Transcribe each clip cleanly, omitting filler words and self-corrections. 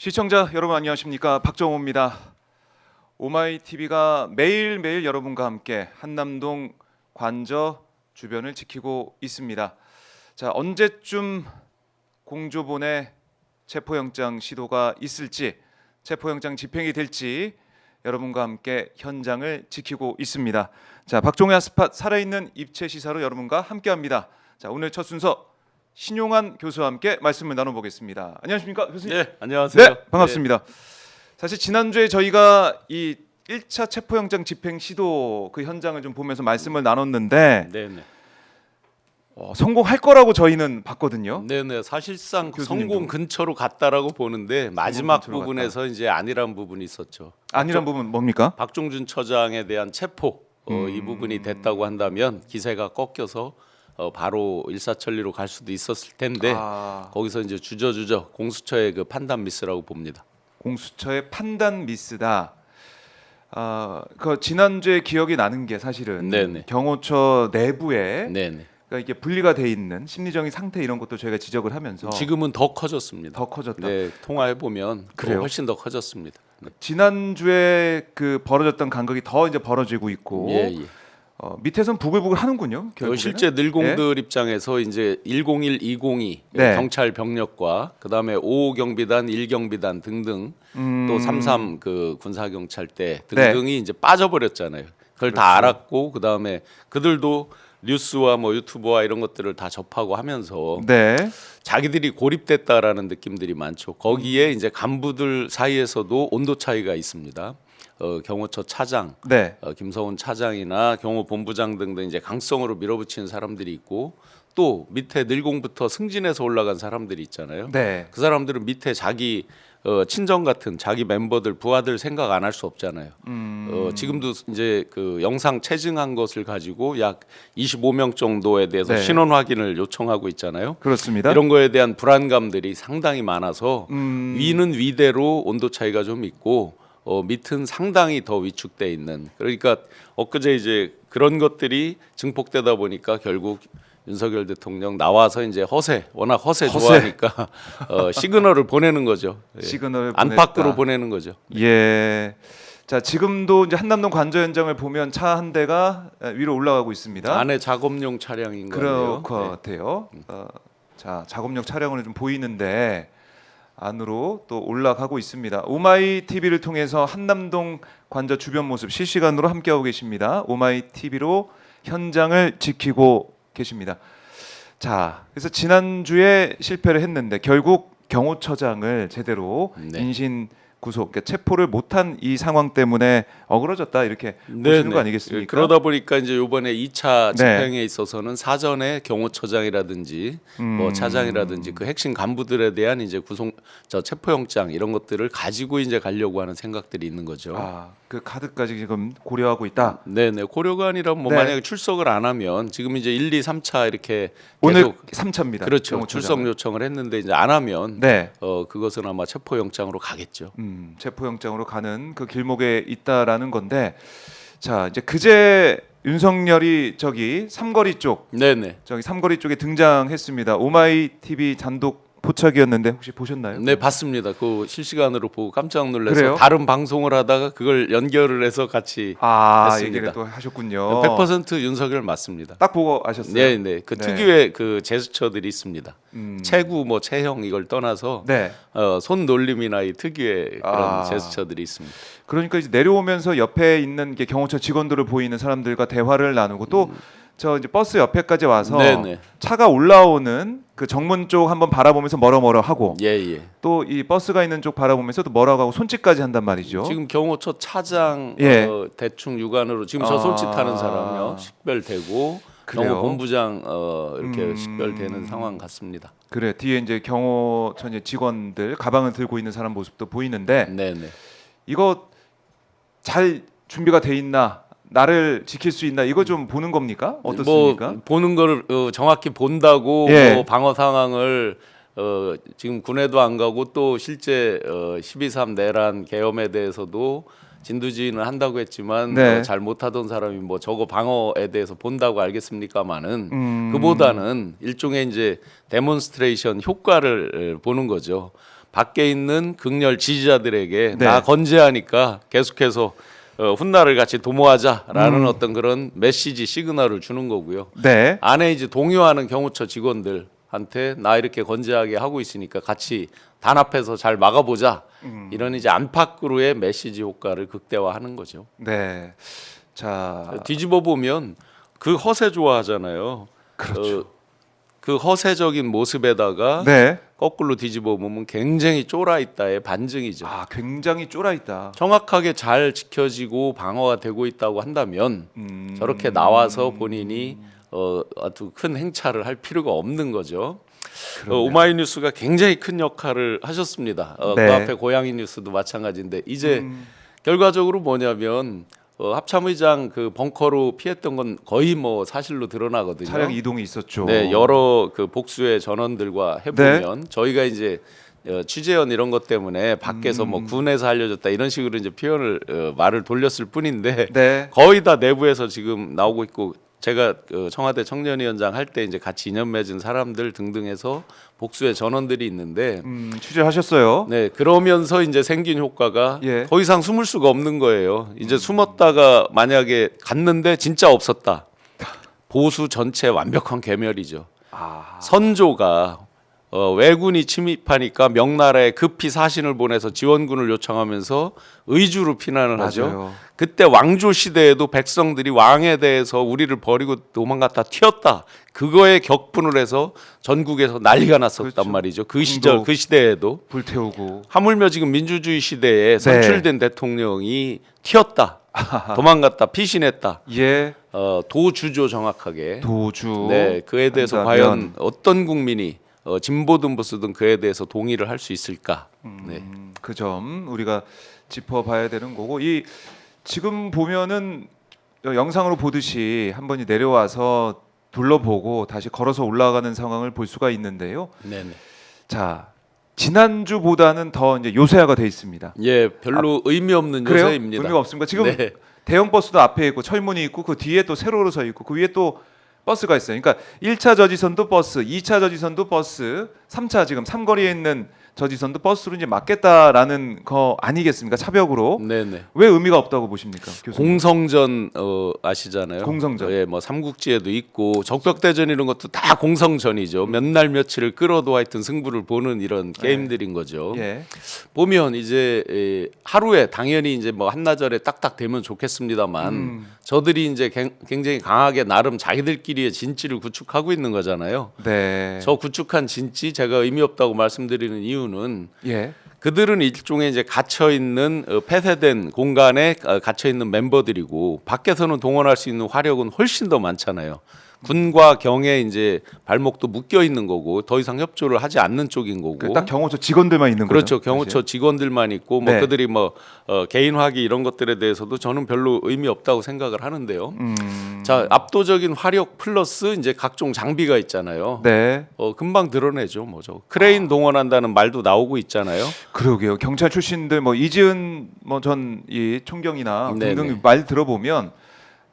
시청자 여러분 안녕하십니까, 박정호입니다. 오마이TV가 매일매일 여러분과 함께 한남동 관저 주변을 지키고 있습니다. 자, 언제쯤 공조본의 체포영장 시도가 있을지, 체포영장 집행이 될지 여러분과 함께 현장을 지키고 있습니다. 자, 박정호의 핫스팟 살아있는 입체 시사로 여러분과 함께합니다. 자, 오늘 첫 순서 신용환 교수와 함께 말씀을 나눠보겠습니다. 안녕하십니까, 교수님? 네, 안녕하세요. 네, 반갑습니다. 사실 지난주에 저희가 이 1차 체포영장 집행 시도 그 현장을 좀 보면서 말씀을 나눴는데 네, 네. 성공할 거라고 저희는 봤거든요. 네, 네. 사실상 교수님도. 성공 근처로 갔다라고 보는데 마지막 근처로 부분에서 이제 아니란 부분이 있었죠. 아니란 부분 뭡니까? 박종준 처장에 대한 체포 이 부분이 됐다고 한다면 기세가 꺾여서 바로 일사천리로 갈 수도 있었을 텐데 거기서 이제 주저주저 공수처의 그 판단 미스라고 봅니다. 공수처의 판단 미스다. 그 지난주에 기억이 나는 게 사실은 네네. 경호처 내부에 네, 네. 그러니까 이게 분리가 돼 있는 심리적인 상태 이런 것도 저희가 지적을 하면서 지금은 더 커졌습니다. 더 커졌다. 네, 통화해 보면 그래요? 훨씬 더 커졌습니다. 네. 지난주에 그 벌어졌던 간극이 더 이제 벌어지고 있고 예, 예. 밑에선 부글부글 하는군요. 결국에는. 실제 늘공들 입장에서 이제 101, 202 네. 경찰 병력과 그다음에 5 경비단, 1 경비단 등등 또 33 그 군사 경찰대 등등이 이제 빠져버렸잖아요. 그걸 다 알았고 그다음에 그들도 뉴스와 뭐 유튜브와 이런 것들을 다 접하고 하면서 네. 자기들이 고립됐다라는 느낌들이 많죠. 거기에 이제 간부들 사이에서도 온도 차이가 있습니다. 경호처 차장, 네. 김서훈 차장이나 경호본부장 등등 이제 강성으로 밀어붙이는 사람들이 있고 또 밑에 늘공부터 승진해서 올라간 사람들이 있잖아요. 네. 그 사람들은 밑에 자기 친정 같은 자기 멤버들 부하들 생각 안 할 수 없잖아요. 지금도 이제 그 영상 체증한 것을 가지고 약 25명 정도에 대해서 네. 신원 확인을 요청하고 있잖아요. 그렇습니다. 이런 거에 대한 불안감들이 상당히 많아서 위는 위대로 온도 차이가 좀 있고 밑은 상당히 더 위축돼 있는. 그러니까 엊그제 이제 그런 것들이 증폭되다 보니까 결국 윤석열 대통령 나와서 이제 워낙 허세 좋아하니까 시그널을 보내는 거죠. 예. 시그널을 안팎으로 보내는 거죠. 예. 자, 지금도 이제 한남동 관저 현장을 보면 차 한 대가 위로 올라가고 있습니다. 안에 작업용 차량인 그럴 거예요. 것 같아요. 자, 작업용 차량으로 좀 보이는데 안으로 또 올라가고 있습니다. 오마이TV를 통해서 한남동 관저 주변 모습 실시간으로 함께하고 계십니다. 오마이TV로 현장을 지키고 계십니다. 자, 그래서 지난주에 실패를 했는데 결국 경호처장을 제대로 네. 인신 구속, 그러니까 체포를 못한 이 상황 때문에 어그러졌다 이렇게 보시는 거 아니겠습니까? 그러다 보니까 이제 이번에 2차 네. 집행에 있어서는 사전에 경호처장이라든지 뭐 차장이라든지 그 핵심 간부들에 대한 이제 체포영장 이런 것들을 가지고 이제 가려고 하는 생각들이 있는 거죠. 그 카드까지 지금 고려하고 있다. 네네. 고려가 아니라 뭐 네. 만약에 출석을 안 하면 지금 이제 1, 2, 3차 이렇게 오늘 계속 3차입니다. 그렇죠. 출석 요청을 했는데 이제 안 하면 네. 그것은 아마 체포영장으로 가겠죠. 체포영장으로 가는 그 길목에 있다라는 건데, 자, 이제 그제 윤석열이 저기 삼거리 쪽, 네네. 저기 삼거리 쪽에 등장했습니다. 오마이TV 단독 포착이었는데 혹시 보셨나요? 네, 봤습니다. 그 실시간으로 보고 깜짝 놀라서 그래요? 다른 방송을 하다가 그걸 연결을 해서 같이 했습니다. 얘기를 또 하셨군요. 100% 윤석열 맞습니다. 딱 보고 아셨어요? 네, 네. 그 네. 특유의 그 제스처들이 있습니다. 체구 뭐 체형 이걸 떠나서 네. 손 놀림이나 이 특유의 그런 제스처들이 있습니다. 그러니까 이제 내려오면서 옆에 있는 게 경호처 직원들을 보이는 사람들과 대화를 나누고 또 저 이제 버스 옆에까지 와서 네네. 차가 올라오는 그 정문 쪽 한번 바라보면서 뭐라 하고 예, 예. 또 이 버스가 있는 쪽 바라보면서 또 뭐라고 하고 손짓까지 한단 말이죠. 지금 경호처 차장 예. 대충 육안으로 지금 저 손짓하는 사람요 식별되고 그래요? 경호본부장 이렇게 식별되는 상황 같습니다. 그래, 뒤에 이제 경호처 이제 직원들 가방을 들고 있는 사람 모습도 보이는데 네네. 이거 잘 준비가 돼 있나, 나를 지킬 수 있나, 이거 좀 보는 겁니까? 어떻습니까? 뭐 보는 거를 정확히 본다고 예. 뭐 방어 상황을 지금 군에도 안 가고 또 실제 12.3 내란 계엄에 대해서도 진두지휘는 한다고 했지만 네. 잘 못하던 사람이 뭐 저거 방어에 대해서 본다고 알겠습니까마는 그보다는 일종의 이제 데몬스트레이션 효과를 보는 거죠. 밖에 있는 극렬 지지자들에게 네. 나 건재하니까 계속해서 훗날을 같이 도모하자라는 어떤 그런 메시지 시그널을 주는 거고요. 네. 안에 이제 동요하는 경호처 직원들한테 나 이렇게 건재하게 하고 있으니까 같이 단합해서 잘 막아보자. 이런 이제 안팎으로의 메시지 효과를 극대화하는 거죠. 네. 자, 뒤집어 보면 그 허세 좋아하잖아요. 그렇죠. 그 허세적인 모습에다가 네. 거꾸로 뒤집어 보면 굉장히 쫄아 있다의 반증이죠. 아, 굉장히 쫄아 있다. 정확하게 잘 지켜지고 방어가 되고 있다고 한다면 저렇게 나와서 본인이 아주 큰 행차를 할 필요가 없는 거죠. 오마이뉴스가 굉장히 큰 역할을 하셨습니다. 네. 그 앞에 고양이 뉴스도 마찬가지인데 이제 결과적으로 뭐냐면 합참의장 그 벙커로 피했던 건 거의 뭐 사실로 드러나거든요. 차량 이동이 있었죠. 네, 여러 그 복수의 전원들과 해보면 저희가 이제 취재원 이런 것 때문에 밖에서 뭐 군에서 알려줬다 이런 식으로 이제 표현을 말을 돌렸을 뿐인데 네. 거의 다 내부에서 지금 나오고 있고 제가 청와대 청년위원장 할 때 이제 같이 인연 맺은 사람들 등등해서 복수의 전원들이 있는데 취재하셨어요. 네 그러면서 이제 생긴 효과가 예. 더 이상 숨을 수가 없는 거예요. 이제 숨었다가 만약에 갔는데 진짜 없었다. 보수 전체 완벽한 괴멸이죠. 아, 선조가 왜군이 침입하니까 명나라에 급히 사신을 보내서 지원군을 요청하면서 의주로 피난을 하죠. 맞아요. 그때 왕조 시대에도 백성들이 왕에 대해서 우리를 버리고 도망갔다 튀었다. 그거에 격분을 해서 전국에서 난리가 났었단 그렇죠. 말이죠. 그 시절 그 시대에도 불태우고. 하물며 지금 민주주의 시대에 선출된 대통령이 튀었다. 도망갔다. 피신했다. 예. 도주죠 정확하게. 도주. 네, 그에 대해서 한다면. 과연 어떤 국민이 진보든 보수든 그에 대해서 동의를 할 수 있을까? 네. 그 점 우리가 짚어봐야 되는 거고 이 지금 보면은 영상으로 보듯이 한 번이 내려와서 둘러보고 다시 걸어서 올라가는 상황을 볼 수가 있는데요. 네, 네. 자, 지난주보다는 더 이제 요새화가 돼 있습니다. 예, 별로 의미 없는 그래요? 요새입니다. 의미가 없습니까? 지금 네. 대형 버스도 앞에 있고 철문이 있고 그 뒤에 또 세로로 서 있고 그 위에 또 버스가 있어요. 그러니까 1차 저지선도 버스, 2차 저지선도 버스, 3차 지금 삼거리에 있는 저지선도 버스로 이제 막겠다라는 거 아니겠습니까? 차벽으로. 네, 네. 왜 의미가 없다고 보십니까? 교수님? 공성전 아시잖아요. 공성전. 예, 뭐 삼국지에도 있고 적벽대전 이런 것도 다 공성전이죠. 몇 날 며칠을 끌어도 하여튼 승부를 보는 이런 게임들인 거죠. 예. 보면 이제 하루에 당연히 이제 뭐 한나절에 딱딱 되면 좋겠습니다만 저들이 이제 굉장히 강하게 나름 자기들끼리의 진지를 구축하고 있는 거잖아요. 네. 저 구축한 진지 제가 의미 없다고 말씀드리는 이유는 예. 그들은 일종의 이제 갇혀 있는 폐쇄된 공간에 갇혀 있는 멤버들이고 밖에서는 동원할 수 있는 화력은 훨씬 더 많잖아요. 군과 경에 이제 발목도 묶여 있는 거고 더 이상 협조를 하지 않는 쪽인 거고. 딱 경호처 직원들만 있는 그렇죠. 거죠. 경호처 직원들만 있고 뭐 네. 그들이 뭐 개인화기 이런 것들에 대해서도 저는 별로 의미 없다고 생각을 하는데요. 자, 압도적인 화력 플러스 이제 각종 장비가 있잖아요. 네. 금방 드러내죠. 뭐죠. 크레인 동원한다는 말도 나오고 있잖아요. 그러게요. 경찰 출신들 뭐 이지은 뭐 전 이 총경이나 네네. 등등 말 들어보면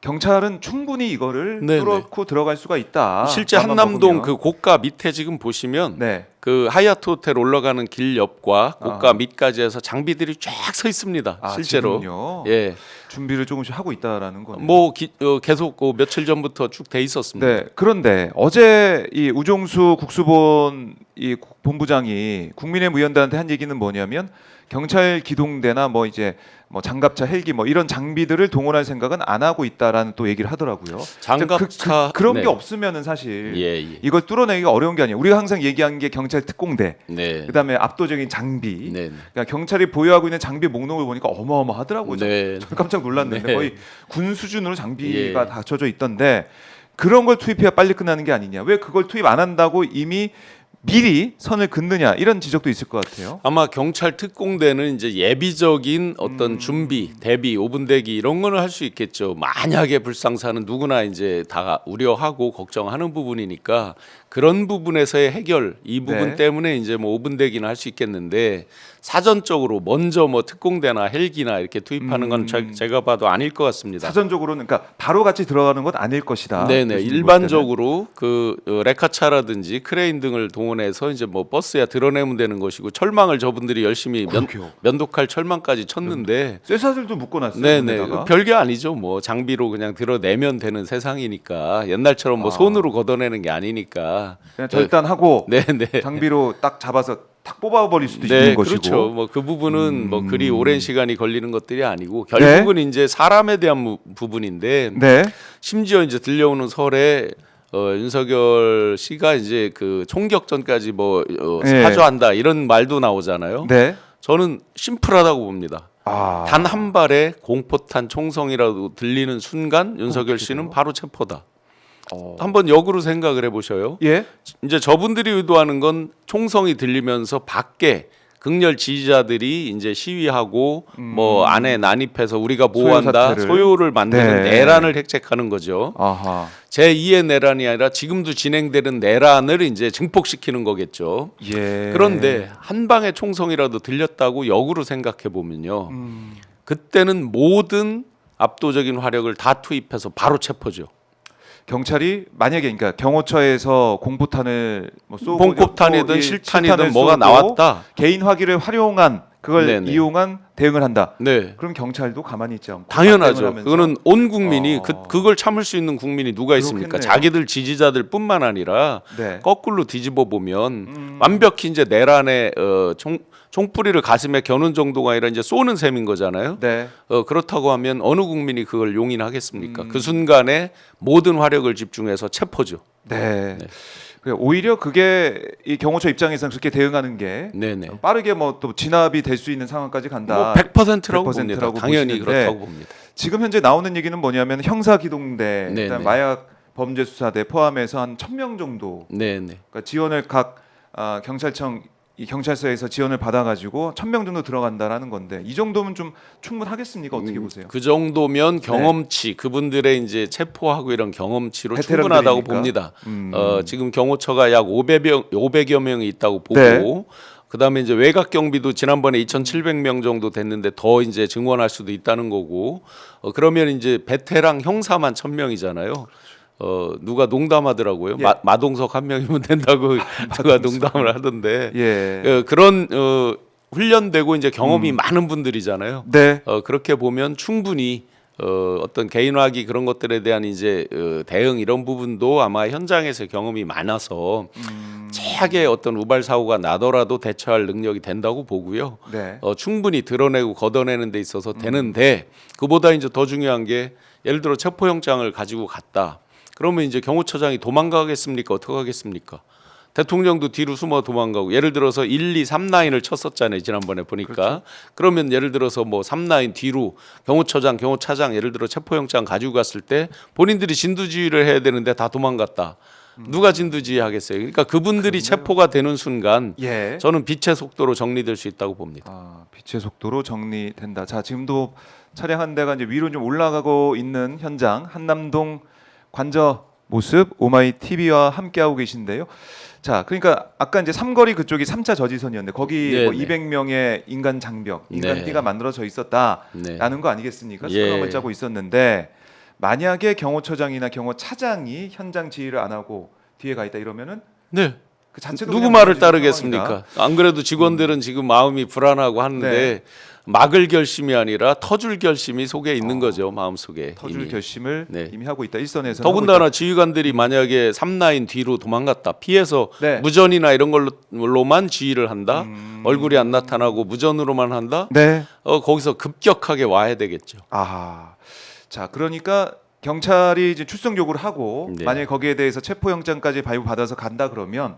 경찰은 충분히 이거를 네네. 뚫고 들어갈 수가 있다. 실제 맘만 한남동 먹으면. 그 고가 밑에 지금 보시면 네. 그 하얏트 호텔 올라가는 길 옆과 고가 밑까지 해서 장비들이 쫙 서 있습니다. 아, 실제로. 지금요? 예. 준비를 조금씩 하고 있다라는 거네요. 뭐 계속 며칠 전부터 쭉 돼 있었습니다. 네. 그런데 어제 이 우종수 국수본 이 본부장이 국민의힘 의원들한테 한 얘기는 뭐냐면 경찰 기동대나 뭐 이제 뭐 장갑차, 헬기 뭐 이런 장비들을 동원할 생각은 안 하고 있다라는 또 얘기를 하더라고요. 장갑차 그런 네. 게 없으면은 사실 예, 예. 이걸 뚫어내기가 어려운 게 아니에요. 우리가 항상 얘기한 게 경찰 특공대, 네. 그다음에 압도적인 장비. 네. 그러니까 경찰이 보유하고 있는 장비 목록을 보니까 어마어마하더라고요. 네. 저는 깜짝 놀랐는데 네. 거의 군 수준으로 장비가 예. 갖춰져 있던데 그런 걸 투입해야 빨리 끝나는 게 아니냐. 왜 그걸 투입 안 한다고 이미 미리 선을 긋느냐 이런 지적도 있을 것 같아요. 아마 경찰 특공대는 이제 예비적인 어떤 준비, 대비, 오분대기 이런 거는 할 수 있겠죠. 만약에 불상사는 누구나 이제 다 우려하고 걱정하는 부분이니까 그런 부분에서의 해결 이 부분 네. 때문에 이제 뭐 5분 대기는 할 수 있겠는데 사전적으로 먼저 뭐 특공대나 헬기나 이렇게 투입하는 건 제가 봐도 아닐 것 같습니다. 사전적으로는 그러니까 바로 같이 들어가는 건 아닐 것이다. 네네 교수님 볼 일반적으로 그 레카차라든지 크레인 등을 동원해서 이제 뭐 버스야 드러내면 되는 것이고 철망을 저분들이 열심히 그러게요. 면도칼 철망까지 쳤는데 때는. 쇠사슬도 묶어놨어요. 네네 거기다가. 별게 아니죠 뭐 장비로 그냥 드러내면 되는 세상이니까 옛날처럼 뭐 손으로 걷어내는 게 아니니까 그냥 절단하고 네네 장비로 딱 잡아서 탁 뽑아버릴 수도 네, 있는 것이고. 그렇죠. 뭐 그 부분은 뭐 그리 오랜 시간이 걸리는 것들이 아니고 결국은 이제 사람에 대한 부분인데 네. 심지어 이제 들려오는 설에 윤석열 씨가 이제 그 총격전까지 뭐 네. 사주한다 이런 말도 나오잖아요. 네. 저는 심플하다고 봅니다. 아. 단 한 발의 공포탄 총성이라도 들리는 순간 윤석열 그래요? 씨는 바로 체포다. 어. 한번 역으로 생각을 해보셔요. 예. 이제 저분들이 의도하는 건 총성이 들리면서 밖에 극렬 지지자들이 이제 시위하고 뭐 안에 난입해서 우리가 보호한다 사태를. 소요를 만드는 네. 내란을 획책하는 거죠. 아하. 제2의 내란이 아니라 지금도 진행되는 내란을 이제 증폭시키는 거겠죠. 예. 그런데 한 방의 총성이라도 들렸다고 역으로 생각해 보면요. 그때는 모든 압도적인 화력을 다 투입해서 바로 체포죠. 경찰이 만약에 그러니까 경호처에서 공포탄을 뭐 쏘고 봉꼽탄이든 이 실탄이든 뭐가 쏘고 나왔다. 개인 화기를 활용한 그걸 네네. 이용한 대응을 한다. 네. 그럼 경찰도 가만히 있지 않고 당연하죠. 대응을 하면서 그거는 온 국민이 어. 그걸 참을 수 있는 국민이 누가 있습니까? 그렇겠네요. 자기들 지지자들뿐만 아니라 네. 거꾸로 뒤집어 보면 완벽히 이제 내란의 총뿌리를 가슴에 겨눈 정도가 아니라 이제 쏘는 셈인 거잖아요. 네. 그렇다고 하면 어느 국민이 그걸 용인하겠습니까? 그 순간에 모든 화력을 집중해서 체포죠. 네. 그래, 오히려 그게 이 경호처 입장에서는 그렇게 대응하는 게 네네. 빠르게 뭐 또 진압이 될 수 있는 상황까지 간다. 뭐 100%라고 100% 봅니다. 라고 당연히 보시는데 그렇다고 봅니다. 지금 현재 나오는 얘기는 뭐냐면 형사기동대, 네네. 일단 마약 범죄수사대 포함해서 한 1,000명 정도 네네. 그러니까 지원을 각 경찰청 이 경찰서에서 지원을 받아가지고 1,000명 정도 들어간다라는 건데 이 정도면 좀 충분하겠습니까? 어떻게 보세요? 그 정도면 경험치 그분들의 이제 체포하고 이런 경험치로 베테랑들이니까. 충분하다고 봅니다. 지금 경호처가 약 500여 명이 있다고 보고 네. 그다음에 이제 외곽 경비도 지난번에 2,700명 정도 됐는데 더 이제 증원할 수도 있다는 거고 그러면 이제 베테랑 형사만 1,000명이잖아요. 누가 농담하더라고요. 예. 마동석 한 명이면 된다고 누가 농담을 하던데 예. 그런 훈련되고 이제 경험이 많은 분들이잖아요. 네. 그렇게 보면 충분히 어떤 개인화기 그런 것들에 대한 이제 대응 이런 부분도 아마 현장에서 경험이 많아서 최악의 어떤 우발 사고가 나더라도 대처할 능력이 된다고 보고요. 네. 충분히 드러내고 걷어내는 데 있어서 되는데 그보다 이제 더 중요한 게 예를 들어 체포영장을 가지고 갔다. 그러면 이제 경호처장이 도망가겠습니까? 어떻게 하겠습니까? 대통령도 뒤로 숨어 도망가고 예를 들어서 1, 2, 3라인을 쳤었잖아요. 지난번에 보니까. 그렇죠. 그러면 예를 들어서 뭐 3라인 뒤로 경호처장, 경호차장 예를 들어 체포영장 가지고 갔을 때 본인들이 진두지휘를 해야 되는데 다 도망갔다. 누가 진두지휘 하겠어요? 그러니까 그분들이 체포가 되는 순간 예. 저는 빛의 속도로 정리될 수 있다고 봅니다. 빛의 속도로 정리된다. 자, 지금도 차량 한 대가 이제 위로 좀 올라가고 있는 현장 한남동 관저 모습 오마이 TV와 함께하고 계신데요. 자, 그러니까 아까 이제 삼거리 그쪽이 3차 저지선이었는데 거기 뭐 네네. 200명의 인간 장벽, 인간 네. 띠가 만들어져 있었다라는 네. 거 아니겠습니까? 예. 스크럼을 짜고 있었는데 만약에 경호처장이나 경호차장이 현장 지휘를 안 하고 뒤에 가 있다 이러면은 네. 그 자체도 누구 그냥 말을 무너지는 따르겠습니까? 상황이다. 안 그래도 직원들은 지금 마음이 불안하고 하는데 네. 막을 결심이 아니라 터줄 결심이 속에 있는 거죠. 마음속에. 터줄 이미. 결심을 네. 이미 하고 있다. 일선에서 더군다나 지휘관들이 만약에 3라인 뒤로 도망갔다 피해서 네. 무전이나 이런 걸로만 지휘를 한다 얼굴이 안 나타나고 무전으로만 한다 네. 거기서 급격하게 와야 되겠죠. 아, 자 그러니까 경찰이 이제 출석 요구를 하고 네. 만약에 거기에 대해서 체포영장까지 발부받아서 간다 그러면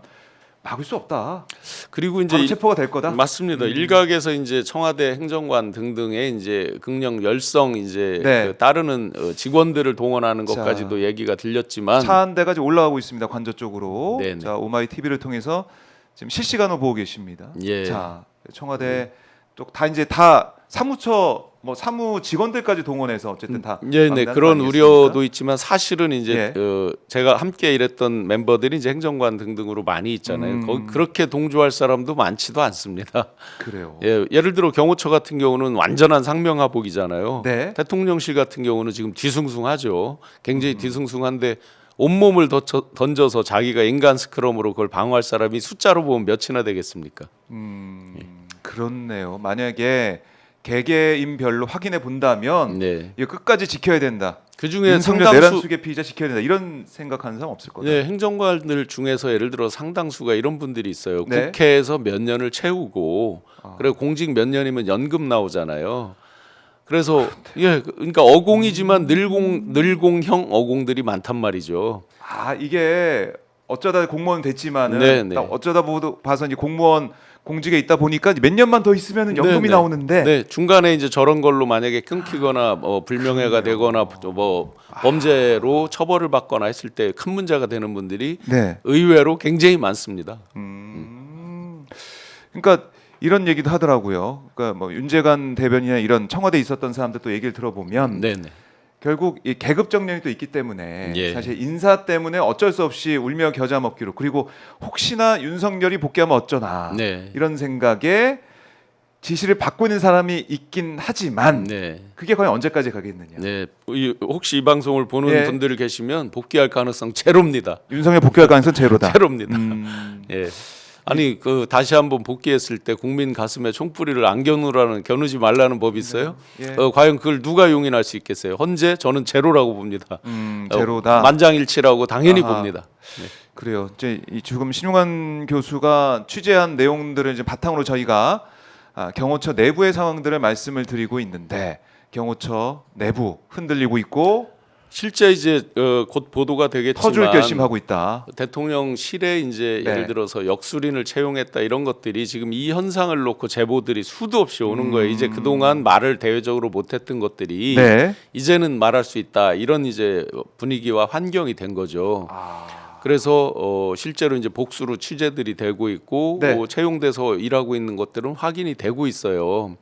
막을 수 없다. 그리고 이제 바로 체포가 될 거다. 맞습니다. 일각에서 이제 청와대 행정관 등등의 이제 극령 열성 이제 네. 그 따르는 직원들을 동원하는 자, 것까지도 얘기가 들렸지만 차 한 대가 지금 올라가고 있습니다. 관저 쪽으로. 네네. 자 오마이 TV를 통해서 지금 실시간으로 보고 계십니다. 예. 자 청와대 쪽 다 이제 다 사무처 뭐 사무 직원들까지 동원해서 어쨌든 다 네, 막는 그런 거 우려도 아니겠습니까? 있지만 사실은 이제 예. 제가 함께 일했던 멤버들이 이제 행정관 등등으로 많이 있잖아요. 거기 그렇게 동조할 사람도 많지도 않습니다. 그래요. 예, 예를 들어 경호처 같은 경우는 완전한 상명하복이잖아요. 네. 대통령실 같은 경우는 지금 뒤숭숭하죠. 굉장히 뒤숭숭한데 온몸을 던져서 자기가 인간 스크럼으로 그걸 방어할 사람이 숫자로 보면 몇이나 되겠습니까? 그렇네요. 만약에 개개인별로 확인해 본다면 네. 이거 끝까지 지켜야 된다. 그 중에 윤석열 상당수 내란수계 피의자 지켜야 된다. 이런 생각하는 사람 없을 거다. 네, 행정관들 중에서 예를 들어 상당수가 이런 분들이 있어요. 네. 국회에서 몇 년을 채우고 그래 공직 몇 년이면 연금 나오잖아요. 그래서 예, 그러니까 어공이지만 늘공형 어공들이 많단 말이죠. 아 이게 어쩌다 공무원 됐지만은 네, 네. 딱 어쩌다 봐서 이제 공무원 공직에 있다 보니까 몇 년만 더 있으면 연금이 네, 네. 나오는데 네, 중간에 이제 저런 걸로 만약에 끊기거나 불명예가 되거나 뭐 범죄로 처벌을 받거나 했을 때 큰 문제가 되는 분들이 네. 의외로 굉장히 많습니다. 그러니까 이런 얘기도 하더라고요. 그러니까 뭐 윤재관 대변인이나 이런 청와대에 있었던 사람들 또 얘기를 들어보면 네, 네. 결국 이 계급 정령이 또 있기 때문에 예. 사실 인사 때문에 어쩔 수 없이 울며 겨자 먹기로 그리고 혹시나 윤석열이 복귀하면 어쩌나 네. 이런 생각에 지시를 받고 있는 사람이 있긴 하지만 네. 그게 과연 언제까지 가겠느냐. 네, 혹시 이 방송을 보는 예. 분들 계시면 복귀할 가능성 제로입니다. 윤석열 복귀할 가능성 제로다. 제로입니다. 예. 아니 그 다시 한번 복귀했을 때 국민 가슴에 총뿌리를 안 겨누지 말라는 법이 있어요. 예. 과연 그걸 누가 용인할 수 있겠어요? 헌재 저는 제로라고 봅니다. 제로다. 만장일치라고 당연히 아하. 봅니다. 네. 그래요. 이제 지금 신용환 교수가 취재한 내용들을 이제 바탕으로 저희가 경호처 내부의 상황들을 말씀을 드리고 있는데 경호처 내부 흔들리고 있고 실제 이제 곧 보도가 되겠지만 터줄 결심하고 있다. 대통령실에 이제 네. 예를 들어서 역술인을 채용했다 이런 것들이 지금 이 현상을 놓고 제보들이 수도 없이 오는 거예요. 이제 그동안 말을 대외적으로 못했던 것들이 네. 이제는 말할 수 있다 이런 이제 분위기와 환경이 된 거죠. 그래서 실제로 이제 복수로 취재들이 되고 있고 네. 채용돼서 일하고 있는 것들은 확인이 되고 있어요.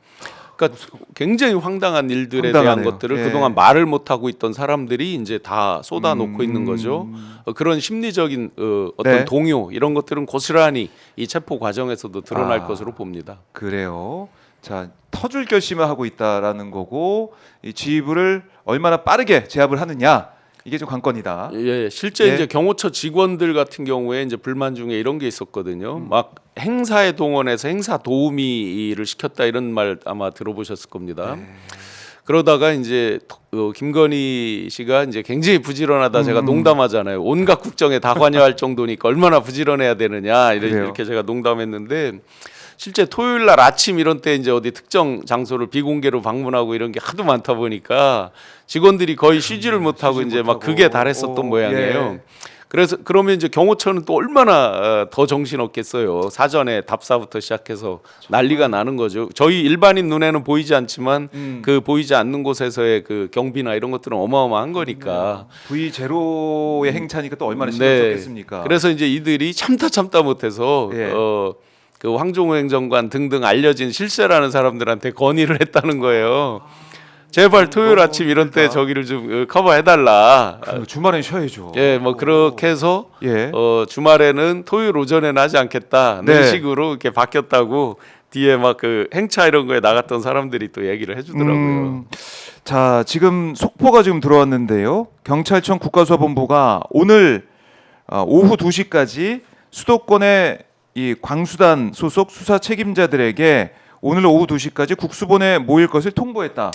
그러니까 굉장히 황당한 일들에 황당하네요. 대한 것들을 예. 그동안 말을 못 하고 있던 사람들이 이제 다 쏟아놓고 있는 거죠. 그런 심리적인 어떤 네. 동요 이런 것들은 고스란히 이 체포 과정에서도 드러날 것으로 봅니다. 그래요. 자, 터줄 결심을 하고 있다라는 거고 이 지휘부를 얼마나 빠르게 제압을 하느냐 이게 좀 관건이다. 예, 실제 예. 이제 경호처 직원들 같은 경우에 이제 불만 중에 이런 게 있었거든요. 막 행사에 동원해서 행사 도우미를 시켰다 이런 말 아마 들어보셨을 겁니다. 그러다가 이제 김건희 씨가 이제 굉장히 부지런하다 제가 농담하잖아요. 온갖 국정에 다 관여할 정도니까 얼마나 부지런해야 되느냐 그래요. 이렇게 제가 농담했는데 실제 토요일 날 아침 이런 때 이제 어디 특정 장소를 비공개로 방문하고 이런 게 하도 많다 보니까 직원들이 거의 쉬지를 못하고 쉬지 이제 막 못하고. 극에 달했었던 모양이에요. 그래서 그러면 이제 경호처는 또 얼마나 더 정신 없겠어요. 사전에 답사부터 시작해서 난리가 나는 거죠. 저희 일반인 눈에는 보이지 않지만 그 보이지 않는 곳에서의 그 경비나 이런 것들은 어마어마한 거니까. V 제로의 행차니까 또 얼마나 신경 네. 썼겠습니까? 그래서 이제 이들이 참다 못해서 예. 그 황종우 행정관 등등 알려진 실세라는 사람들한테 건의를 했다는 거예요. 제발 토요일 아침 이런 때 저기를 좀 커버해달라. 그 주말엔 쉬어야죠. 예, 뭐 그렇게 해서 예. 주말에는 토요일 오전에는 하지 않겠다는 네. 식으로 이렇게 바뀌었다고 뒤에 막 그 행차 이런 거에 나갔던 사람들이 또 얘기를 해주더라고요. 자, 지금 속보가 지금 들어왔는데요. 경찰청 국가수사본부가 오늘 오후 2시까지 수도권의 이 광수단 소속 수사 책임자들에게 오늘 오후 2시까지 국수본에 모일 것을 통보했다.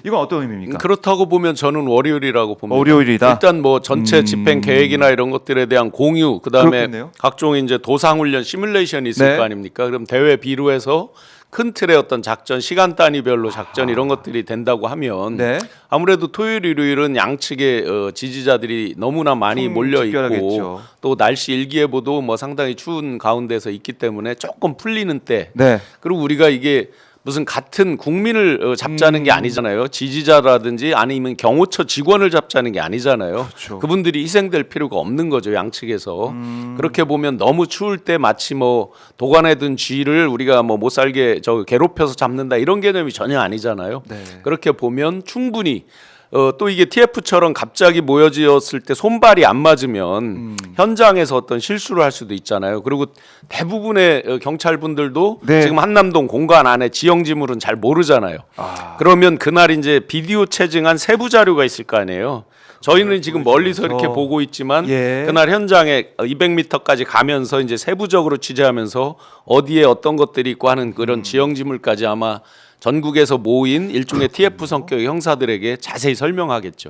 이건 어떤 의미입니까? 그렇다고 보면 저는 월요일이라고 봅니다. 월요일이다. 일단 뭐 전체 집행 계획이나 이런 것들에 대한 공유, 그다음에 그렇겠네요. 각종 이제 도상훈련 시뮬레이션이 있을 네. 거 아닙니까? 그럼 대회 비루해서 큰 틀의 어떤 작전, 시간 단위별로 작전 이런 것들이 된다고 하면 네. 아무래도 토요일, 일요일은 양측의 지지자들이 너무나 많이 몰려 있고 집결하겠죠. 또 날씨 일기예보도 뭐 상당히 추운 가운데서 있기 때문에 조금 풀리는 때 네. 그리고 우리가 이게 무슨 같은 국민을 잡자는 게 아니잖아요. 지지자라든지 아니면 경호처 직원을 잡자는 게 아니잖아요. 그렇죠. 그분들이 희생될 필요가 없는 거죠, 양측에서. 그렇게 보면 너무 추울 때 마치 뭐 도관에 든 쥐를 우리가 뭐 못 살게 괴롭혀서 잡는다 이런 개념이 전혀 아니잖아요. 네. 그렇게 보면 충분히 또 이게 TF처럼 갑자기 모여지었을 때 손발이 안 맞으면 현장에서 어떤 실수를 할 수도 있잖아요. 그리고 대부분의 경찰분들도 네. 지금 한남동 공간 안에 지형지물은 잘 모르잖아요. 아. 그러면 그날 이제 비디오 체증한 세부 자료가 있을 거 아니에요. 저희는 지금 멀리서 이렇게 보고 있지만 예. 그날 현장에 200m까지 가면서 이제 세부적으로 취재하면서 어디에 어떤 것들이 있고 하는 그런 지형지물까지 아마 전국에서 모인 일종의 TF 성격의 형사들에게 자세히 설명하겠죠.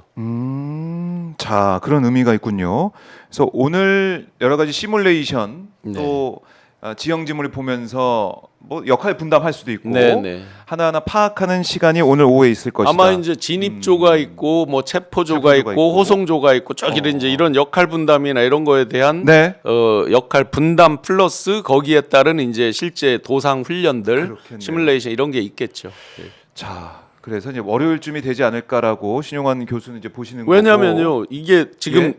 자, 그런 의미가 있군요. 그래서 오늘 여러 가지 시뮬레이션 또 지형지물을 보면서 뭐 역할 분담할 수도 있고 네네. 하나하나 파악하는 시간이 오늘 오후에 있을 것이다. 아마 이제 진입조가 있고 뭐 체포조가 있고 호송조가 있고 쭉 이제 이런 역할 분담이나 이런 거에 대한 네. 역할 분담 플러스 거기에 따른 이제 실제 도상 훈련들, 그렇겠네요. 시뮬레이션 이런 게 있겠죠. 예. 자, 그래서 이제 월요일쯤이 되지 않을까라고 신용환 교수는 이제 보시는 거고. 왜냐면요 이게 지금 예?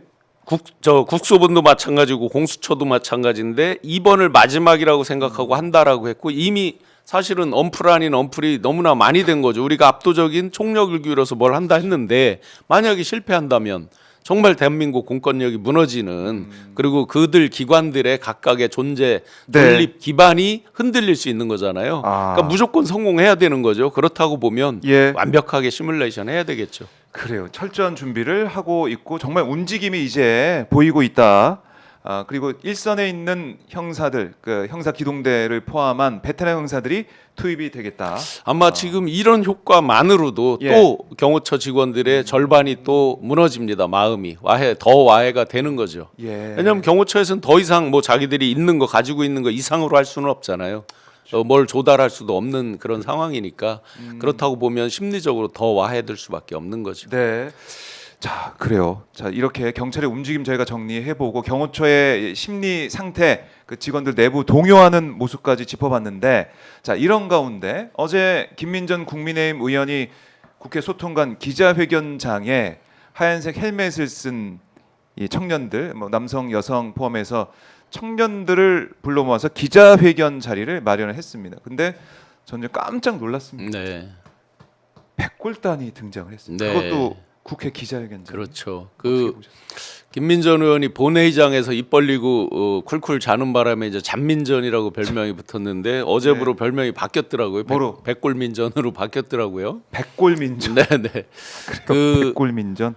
국소본도 마찬가지고 공수처도 마찬가지인데 이번을 마지막이라고 생각하고 한다라고 했고 이미 사실은 언플 아닌 언플이 너무나 많이 된 거죠. 우리가 압도적인 총력을 기울여서 뭘 한다 했는데 만약에 실패한다면 정말 대한민국 공권력이 무너지는 그리고 그들 기관들의 각각의 존재 네. 존립 기반이 흔들릴 수 있는 거잖아요. 아. 그러니까 무조건 성공해야 되는 거죠. 그렇다고 보면 예. 완벽하게 시뮬레이션 해야 되겠죠. 그래요. 철저한 준비를 하고 있고 정말 움직임이 이제 보이고 있다. 아, 그리고 일선에 있는 형사들, 그 형사 기동대를 포함한 베테랑 형사들이 투입이 되겠다. 아마 지금 이런 효과만으로도 예. 또 경호처 직원들의 절반이 또 무너집니다. 마음이 더 와해가 되는 거죠. 예. 왜냐하면 경호처에서는 더 이상 뭐 자기들이 있는 거 가지고 있는 거 이상으로 할 수는 없잖아요. 뭘 조달할 수도 없는 그런 상황이니까 그렇다고 보면 심리적으로 더 와해될 수밖에 없는 거죠. 네. 자, 그래요. 자, 이렇게 경찰의 움직임 저희가 정리해보고 경호처의 심리 상태, 그 직원들 내부 동요하는 모습까지 짚어봤는데, 자, 이런 가운데 어제 김민전 국민의힘 의원이 국회 소통관 기자회견장에 하얀색 헬멧을 쓴 이 청년들, 뭐 남성, 여성 포함해서 청년들을 불러 모아서 기자회견 자리를 마련을 했습니다. 근데 저는 깜짝 놀랐습니다. 네, 백골단이 등장을 했습니다. 네. 그것도 국회 기자회견장. 그렇죠. 김민전 의원이 본회의장에서 입 벌리고 쿨쿨 자는 바람에 이제 잔민전이라고 별명이 붙었는데 어제부로 별명이 바뀌었더라고요. 뭐로? 백골민전으로 바뀌었더라고요. 백골민전. 네네. 그 백골민전.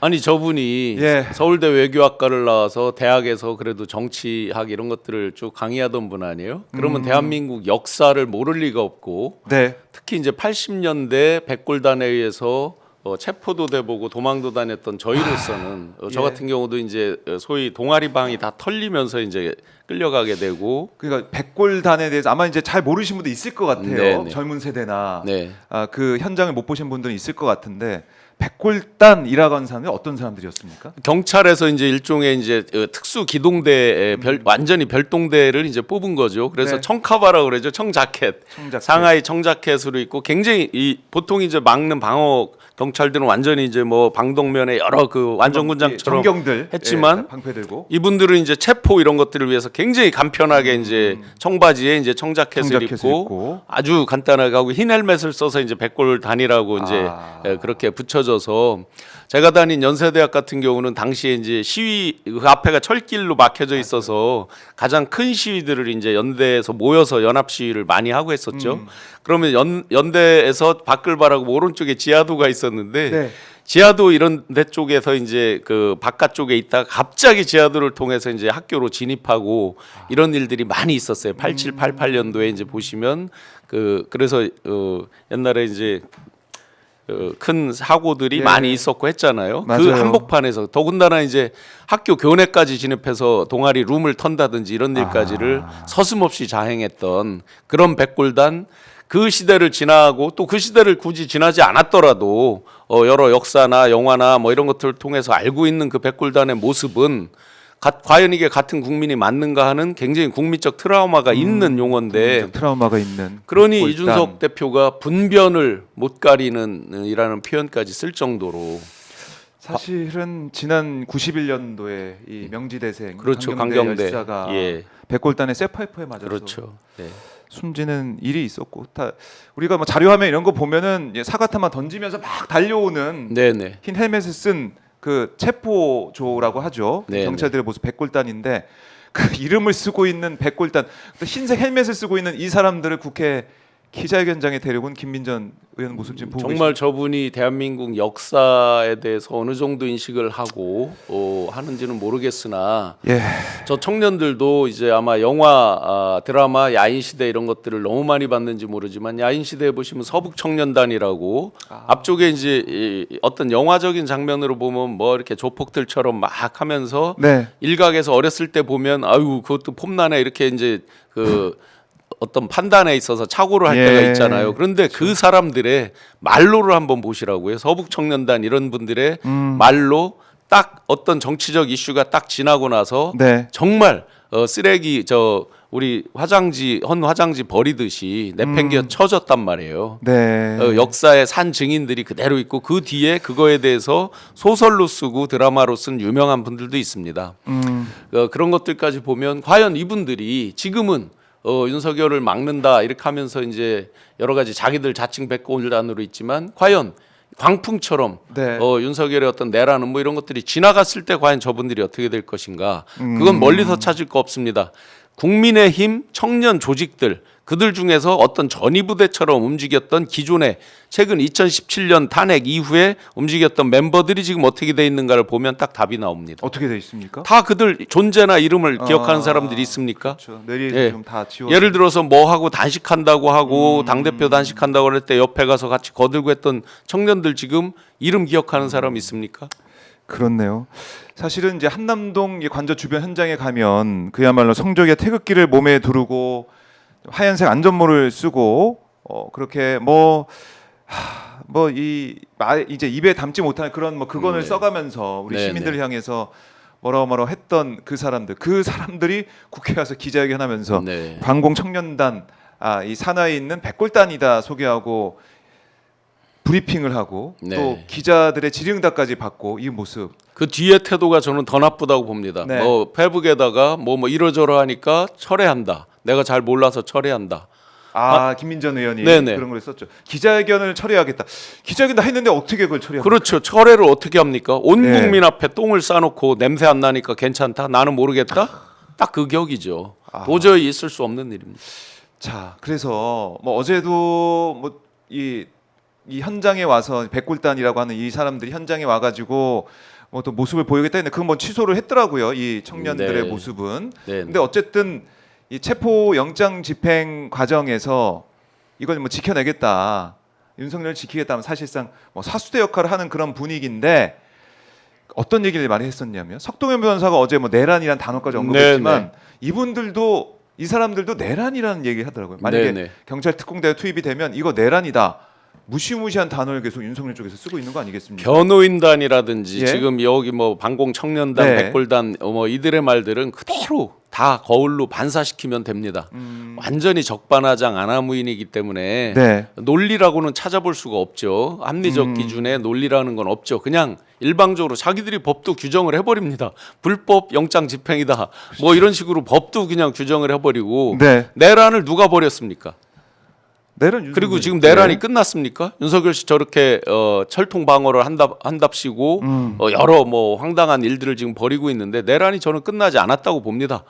아니 저분이 예. 서울대 외교학과를 나와서 대학에서 그래도 정치학 이런 것들을 쭉 강의하던 분 아니에요? 그러면 대한민국 역사를 모를 리가 없고 네. 특히 이제 80년대 백골단에 의해서 체포도 돼보고 도망도 다녔던 저희로서는 저 예. 같은 경우도 이제 소위 동아리방이 다 털리면서 이제 끌려가게 되고 그러니까 백골단에 대해서 아마 이제 잘 모르신 분도 있을 것 같아요. 네, 네. 젊은 세대나 네. 그 현장을 못 보신 분들은 있을 것 같은데 백골단이라고 하는 사람이 어떤 사람들이었습니까? 경찰에서 이제 일종의 이제 특수 기동대 완전히 별동대를 이제 뽑은 거죠. 그래서 네. 청카바라고 그러죠. 청자켓. 청자켓. 상하이 청자켓으로 있고 굉장히 보통 이제 막는 방어 경찰들은 완전히 이제 뭐 방독면에 여러 그 완전군장처럼 정경들 했지만 예, 방패 들고 이분들은 이제 체포 이런 것들을 위해서 굉장히 간편하게 이제 청바지에 이제 청자켓을 입고 아주 간단하게 하고 흰 헬멧을 써서 이제 백골단이라고 이제 그렇게 붙여져서 제가 다닌 연세대학 같은 경우는 당시에 이제 시위 그 앞에가 철길로 막혀져 있어서 가장 큰 시위들을 이제 연대에서 모여서 연합 시위를 많이 하고 했었죠. 그러면 연대에서 밖을바라고 오른쪽에 지하도가 있었는데 네. 지하도 이런 데 쪽에서 이제 그 바깥 쪽에 있다가 갑자기 지하도를 통해서 이제 학교로 진입하고 이런 일들이 많이 있었어요. 87, 88년도에 이제 보시면 그래서 옛날에 이제 큰 사고들이 예. 많이 있었고 했잖아요. 맞아요. 그 한복판에서 더군다나 이제 학교 교내까지 진입해서 동아리 룸을 턴다든지 이런 일까지를 서슴없이 자행했던 그런 백골단 그 시대를 지나고 또 그 시대를 굳이 지나지 않았더라도 여러 역사나 영화나 뭐 이런 것들을 통해서 알고 있는 그 백골단의 모습은 과연 이게 같은 국민이 맞는가 하는 굉장히 국민적 트라우마가 있는 용어인데 트라우마가 있는. 그러니 일단 이준석 대표가 분변을 못 가리는 이라는 표현까지 쓸 정도로 사실은 지난 91년도에 이 명지대생 그렇죠. 강경대 강경대. 열사가 예. 백골단의 쇠파이프에 맞아서 그렇죠. 네. 숨지는 일이 있었고 다 우리가 뭐 자료화면 이런 거 보면은 사과탄만 던지면서 막 달려오는 네네. 흰 헬멧을 쓴 그 체포조라고 하죠. 네네. 경찰들의 모습 백골단인데 그 이름을 쓰고 있는 백골단 또 흰색 헬멧을 쓰고 있는 이 사람들을 국회 기자회견장에 데려온 김민전 의원 모습 지금 보고 정말 저분이 대한민국 역사에 대해서 어느 정도 인식을 하고 하는지는 모르겠으나 예. 저 청년들도 이제 아마 영화, 드라마, 야인시대 이런 것들을 너무 많이 봤는지 모르지만 야인시대에 보시면 서북청년단이라고 앞쪽에 이제 어떤 영화적인 장면으로 보면 뭐 이렇게 조폭들처럼 막 하면서 네. 일각에서 어렸을 때 보면 아유 그것도 폼나네 이렇게 이제 그 어떤 판단에 있어서 착오를 할 예. 때가 있잖아요. 그런데 그 사람들의 말로를 한번 보시라고요. 서북청년단 이런 분들의 말로 딱 어떤 정치적 이슈가 딱 지나고 나서 네. 정말 쓰레기 우리 헌 화장지 버리듯이 내팽겨 쳐졌단 말이에요. 네. 역사의 산 증인들이 그대로 있고 그 뒤에 그거에 대해서 소설로 쓰고 드라마로 쓴 유명한 분들도 있습니다. 그런 것들까지 보면 과연 이분들이 지금은 윤석열을 막는다 이렇게 하면서 이제 여러 가지 자기들 자칭 백골단으로 있지만 과연 광풍처럼 네. 윤석열의 어떤 내라는 뭐 이런 것들이 지나갔을 때 과연 저분들이 어떻게 될 것인가 그건 멀리서 찾을 거 없습니다. 국민의힘 청년 조직들 그들 중에서 어떤 전위부대처럼 움직였던 기존의 최근 2017년 탄핵 이후에 움직였던 멤버들이 지금 어떻게 돼 있는가를 보면 딱 답이 나옵니다. 어떻게 돼 있습니까? 다 그들 존재나 이름을 기억하는 사람들이 있습니까? 그렇죠. 내리 예. 좀 다 지워. 예를 들어서 뭐 하고 단식한다고 하고 당대표 단식한다고 할 때 옆에 가서 같이 거들고 했던 청년들 지금 이름 기억하는 사람 있습니까? 그렇네요. 사실은 이제 한남동 이 관저 주변 현장에 가면 그야말로 성적의 태극기를 몸에 두르고 하얀색 안전모를 쓰고 그렇게 이제 입에 담지 못하는 그런 뭐 그건을 네. 써가면서 우리 네, 시민들을 네. 향해서 뭐라고 했던 그 사람들이 국회에 와서 기자회견하면서 네. 관공 청년단 이 산하에 있는 백골단이다 소개하고 브리핑을 하고 네. 또 기자들의 질의응답까지 받고 이 모습. 그 뒤에 태도가 저는 더 나쁘다고 봅니다. 네. 뭐 페북에다가 뭐 이러저러 하니까 철회한다. 내가 잘 몰라서 철회한다. 김민전 의원이 네네. 그런 걸 썼죠. 기자회견을 처리하겠다. 기자회견 다 했는데 어떻게 그걸 처리합니까? 그렇죠. 철회를 어떻게 합니까? 온 네. 국민 앞에 똥을 싸놓고 냄새 안 나니까 괜찮다. 나는 모르겠다. 딱 그 격이죠. 도저히 있을 수 없는 일입니다. 자, 그래서 뭐 어제도 뭐 이 현장에 와서 백골단이라고 하는 이 사람들이 현장에 와가지고 뭐 또 모습을 보이겠다 했는데 그건 뭐 취소를 했더라고요. 이 청년들의 네. 모습은. 네. 근데 어쨌든 이 체포 영장 집행 과정에서 이걸 뭐 지켜내겠다. 윤석열을 지키겠다면 사실상 뭐 사수대 역할을 하는 그런 분위기인데 어떤 얘기를 많이 했었냐면 석동현 변호사가 어제 뭐 내란이라는 단어까지 언급했지만 이 사람들도 내란이라는 얘기를 하더라고요. 만약에 네네. 경찰 특공대가 투입이 되면 이거 내란이다. 무시무시한 단어를 계속 윤석열 쪽에서 쓰고 있는 거 아니겠습니까? 변호인단이라든지 예? 지금 여기 뭐 반공 청년단, 네. 백골단 뭐 이들의 말들은 그대로 다 거울로 반사시키면 됩니다. 완전히 적반하장 아나무인이기 때문에 네. 논리라고는 찾아볼 수가 없죠. 합리적 기준의 논리라는 건 없죠. 그냥 일방적으로 자기들이 법도 규정을 해버립니다. 불법 영장 집행이다. 뭐 이런 식으로 법도 그냥 규정을 해버리고 네. 내란을 누가 버렸습니까? 내란 그리고 윤석열. 지금 내란이 네. 끝났습니까? 윤석열 씨 저렇게 철통 방어를 한답시고 여러 뭐 황당한 일들을 지금 벌이고 있는데 내란이 저는 끝나지 않았다고 봅니다.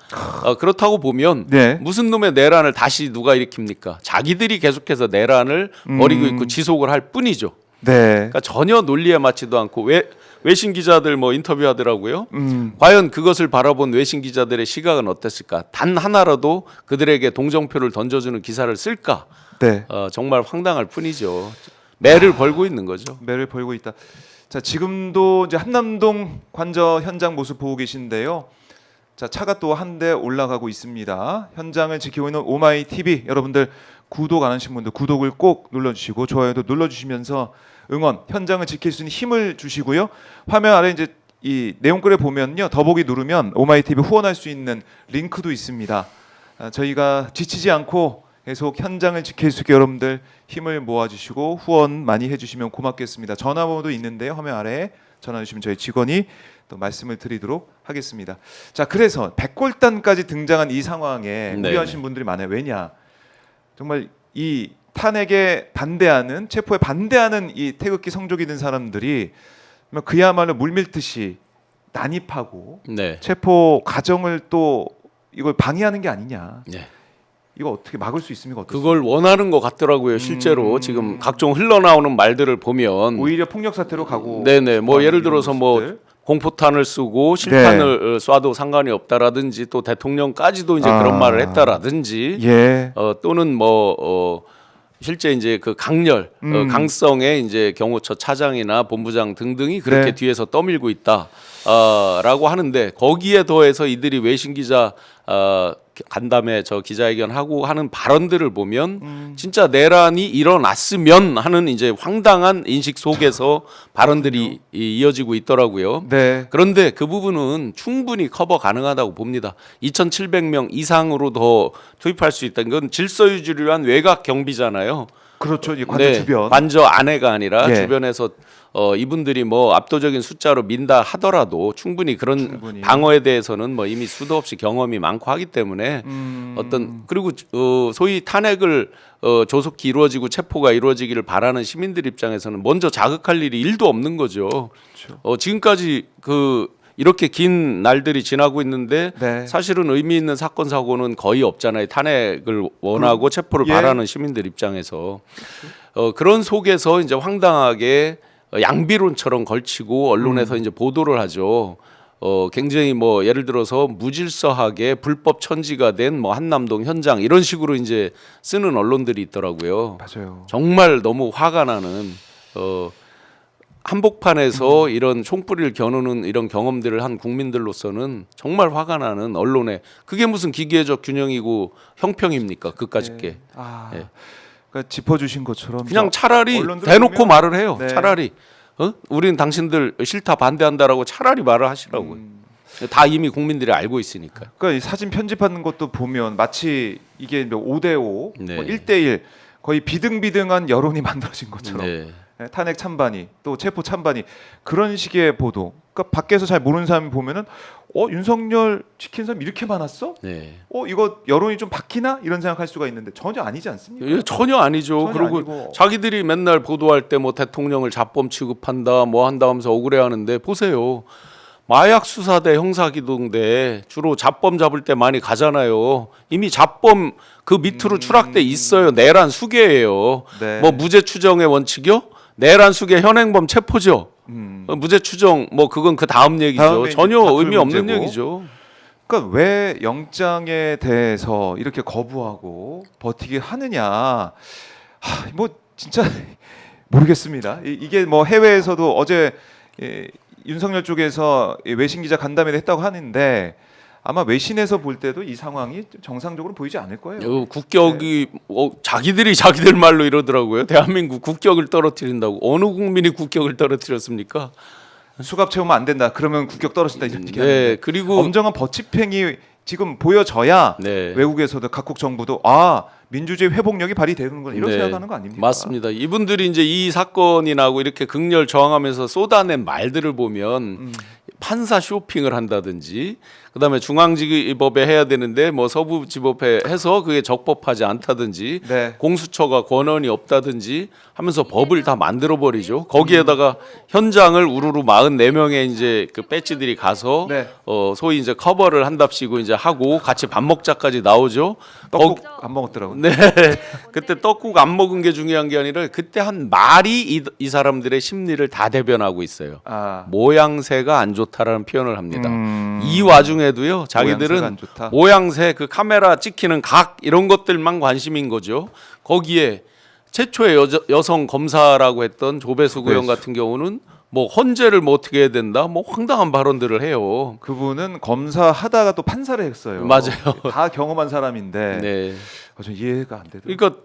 그렇다고 보면 네. 무슨 놈의 내란을 다시 누가 일으킵니까? 자기들이 계속해서 내란을 벌이고 있고 지속을 할 뿐이죠. 네. 그러니까 전혀 논리에 맞지도 않고 외신 기자들 뭐 인터뷰하더라고요. 과연 그것을 바라본 외신 기자들의 시각은 어땠을까? 단 하나라도 그들에게 동정표를 던져주는 기사를 쓸까? 네. 정말 황당할 뿐이죠. 매를 벌고 있는 거죠. 매를 벌고 있다. 자, 지금도 이제 한남동 관저 현장 모습 보고 계신데요. 자, 차가 또 한 대 올라가고 있습니다. 현장을 지키고 있는 오마이 TV 여러분들 구독 안 하신 분들 구독을 꼭 눌러주시고 좋아요도 눌러주시면서 응원, 현장을 지킬 수 있는 힘을 주시고요. 화면 아래 이제 이 내용글에 보면요, 더보기 누르면 오마이TV 후원할 수 있는 링크도 있습니다. 저희가 지치지 않고 계속 현장을 지킬 수 있게 여러분들 힘을 모아주시고 후원 많이 해주시면 고맙겠습니다. 전화번호도 있는데요, 화면 아래에 전화 주시면 저희 직원이 또 말씀을 드리도록 하겠습니다. 자, 그래서 백골단까지 등장한 이 상황에 네. 우려하신 분들이 많아요. 왜냐? 정말 이 탄핵에 반대하는, 체포에 반대하는 이 태극기 성족이 된 사람들이 그야말로 물밀듯이 난입하고 네. 체포 과정을 또 이걸 방해하는 게 아니냐. 네. 이거 어떻게 막을 수 있습니까? 어떻습니까? 그걸 원하는 것 같더라고요. 실제로 지금 각종 흘러나오는 말들을 보면 오히려 폭력 사태로 가고. 네네 뭐 예를 들어서 뭐 모습들. 공포탄을 쓰고 실탄을 쏴도 상관이 없다라든지 또 대통령까지도 이제 그런 말을 했다라든지 예. 또는 실제 이제 그 강렬 강성의 이제 경호처 차장이나 본부장 등등이 그렇게 네. 뒤에서 떠밀고 있다라고 하는데 거기에 더해서 이들이 외신 기자 간담회 저 기자회견 하고 하는 발언들을 보면 진짜 내란이 일어났으면 하는 이제 황당한 인식 속에서 발언들이 이어지고 있더라고요. 네. 그런데 그 부분은 충분히 커버 가능하다고 봅니다. 2,700명 이상으로 더 투입할 수 있다는 건 질서 유지를 위한 외곽 경비잖아요. 그렇죠. 이 관저 주변. 관저 안에가 아니라 예. 주변에서 이분들이 뭐 압도적인 숫자로 민다 하더라도 충분히 그런 충분히. 방어에 대해서는 뭐 이미 수도 없이 경험이 많고 하기 때문에 그리고 소위 탄핵을 조속히 이루어지고 체포가 이루어지기를 바라는 시민들 입장에서는 먼저 자극할 일이 1도 없는 거죠. 그렇죠. 지금까지 이렇게 긴 날들이 지나고 있는데 네. 사실은 의미 있는 사건 사고는 거의 없잖아요. 탄핵을 원하고 체포를 예. 바라는 시민들 입장에서 그런 속에서 이제 황당하게 양비론처럼 걸치고 언론에서 이제 보도를 하죠. 굉장히 뭐 예를 들어서 무질서하게 불법 천지가 된 뭐 한남동 현장 이런 식으로 이제 쓰는 언론들이 있더라고요. 맞아요. 정말 너무 화가 나는 한복판에서 이런 총뿌리를 겨누는 이런 경험들을 한 국민들로서는 정말 화가 나는 언론에 그게 무슨 기계적 균형이고 형평입니까? 그까짓 네. 게 예. 그러니까 짚어주신 것처럼 그냥 차라리 언론들 대놓고 보면- 말을 해요. 네. 차라리 우리는 당신들 싫다 반대한다라고 차라리 말을 하시라고요. 다 이미 국민들이 알고 있으니까. 그러니까 이 사진 편집하는 것도 보면 마치 이게 5대5, 네. 1대1 거의 비등비등한 여론이 만들어진 것처럼 네. 탄핵 찬반이 또 체포 찬반이 그런 식의 보도. 그러니까 밖에서 잘 모르는 사람이 보면은 윤석열 지킨 사람 이렇게 많았어? 네. 이거 여론이 좀 바뀌나 이런 생각할 수가 있는데 전혀 아니지 않습니까? 예, 전혀 아니죠. 전혀 그리고 아니고. 자기들이 맨날 보도할 때 뭐 대통령을 자범 취급한다 뭐 한다 하면서 억울해하는데 보세요. 마약 수사대 형사기동대 주로 자범 잡을 때 많이 가잖아요. 이미 자범 그 밑으로 추락돼 있어요. 내란 수괴예요. 네. 뭐 무죄 추정의 원칙이요? 내란 수괴 현행범 체포죠. 무죄 추정 뭐 그건 그 다음 얘기죠. 다음에 이제 전혀 다툴 의미 없는 문제고. 얘기죠. 그러니까 왜 영장에 대해서 이렇게 거부하고 버티게 하느냐? 뭐 진짜 모르겠습니다. 이게 뭐 해외에서도 어제 윤석열 쪽에서 외신 기자 간담회를 했다고 하는데 아마 외신에서 볼 때도 이 상황이 정상적으로 보이지 않을 거예요. 국격이 자기들이 자기들 말로 이러더라고요. 대한민국 국격을 떨어뜨린다고. 어느 국민이 국격을 떨어뜨렸습니까? 수갑 채우면 안 된다. 그러면 국격 떨어진다 이런 얘기 네, 하는데 그리고 엄정한 버치팽이 지금 보여져야 네. 외국에서도 각국 정부도 민주주의 회복력이 발휘되는 건 이런 네, 생각하는 거 아닙니까? 맞습니다. 이분들이 이제 이 사건이 나고 이렇게 극렬 저항하면서 쏟아낸 말들을 보면 판사 쇼핑을 한다든지 그다음에 중앙지법에 해야 되는데 뭐 서부지법에 해서 그게 적법하지 않다든지 네. 공수처가 권한이 없다든지 하면서 법을 다 만들어 버리죠. 거기에다가 현장을 우르르 44명의 이제 그 배지들이 가서 네. 소위 이제 커버를 한답시고 이제 하고 같이 밥 먹자까지 나오죠. 떡국 안 먹었더라고요. 네, 그때 떡국 안 먹은 게 중요한 게 아니라 그때 한 말이 이 사람들의 심리를 다 대변하고 있어요. 모양새가 안 좋다라는 표현을 합니다. 이 와중에도요, 모양새가 자기들은 안 좋다. 모양새 그 카메라 찍히는 각 이런 것들만 관심인 거죠. 거기에 최초의 여성 검사라고 했던 조배수 의원 같은 경우는 뭐 헌재를 뭐 어떻게 해야 된다, 뭐 황당한 발언들을 해요. 그분은 검사하다가 또 판사를 했어요. 맞아요. 다 경험한 사람인데 네. 전 이해가 안 되더라고요. 그러니까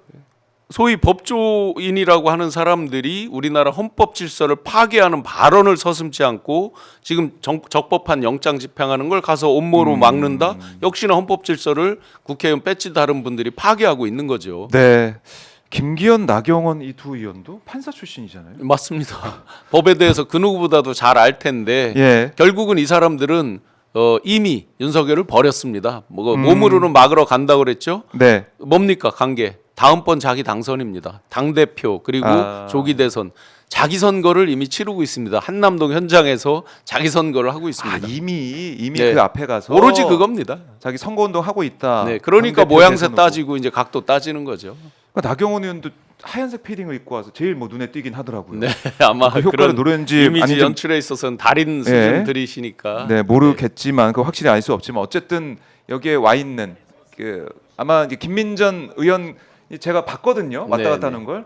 소위 법조인이라고 하는 사람들이 우리나라 헌법 질서를 파괴하는 발언을 서슴지 않고 지금 적법한 영장 집행하는 걸 가서 엄모로 막는다. 역시나 헌법 질서를 국회의원 배지 다른 분들이 파괴하고 있는 거죠. 네. 김기현, 나경원 이 두 의원도 판사 출신이잖아요. 맞습니다. 법에 대해서 그 누구보다도 잘 알 텐데 예. 결국은 이 사람들은 이미 윤석열을 버렸습니다. 몸으로는 막으러 간다고 그랬죠. 네. 뭡니까 관계? 다음번 자기 당선입니다. 당 대표 그리고 조기 대선 자기 선거를 이미 치르고 있습니다. 한남동 현장에서 자기 선거를 하고 있습니다. 이미 네. 그 앞에 가서 오로지 그겁니다. 자기 선거운동 하고 있다. 네, 그러니까 당대표 모양새 대선 후보. 따지고 이제 각도 따지는 거죠. 그러니까 나경원 의원도 하얀색 패딩을 입고 와서 제일 뭐 눈에 띄긴 하더라고요. 네, 아마 그 효과를 그런 노렸는지 이미지 아닌지 연출에 있어서는 달인 수준들이시니까. 네, 모르겠지만 그 확실히 알 수 없지만 어쨌든 여기에 와 있는 그 아마 이제 김민전 의원 제가 봤거든요. 왔다 네, 갔다 하는 걸.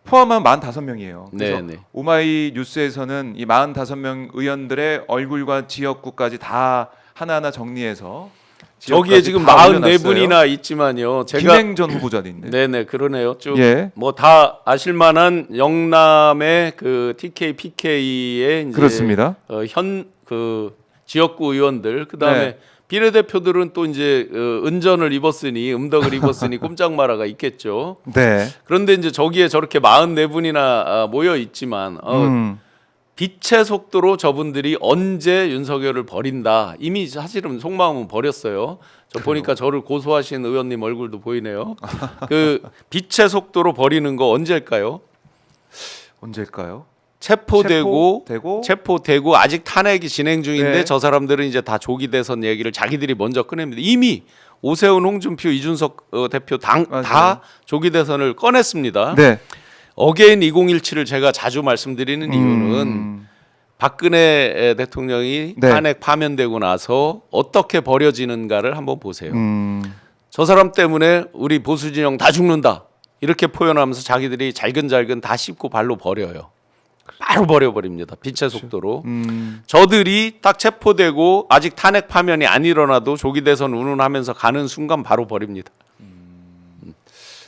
포함하면 45명이에요. 그래서 네, 네. 오마이 뉴스에서는 이 45명 의원들의 얼굴과 지역구까지 다 하나하나 정리해서 저기에 지금 다 44분이나 있지만요. 제가 김행전 후보자도 있네. 네네 그러네요. 좀 예. 뭐 다 아실만한 영남의 그 TK, PK의 이제 그렇습니다. 현 그 지역구 의원들 그다음에 네. 비례대표들은 또 이제 은전을 입었으니 음덕을 입었으니 꼼짝마라가 있겠죠. 네. 그런데 이제 저기에 저렇게 44분이나 모여 있지만 빛의 속도로 저분들이 언제 윤석열을 버린다. 이미 사실은 속마음은 버렸어요. 저 보니까 저를 고소하신 의원님 얼굴도 보이네요. 그 빛의 속도로 버리는 거 언제일까요? 언제일까요? 체포되고 체포되고 아직 탄핵이 진행 중인데 네. 저 사람들은 이제 다 조기 대선 얘기를 자기들이 먼저 꺼냅니다. 이미 오세훈, 홍준표, 이준석 대표 다 조기 대선을 꺼냈습니다. 네. 어게인 2017을 제가 자주 말씀드리는 이유는 박근혜 대통령이 네. 탄핵 파면되고 나서 어떻게 버려지는가를 한번 보세요. 음. 저 사람 때문에 우리 보수 진영 다 죽는다. 이렇게 표현하면서 자기들이 잘근잘근 다 씹고 발로 버려요. 바로 버려버립니다. 빛의 속도로. 저들이 딱 체포되고 아직 탄핵 파면이 안 일어나도 조기 대선 운운하면서 가는 순간 바로 버립니다.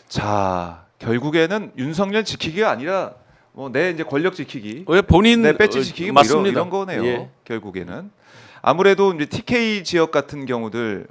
자, 결국에는 윤석열 지키기가 아니라 뭐 내 이제 권력 지키기, 왜 본인 내 배지 지키기 뭐 맞습니다. 이런 거네요. 예. 결국에는 아무래도 이제 TK 지역 같은 경우들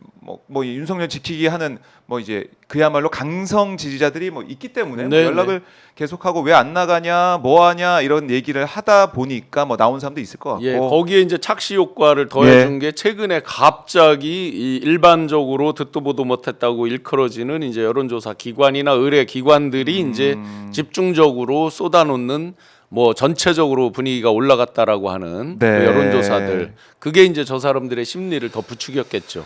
뭐 윤석열 지키기 하는 뭐 이제 그야말로 강성 지지자들이 뭐 있기 때문에 뭐 네, 연락을 계속하고 왜 안 나가냐, 뭐 하냐 이런 얘기를 하다 보니까 뭐 나온 사람도 있을 것 같고. 예, 거기에 이제 착시 효과를 더해준 게 최근에 갑자기 이 일반적으로 듣도 보도 못했다고 일컬어지는 이제 여론조사 기관이나 의뢰 기관들이 이제 집중적으로 쏟아놓는 뭐 전체적으로 분위기가 올라갔다라고 하는 네. 그 여론조사들 그게 이제 저 사람들의 심리를 더 부추겼겠죠.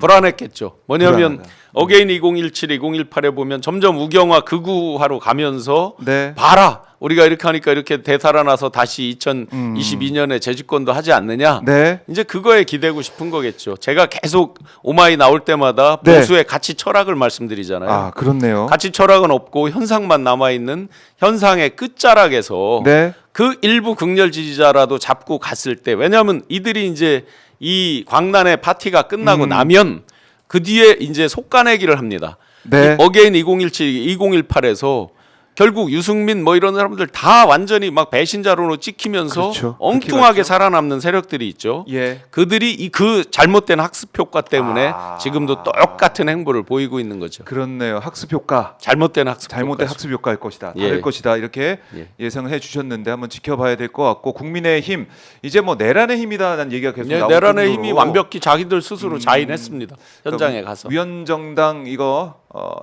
불안했겠죠. 뭐냐면 불안하다. 어게인 2017, 2018에 보면 점점 우경화 극우화로 가면서 네. 봐라 우리가 이렇게 하니까 이렇게 되살아나서 다시 2022년에 재집권도 하지 않느냐. 네. 이제 그거에 기대고 싶은 거겠죠. 제가 계속 오마이 나올 때마다 네. 보수의 가치 철학을 말씀드리잖아요. 아, 그렇네요. 가치 철학은 없고 현상만 남아 있는 현상의 끝자락에서 네. 그 일부 극렬 지지자라도 잡고 갔을 때 왜냐하면 이들이 이제 이 광란의 파티가 끝나고 나면 그 뒤에 이제 속가내기를 합니다. 네. 이 어게인 2017, 2018에서 결국 유승민 뭐 이런 사람들 다 완전히 막 배신자로 찍히면서 그렇죠. 엉뚱하게 그렇게 살아남는 세력들이 있죠. 예. 그들이 그 잘못된 학습 효과 때문에 아. 지금도 똑같은 행보를 보이고 있는 거죠. 그렇네요. 학습 효과. 잘못된 학습 잘못된 효과죠. 학습 효과일 것이다. 예. 다를 것이다. 이렇게 예. 예상을 해주셨는데 한번 지켜봐야 될 것 같고 국민의힘 이제 뭐 내란의 힘이다라는 얘기가 계속 네, 나오고 내란의 힘이 완벽히 자기들 스스로 자인했습니다. 현장에 가서. 위원정당 이거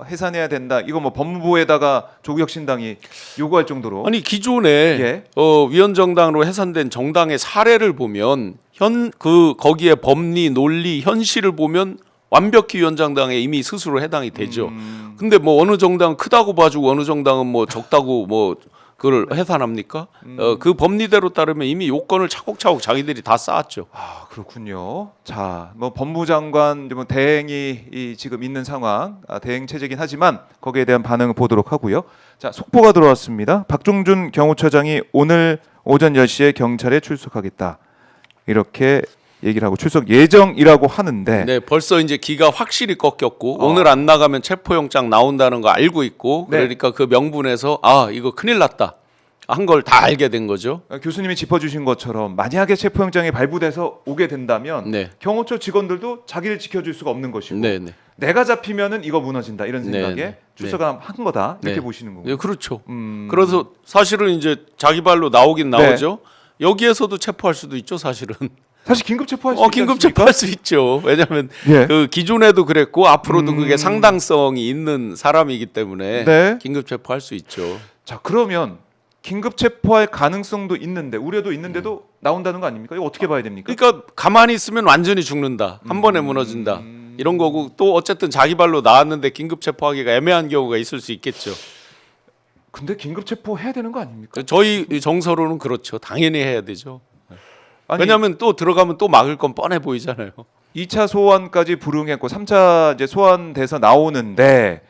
해산해야 된다. 이거 뭐 법무부에다가 조국혁신당이 요구할 정도로. 아니 기존에 예. 위원정당으로 해산된 정당의 사례를 보면 거기에 법리, 논리, 현실을 보면 완벽히 위원정당에 이미 스스로 해당이 되죠. 근데 뭐 어느 정당은 크다고 봐주고 어느 정당은 뭐 적다고 뭐 그걸 해산합니까? 그 법리대로 따르면 이미 요건을 차곡차곡 자기들이 다 쌓았죠. 아, 그렇군요. 자, 뭐 법무장관 뭐 대행이 지금 있는 상황, 대행 체제긴 하지만 거기에 대한 반응을 보도록 하고요. 자, 속보가 들어왔습니다. 박종준 경호처장이 오늘 오전 10시에 경찰에 출석하겠다. 이렇게 얘기를 하고 출석 예정이라고 하는데 네, 벌써 이제 기가 확실히 꺾였고 어. 오늘 안 나가면 체포영장 나온다는 거 알고 있고 네. 그러니까 그 명분에서 아 이거 큰일 났다 한 걸 다 알게 된 거죠. 교수님이 짚어주신 것처럼 만약에 체포영장이 발부돼서 오게 된다면 네, 경호처 직원들도 자기를 지켜줄 수가 없는 것이고 네, 네, 내가 잡히면은 이거 무너진다 이런 생각에 네, 네. 출석을 한 거다 이렇게 네. 보시는 거고. 네, 그렇죠. 그래서 사실은 이제 자기 발로 나오긴 네. 나오죠. 여기에서도 체포할 수도 있죠, 사실은. 사실 긴급 체포할 수 있지 긴급 않습니까? 체포할 수 있죠. 왜냐하면 예. 그 기존에도 그랬고 앞으로도 그게 상당성이 있는 사람이기 때문에 네. 긴급 체포할 수 있죠. 자 그러면 긴급 체포할 가능성도 있는데 우려도 있는데도 나온다는 거 아닙니까? 이거 어떻게 봐야 됩니까? 그러니까 가만히 있으면 완전히 죽는다. 한 번에 무너진다. 이런 거고 또 어쨌든 자기 발로 나왔는데 긴급 체포하기가 애매한 경우가 있을 수 있겠죠. 근데 긴급 체포해야 되는 거 아닙니까? 저희 정서로는 그렇죠. 당연히 해야 되죠. 아니, 왜냐하면 또 들어가면 또 막을 건 뻔해 보이잖아요. 2차 소환까지 불응했고 3차 이제 소환돼서 나오는데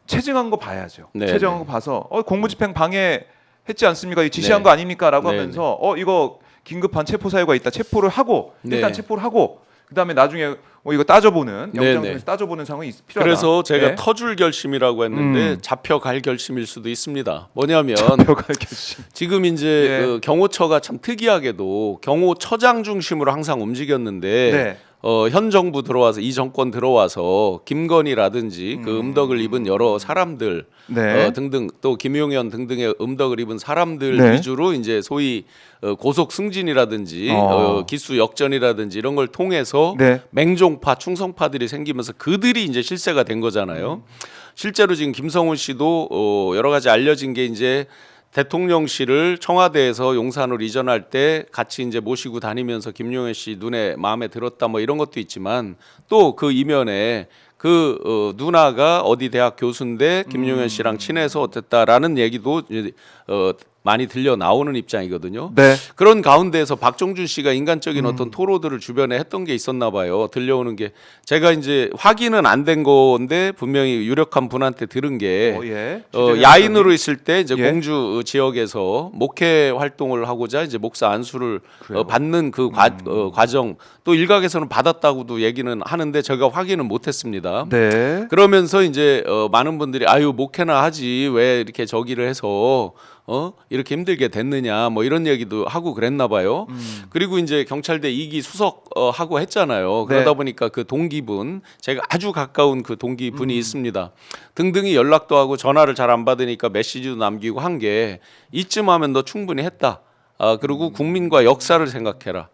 체증한 거 봐야죠. 네, 체증한 거 봐서 공무집행 방해했지 않습니까? 이 지시한 네. 거 아닙니까?라고 네, 하면서 이거 긴급한 체포 사유가 있다. 체포를 하고 일단 네. 체포를 하고 그다음에 나중에 이거 따져보는 네, 영장에서 네. 따져보는 상황이 필요하다. 그래서 제가 네. 터줄 결심이라고 했는데 잡혀갈 결심일 수도 있습니다. 뭐냐면 잡혀갈 결심. 지금 이제 예. 그 경호처가 참 특이하게도 경호처장 중심으로 항상 움직였는데 네. 현 정부 들어와서 이 정권 들어와서 김건희라든지 그 음덕을 입은 여러 사람들 네. 등등 또 김용현 등등의 음덕을 입은 사람들 네. 위주로 이제 소위 고속 승진이라든지 기수 역전이라든지 이런 걸 통해서 네. 맹종파 충성파들이 생기면서 그들이 이제 실세가 된 거잖아요. 실제로 지금 김성훈 씨도 여러 가지 알려진 게 이제 대통령실을 청와대에서 용산으로 이전할 때 같이 이제 모시고 다니면서 김용현 씨 눈에 마음에 들었다 뭐 이런 것도 있지만 또 그 이면에 그 누나가 어디 대학 교수인데 김용현 씨랑 친해서 어땠다라는 얘기도 이제 많이 들려 나오는 입장이거든요. 네. 그런 가운데에서 박종준 씨가 인간적인 어떤 토로들을 주변에 했던 게 있었나 봐요. 들려오는 게 제가 이제 확인은 안 된 건데 분명히 유력한 분한테 들은 게 예. 야인으로 있을 때 이제 예. 공주 지역에서 목회 활동을 하고자 이제 목사 안수를 그래요? 받는 그 과정 또 일각에서는 받았다고도 얘기는 하는데 제가 확인은 못했습니다. 네. 그러면서 이제 많은 분들이 아유 목회나 하지 왜 이렇게 저기를 해서 이렇게 힘들게 됐느냐 뭐 이런 얘기도 하고 그랬나 봐요. 그리고 이제 경찰대 2기 수석 하고 했잖아요. 그러다 네. 보니까 그 동기분 제가 아주 가까운 그 동기분이 있습니다. 등등이 연락도 하고 전화를 잘 안 받으니까 메시지도 남기고 한 게 이쯤 하면 너 충분히 했다. 그리고 국민과 역사를 생각해라.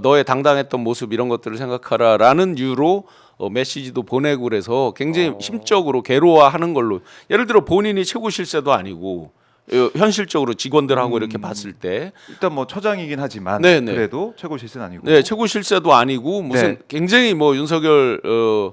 너의 당당했던 모습 이런 것들을 생각하라라는 이유로 메시지도 보내고 그래서 굉장히 심적으로 괴로워하는 걸로 예를 들어 본인이 최고 실세도 아니고 현실적으로 직원들하고 이렇게 봤을 때 일단 뭐 처장이긴 하지만 네, 네. 그래도 최고 실세는 아니고. 네, 최고 실세도 아니고 무슨 네. 굉장히 뭐 윤석열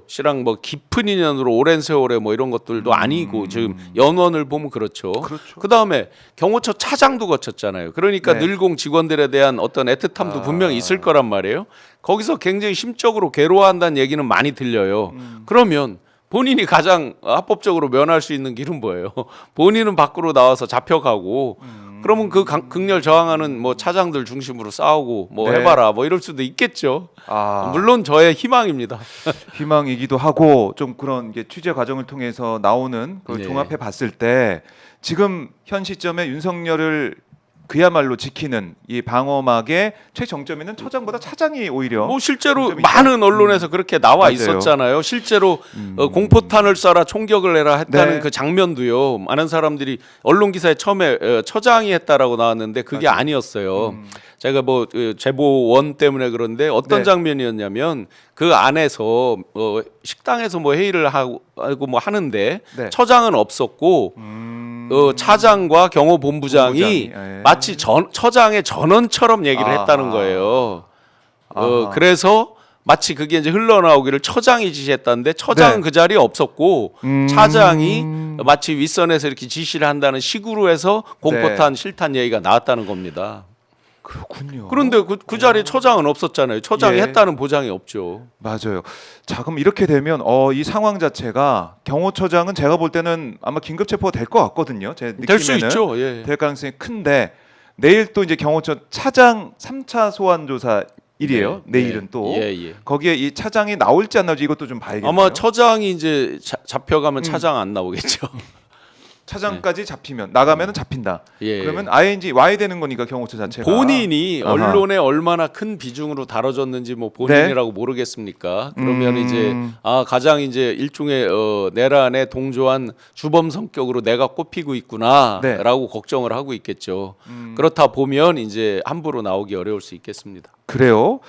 씨랑 뭐 깊은 인연으로 오랜 세월에 뭐 이런 것들도 아니고 지금 연원을 보면 그렇죠. 그렇죠. 그다음에 경호처 차장도 거쳤잖아요. 그러니까 네. 늘공 직원들에 대한 어떤 애틋함도 분명히 있을 거란 말이에요. 거기서 굉장히 심적으로 괴로워한다는 얘기는 많이 들려요. 그러면 본인이 가장 합법적으로 면할 수 있는 길은 뭐예요? 본인은 밖으로 나와서 잡혀가고 그러면 그 극렬 저항하는 뭐 차장들 중심으로 싸우고 뭐 네. 해봐라 뭐 이럴 수도 있겠죠. 아, 물론 저의 희망입니다. 희망이기도 하고 좀 그런 게 취재 과정을 통해서 나오는 그 네. 종합해 봤을 때 지금 현 시점에 윤석열을 그야말로 지키는 이 방어막의 최정점에는 처장보다 차장이 오히려 뭐 실제로 점이 있다. 많은 언론에서 그렇게 나와 맞아요. 있었잖아요. 실제로 공포탄을 쏴라 총격을 해라 했다는 네. 그 장면도요. 많은 사람들이 언론 기사에 처음에 처장이 했다라고 나왔는데 그게 맞아요. 아니었어요. 제가 뭐 제보원 때문에 그런데 어떤 네. 장면이었냐면 그 안에서 식당에서 뭐 회의를 하고 뭐 하는데 네. 처장은 없었고 차장과 경호본부장이 본부장이, 예. 마치 처장의 전원처럼 얘기를 아하. 했다는 거예요. 아하. 그래서 마치 그게 이제 흘러나오기를 처장이 지시했다는데 처장은 네. 그 자리에 없었고 차장이 마치 윗선에서 이렇게 지시를 한다는 식으로 해서 공포탄 실탄 얘기가 나왔다는 겁니다. 그렇군요. 그런데 그 자리에 처장은 없었잖아요. 처장이 예. 했다는 보장이 없죠. 맞아요. 자 그럼 이렇게 되면 이 상황 자체가 경호처장은 제가 볼 때는 아마 긴급 체포가 될 것 같거든요. 제 느낌에는 될 수 있죠. 예. 될 가능성이 큰데 내일 또 이제 경호처 차장 3차 소환 조사 일이에요. 내일은 또 예. 거기에 이 차장이 나올지 안 나올지 이것도 좀 봐야겠네요. 아마 처장이 이제 잡혀가면 차장 안 나오겠죠. 차장까지 잡히면 나가면은 잡힌다. 예. 그러면 ING 와야 되는 거니까 경호처 자체가 본인이 아하. 언론에 얼마나 큰 비중으로 다뤄졌는지 뭐 본인이라고 모르겠습니까? 그러면 이제 가장 이제 일종의 내란에 동조한 주범 성격으로 내가 꼽히고 있구나라고 걱정을 하고 있겠죠. 그렇다 보면 이제 함부로 나오기 어려울 수 있겠습니다. 그래요.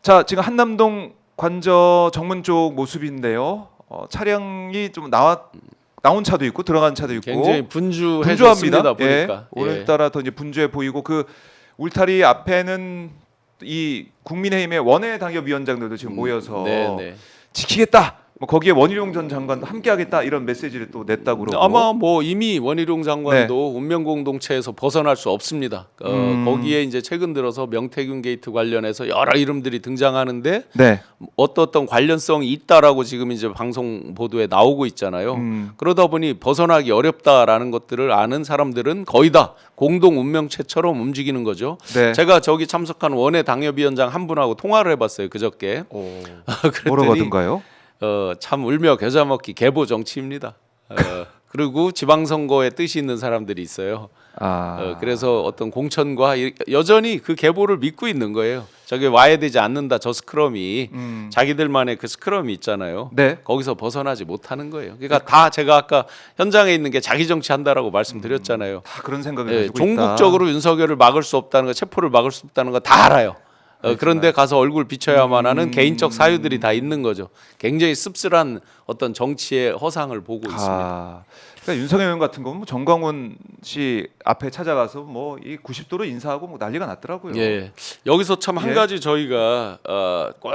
자, 지금 한남동 관저 정문 쪽 모습인데요. 차량이 좀 나온 차도 있고 들어간 차도 있고 굉장히 분주해졌습니다. 보니까 예, 오늘따라 더 이제 분주해 보이고 그 울타리 앞에는 이 국민의힘의 원외당협위원장들도 지금 모여서 네네. 지키겠다. 뭐 거기에 원희룡 전 장관도 함께하겠다 이런 메시지를 또 냈다고 그러고 아마 뭐 이미 원희룡 장관도 운명 공동체에서 벗어날 수 없습니다. 거기에 이제 최근 들어서 명태균 게이트 관련해서 여러 이름들이 등장하는데 네. 어떤 관련성이 있다라고 지금 이제 방송 보도에 나오고 있잖아요. 그러다 보니 벗어나기 어렵다라는 것들을 아는 사람들은 거의 다 공동 운명체처럼 움직이는 거죠. 네. 제가 저기 참석한 원외 당협위원장 한 분하고 통화를 해봤어요 그저께. 뭐라고 하던가요? 참 울며 겨자 먹기 계보 정치입니다. 그리고 지방선거에 뜻이 있는 사람들이 있어요. 그래서 어떤 공천과 여전히 그 계보를 믿고 있는 거예요. 저기 와야 되지 않는다 저 스크럼이 자기들만의 그 스크럼이 있잖아요. 네. 거기서 벗어나지 못하는 거예요. 그러니까 다 제가 아까 현장에 있는 게 자기 정치한다라고 말씀드렸잖아요. 다 그런 생각을 가지고 종국적으로 윤석열을 막을 수 없다는 거, 체포를 막을 수 없다는 거 다 알아요. 그런데 가서 얼굴 비춰야만 하는 개인적 사유들이 다 있는 거죠. 굉장히 씁쓸한 어떤 정치의 허상을 보고 있습니다. 그러니까 윤석열 의원 같은 경우는 뭐 정광훈 씨 앞에 찾아가서 뭐 이 90도로 인사하고 뭐 난리가 났더라고요. 예. 여기서 참 한 가지 저희가 꼭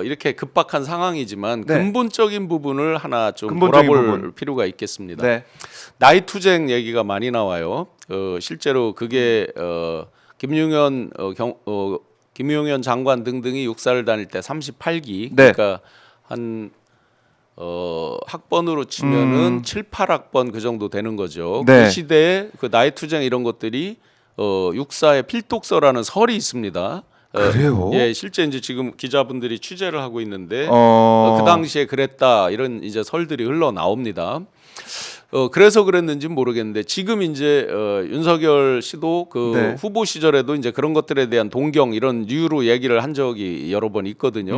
이렇게 급박한 상황이지만 네. 근본적인 부분을 하나 좀 근본적인 돌아볼 부분. 필요가 있겠습니다. 네. 나이 투쟁 얘기가 많이 나와요. 실제로 그게 김용현 장관 등등이 육사를 다닐 때 38기 네. 그러니까 한 학번으로 치면은 7, 8학번 그 정도 되는 거죠. 네. 그 시대에 그 나이 투쟁 이런 것들이 육사의 필독서라는 설이 있습니다. 그래요? 예, 실제 이제 지금 기자분들이 취재를 하고 있는데 그 당시에 그랬다 이런 이제 설들이 흘러 나옵니다. 그래서 그랬는지는 모르겠는데 지금 이제 윤석열 씨도 그 네. 후보 시절에도 이제 그런 것들에 대한 동경 이런 류로 얘기를 한 적이 여러 번 있거든요.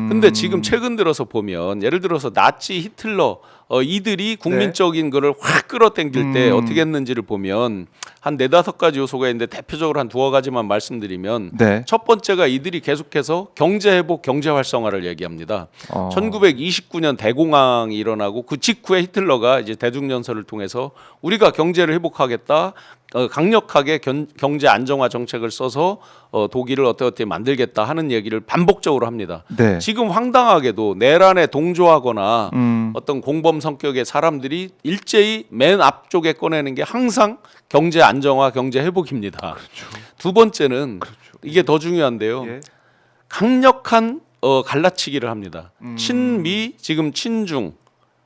근데 지금 최근 들어서 보면 예를 들어서 나치 히틀러 이들이 국민적인 거를 확 끌어당길 때 어떻게 했는지를 보면 한 4-5가지 요소가 있는데 대표적으로 한 2가지만 말씀드리면 네. 첫 번째가 이들이 계속해서 경제 회복, 경제 활성화를 얘기합니다. 1929년 대공황이 일어나고 그 직후에 히틀러가 이제 대중연설을 통해서 우리가 경제를 회복하겠다. 강력하게 경제 안정화 정책을 써서 독일을 어떻게 만들겠다 하는 얘기를 반복적으로 합니다. 네. 지금 황당하게도 내란에 동조하거나 어떤 공범 성격의 사람들이 일제히 맨 앞쪽에 꺼내는 게 항상 경제 안정화, 경제 회복입니다. 그렇죠. 두 번째는 그렇죠. 이게 더 중요한데요. 예. 강력한 갈라치기를 합니다. 친미, 지금 친중,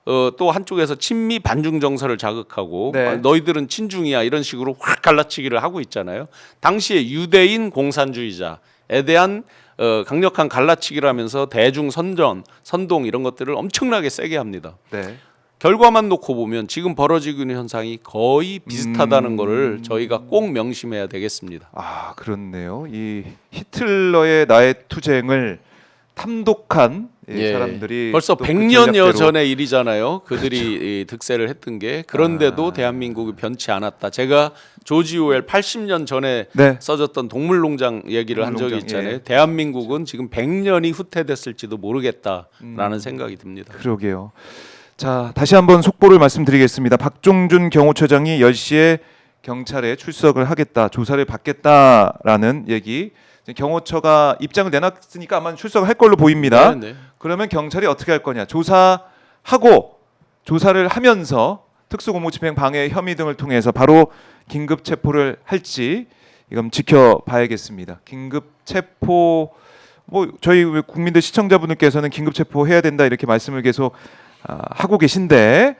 또 한쪽에서 친미 반중 정서를 자극하고 네. 너희들은 친중이야 이런 식으로 확 갈라치기를 하고 있잖아요. 당시에 유대인 공산주의자에 대한 강력한 갈라치기를 하면서 대중 선동 이런 것들을 엄청나게 세게 합니다. 네. 결과만 놓고 보면 지금 벌어지고 있는 현상이 거의 비슷하다는 것을 저희가 꼭 명심해야 되겠습니다. 그렇네요. 이 히틀러의 나의 투쟁을 탐독한 사람들이 벌써 또그 100년여 전략대로 전의 일이잖아요. 그들이 이 득세를 했던 게 그런데도 대한민국이 변치 않았다. 제가 조지 오웰 80년 전에 네. 써졌던 동물농장 얘기를 한 적이 동물농장, 있잖아요. 예. 대한민국은 지금 100년이 후퇴됐을지도 모르겠다라는 생각이 듭니다. 그러게요. 자, 다시 한번 속보를 말씀드리겠습니다. 박종준 경호처장이 10시에 경찰에 출석을 하겠다, 조사를 받겠다라는 얘기. 경호처가 입장을 내놨으니까 아마 출석을 할 걸로 보입니다. 네. 그러면 경찰이 어떻게 할 거냐? 조사하고 조사를 하면서 특수공무집행 방해 혐의 등을 통해서 바로 긴급 체포를 할지 이건 지켜봐야겠습니다. 긴급 체포 뭐 저희 국민들 시청자분들께서는 긴급 체포해야 된다 이렇게 말씀을 계속 하고 계신데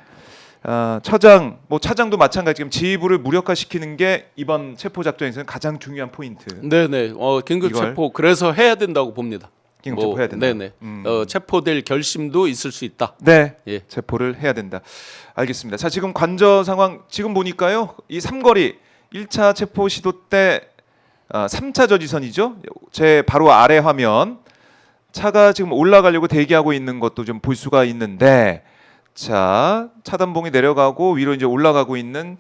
처장, 뭐 차장도 마찬가지 지금 지휘부를 무력화시키는 게 이번 체포 작전에서는 가장 중요한 포인트. 네네. 긴급 이걸- 체포 그래서 해야 된다고 봅니다. 긴급 체포해야 된다. 네네. 체포될 결심도 있을 수 있다. 네, 예. 체포를 해야 된다. 알겠습니다. 자, 지금 관저 상황 지금 보니까요, 이 삼거리 1차 체포 시도 때 3차 저지선이죠. 제 바로 아래 화면 차가 지금 올라가려고 대기하고 있는 것도 좀 볼 수가 있는데, 자 차단봉이 내려가고 위로 이제 올라가고 있는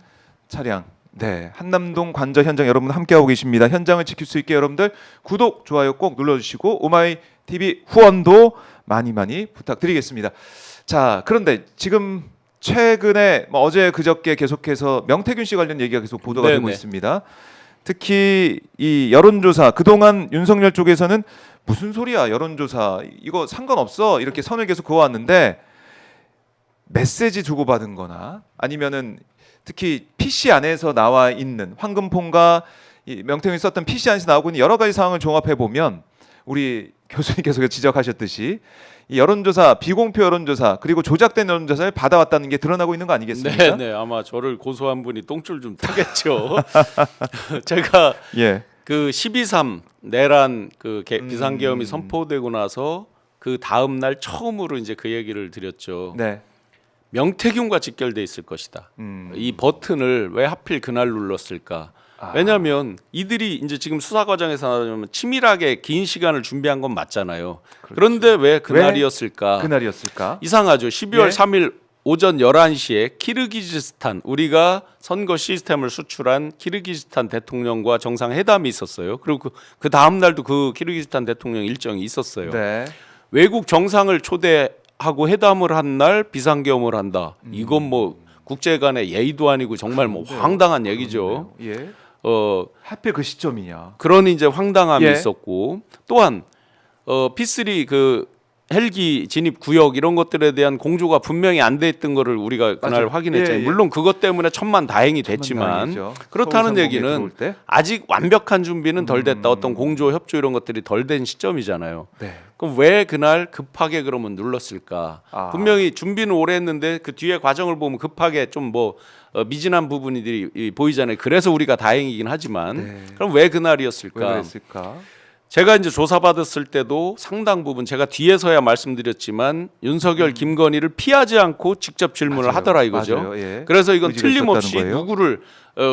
차량. 네, 한남동 관저 현장 여러분 함께하고 계십니다. 현장을 지킬 수 있게 여러분들 구독, 좋아요 꼭 눌러주시고 오마이 TV 후원도 많이 부탁드리겠습니다. 자, 그런데 지금 최근에 뭐 어제 그저께 계속해서 명태균 씨 관련 얘기가 계속 보도가 되고 네네. 있습니다. 특히 이 여론조사 그동안 윤석열 쪽에서는 무슨 소리야 여론조사 이거 상관없어 이렇게 선을 계속 그어왔는데 메시지 주고받은 거나 아니면은 특히 PC 안에서 나와 있는 황금폰과 이 명태균이 썼던 PC 안에서 나오고 있는 여러 가지 상황을 종합해 보면 우리 교수님께서 지적하셨듯이 이 여론조사 비공표 여론조사 그리고 조작된 여론조사를 받아왔다는 게 드러나고 있는 거 아니겠습니까? 네네. 아마 저를 고소한 분이 똥줄 좀 타겠죠. 제가 예. 그 12.3 내란 그 비상계엄이 선포되고 나서 그 다음 날 처음으로 이제 그 얘기를 드렸죠. 네. 명태균과 직결돼 있을 것이다. 이 버튼을 왜 하필 그날 눌렀을까? 왜냐하면 이들이 이제 지금 수사 과정에서 나오면 치밀하게 긴 시간을 준비한 건 맞잖아요. 그런데 왜 그날이었을까? 그날이었을까? 이상하죠. 12월 예. 3일 오전 11시에 키르기즈스탄 우리가 선거 시스템을 수출한 키르기즈스탄 대통령과 정상회담이 있었어요. 그리고 그 다음 날도 그 키르기즈스탄 대통령 일정이 있었어요. 네. 외국 정상을 초대하고 회담을 한 날 비상계엄을 한다. 이건 뭐 국제 간의 예의도 아니고 정말 뭐 황당한 얘기죠. 예. 어 하필 그 시점이냐? 그런 이제 황당함이 예. 있었고 또한 P3 그 헬기 진입 구역 이런 것들에 대한 공조가 분명히 안 돼 있던 거를 우리가 그날 맞아요. 확인했잖아요. 예, 예. 물론 그것 때문에 천만 다행이 됐지만 다행이죠. 그렇다는 서울 상공에 얘기는 들어올 때? 아직 완벽한 준비는 덜 됐다. 어떤 공조 협조 이런 것들이 덜 된 시점이잖아요. 네. 그럼 왜 그날 급하게 그러면 눌렀을까? 분명히 준비는 오래 했는데 그 뒤에 과정을 보면 급하게 좀 뭐 미진한 부분들이 보이잖아요. 그래서 우리가 다행이긴 하지만 네. 그럼 왜 왜 그날이었을까? 그랬을까? 제가 이제 조사받았을 때도 상당 부분 제가 뒤에서야 말씀드렸지만 윤석열, 김건희를 피하지 않고 직접 질문을 맞아요. 하더라 이거죠. 맞아요. 예. 그래서 이건 의지가 틀림없이 있었다는 거예요? 누구를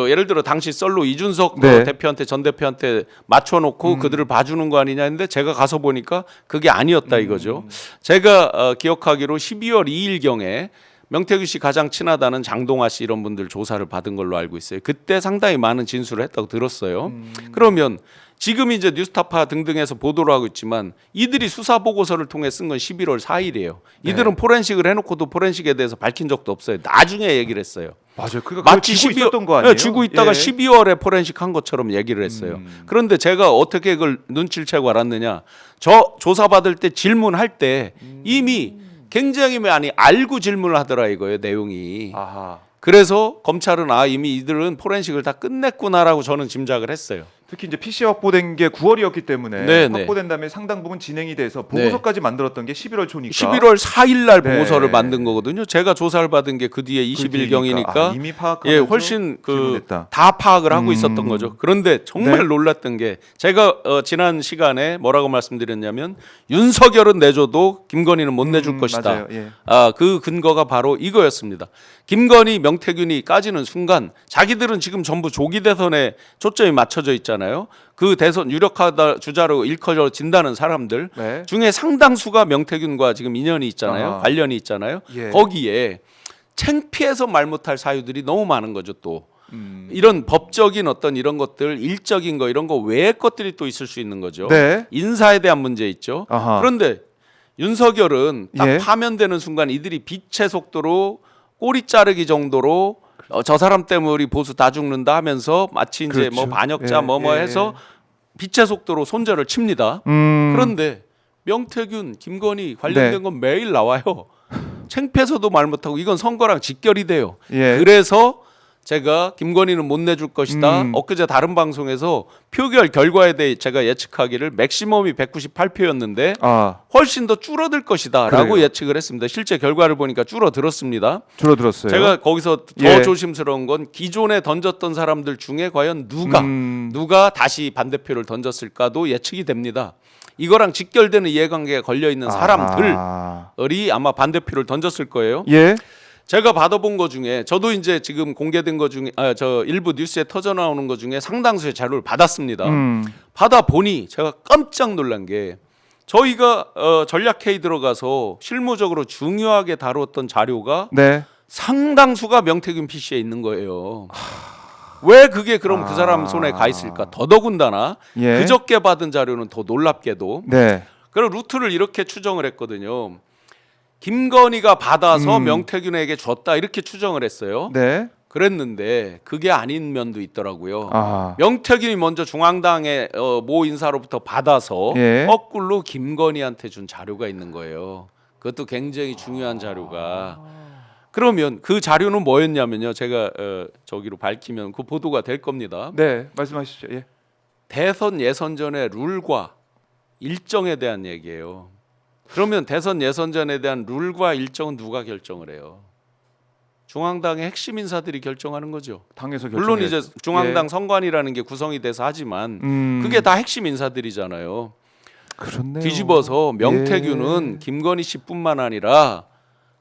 예를 들어 당시 썰로 이준석 네. 대표한테 전 대표한테 맞춰놓고 그들을 봐주는 거 아니냐 했는데 제가 가서 보니까 그게 아니었다 이거죠. 제가 기억하기로 12월 2일 경에 명태균 씨 가장 친하다는 장동아 씨 이런 분들 조사를 받은 걸로 알고 있어요. 그때 상당히 많은 진술을 했다고 들었어요. 그러면 지금 이제 뉴스타파 등등에서 보도를 하고 있지만 이들이 수사 보고서를 통해 쓴 건 11월 4일이에요. 이들은 포렌식을 해놓고도 포렌식에 대해서 밝힌 적도 없어요. 나중에 얘기를 했어요. 맞아요. 그거 마치 쥐고 12월 있었던 거 아니에요? 쥐고 있다가 예. 12월에 포렌식 한 것처럼 얘기를 했어요. 그런데 제가 어떻게 그걸 눈치를 채고 알았느냐? 저 조사 받을 때 질문할 때 이미 굉장히 많이 알고 질문을 하더라 이거예요 내용이. 아하. 그래서 검찰은 이미 이들은 포렌식을 다 끝냈구나라고 저는 짐작을 했어요. 특히 이제 PC 확보된 게 9월이었기 때문에 네, 네. 확보된 다음에 상당 부분 진행이 돼서 보고서까지 만들었던 게 11월 초니까. 11월 4일 날 네. 보고서를 만든 거거든요. 제가 조사를 받은 게 그 뒤에 20일 경이니까 이미 파악하면서 예, 훨씬 그 질문했다. 다 파악을 하고 있었던 거죠. 그런데 정말 네. 놀랐던 게 제가 지난 시간에 뭐라고 말씀드렸냐면 윤석열은 내줘도 김건희는 못 내줄 것이다. 맞아요. 예. 그 근거가 바로 이거였습니다. 김건희, 명태균이 까지는 순간 자기들은 지금 전부 조기 대선에 초점이 맞춰져 있잖아요. 그 대선 유력하다 주자로 일컬어진다는 사람들 네. 중에 상당수가 명태균과 지금 인연이 있잖아요. 아하. 관련이 있잖아요. 예. 거기에 창피해서 말 못할 사유들이 너무 많은 거죠. 또 음. 이런 법적인 어떤 이런 것들, 일적인 거 이런 거 외의 것들이 또 있을 수 있는 거죠. 네. 인사에 대한 문제 있죠. 아하. 그런데 윤석열은 딱 예. 파면되는 순간 이들이 빛의 속도로 꼬리 자르기 정도로 저 사람 때문에 우리 보수 다 죽는다 하면서 마치 이제 그렇죠. 뭐 반역자 예, 뭐뭐 예. 해서 빛의 속도로 손절을 칩니다. 그런데 명태균, 김건희 관련된 네. 건 매일 나와요. 창피해서도 말 못하고 이건 선거랑 직결이 돼요. 예. 그래서 제가 김건희는 못 내줄 것이다. 엊그제 다른 방송에서 표결 결과에 대해 제가 예측하기를 맥시멈이 198표였는데 아, 훨씬 더 줄어들 것이다라고 그래요. 예측을 했습니다. 실제 결과를 보니까 줄어들었습니다. 줄어들었어요. 제가 거기서 더 예. 조심스러운 건 기존에 던졌던 사람들 중에 과연 누가 다시 반대표를 던졌을까도 예측이 됩니다. 이거랑 직결되는 이해관계가 걸려 있는 사람들이 아마 반대표를 던졌을 거예요. 예. 제가 받아본 거 중에 저도 이제 지금 공개된 거 중에 저 일부 뉴스에 터져 나오는 거 중에 상당수의 자료를 받았습니다. 받아 보니 제가 깜짝 놀란 게 저희가 전략회의 들어가서 실무적으로 중요하게 다루었던 자료가 네. 상당수가 명태균 PC에 있는 거예요. 왜 그게 그럼 그 사람 손에 가 있을까? 더더군다나 예. 그저께 받은 자료는 더 놀랍게도 네. 그럼 루트를 이렇게 추정을 했거든요. 김건희가 받아서 명태균에게 줬다 이렇게 추정을 했어요. 네. 그랬는데 그게 아닌 면도 있더라고요. 아. 명태균이 먼저 중앙당의 모 인사로부터 받아서 예. 거꾸로 김건희한테 준 자료가 있는 거예요. 그것도 굉장히 중요한 자료가. 그러면 그 자료는 뭐였냐면요. 제가 저기로 밝히면 그 보도가 될 겁니다. 네. 말씀하시죠. 예. 대선 예선전의 룰과 일정에 대한 얘기예요. 그러면 대선 예선전에 대한 룰과 일정은 누가 결정을 해요? 중앙당의 핵심 인사들이 결정하는 거죠. 당에서 물론 이제 결정해야죠. 중앙당 예. 선관위라는 게 구성이 돼서 하지만 그게 다 핵심 인사들이잖아요. 그렇네요. 뒤집어서 명태균은 예. 김건희 씨뿐만 아니라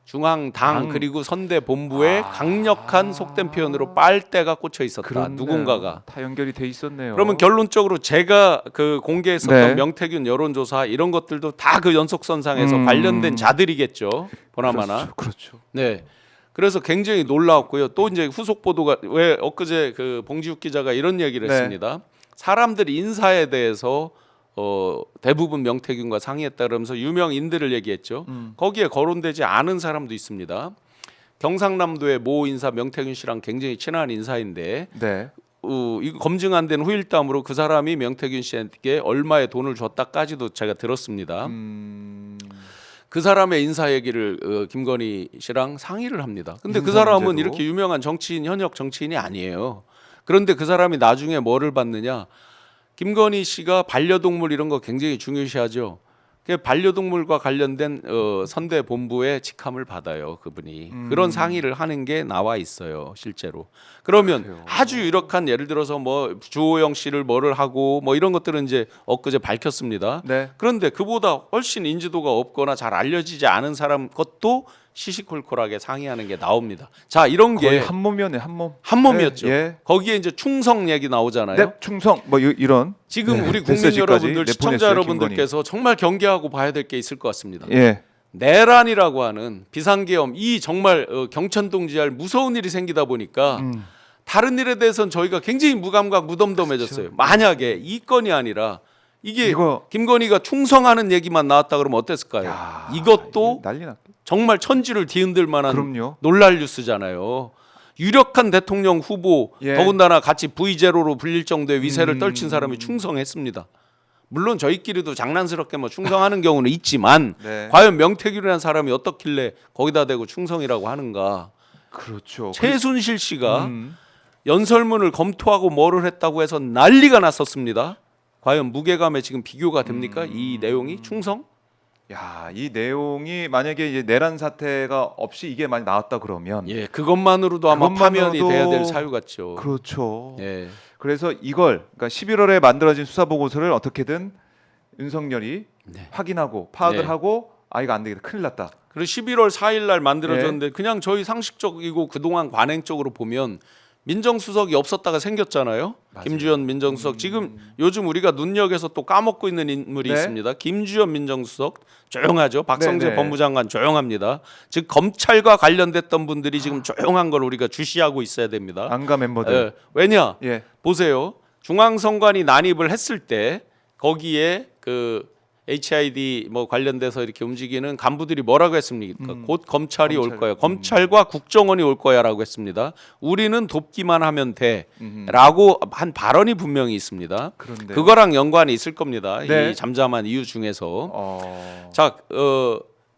중앙당 그리고 선대 본부에 강력한 속된 표현으로 빨대가 꽂혀 있었다. 그렇네요. 누군가가. 다 연결이 돼 있었네요. 그러면 결론적으로 제가 그 공개했었던 네. 명태균 여론조사 이런 것들도 다 그 연속선상에서 관련된 자들이겠죠. 보나마나. 그렇죠. 네. 그래서 굉장히 놀라웠고요. 또 이제 후속 보도가 왜 엊그제 그 봉지욱 기자가 이런 얘기를 네. 했습니다. 사람들 인사에 대해서 대부분 명태균과 상의했다 그러면서 유명인들을 얘기했죠. 거기에 거론되지 않은 사람도 있습니다. 경상남도의 모 인사 명태균 씨랑 굉장히 친한 인사인데 네. 이거 검증 안 된 후일담으로 그 사람이 명태균 씨에게 얼마의 돈을 줬다까지도 제가 들었습니다. 그 사람의 인사 얘기를 김건희 씨랑 상의를 합니다. 근데 그 사람은 문제로. 이렇게 유명한 정치인 현역 정치인이 아니에요. 그런데 그 사람이 나중에 뭐를 받느냐? 김건희 씨가 반려동물 이런 거 굉장히 중요시하죠. 그 반려동물과 관련된 선대 본부의 직함을 받아요. 그분이 그런 상의를 하는 게 나와 있어요. 실제로. 그러면 그래요. 아주 유력한 예를 들어서 뭐 주호영 씨를 뭐를 하고 뭐 이런 것들은 이제 엊그제 밝혔습니다. 네. 그런데 그보다 훨씬 인지도가 없거나 잘 알려지지 않은 사람 것도 시시콜콜하게 상의하는 게 나옵니다. 자, 이런 거의 게 한 몸이었네. 한 몸. 한 몸이었죠. 예. 거기에 이제 충성 얘기 나오잖아요. 네. 충성 뭐 이런. 지금 네, 우리 국민 메시지까지 여러분들 내보냈어요, 시청자 여러분들께서 정말 경계하고 봐야 될 게 있을 것 같습니다. 예. 내란이라고 하는 비상계엄 이 정말 경천동지할 무서운 일이 생기다 보니까 다른 일에 대해서는 저희가 굉장히 무감각 무덤덤해졌어요. 만약에 이 건이 아니라 이게 이거- 김건희가 충성하는 얘기만 나왔다 그러면 어땠을까요? 야, 이것도 난리 났. 정말 천지를 뒤흔들 만한 그럼요. 놀랄 뉴스잖아요. 유력한 대통령 후보 예. 더군다나 같이 V0로 불릴 정도의 위세를 떨친 사람이 충성했습니다. 물론 저희끼리도 장난스럽게 뭐 충성하는 경우는 있지만 네. 과연 명태균이라는 사람이 어떻길래 거기다 대고 충성이라고 하는가? 그렇죠. 최순실 씨가 연설문을 검토하고 뭐를 했다고 해서 난리가 났었습니다. 과연 무게감에 지금 비교가 됩니까? 이 내용이 충성? 야, 이 내용이 만약에 이제 내란 사태가 없이 이게 많이 나왔다 그러면 예, 그것만으로도 아마 파면이 그것만으로도- 돼야 될 사유 같죠. 그렇죠. 예. 그래서 이걸 그러니까 11월에 만들어진 수사 보고서를 어떻게든 윤석열이 네. 확인하고 파악을 네. 하고 아 이거 안 되겠다. 큰일 났다. 그리고 11월 4일 날 만들어졌는데 네. 그냥 저희 상식적이고 그동안 관행적으로 보면 민정수석이 없었다가 생겼잖아요. 맞아요. 김주현 민정수석. 지금 요즘 우리가 눈여겨서 또 까먹고 있는 인물이 네. 있습니다. 김주현 민정수석 조용하죠. 박성재 네, 네. 법무장관 조용합니다. 즉 검찰과 관련됐던 분들이 지금 조용한 걸 우리가 주시하고 있어야 됩니다. 안가 멤버들. 예. 왜냐? 예. 보세요. 중앙선관위 난입을 했을 때 거기에 그 HID 뭐 관련돼서 이렇게 움직이는 간부들이 뭐라고 했습니까? 곧 검찰이 올 검찰. 거야. 검찰과 국정원이 올 거야라고 했습니다. 우리는 돕기만 하면 돼라고 한 발언이 분명히 있습니다. 그런데 그거랑 연관이 있을 겁니다. 네. 이 잠잠한 이유 중에서 어. 자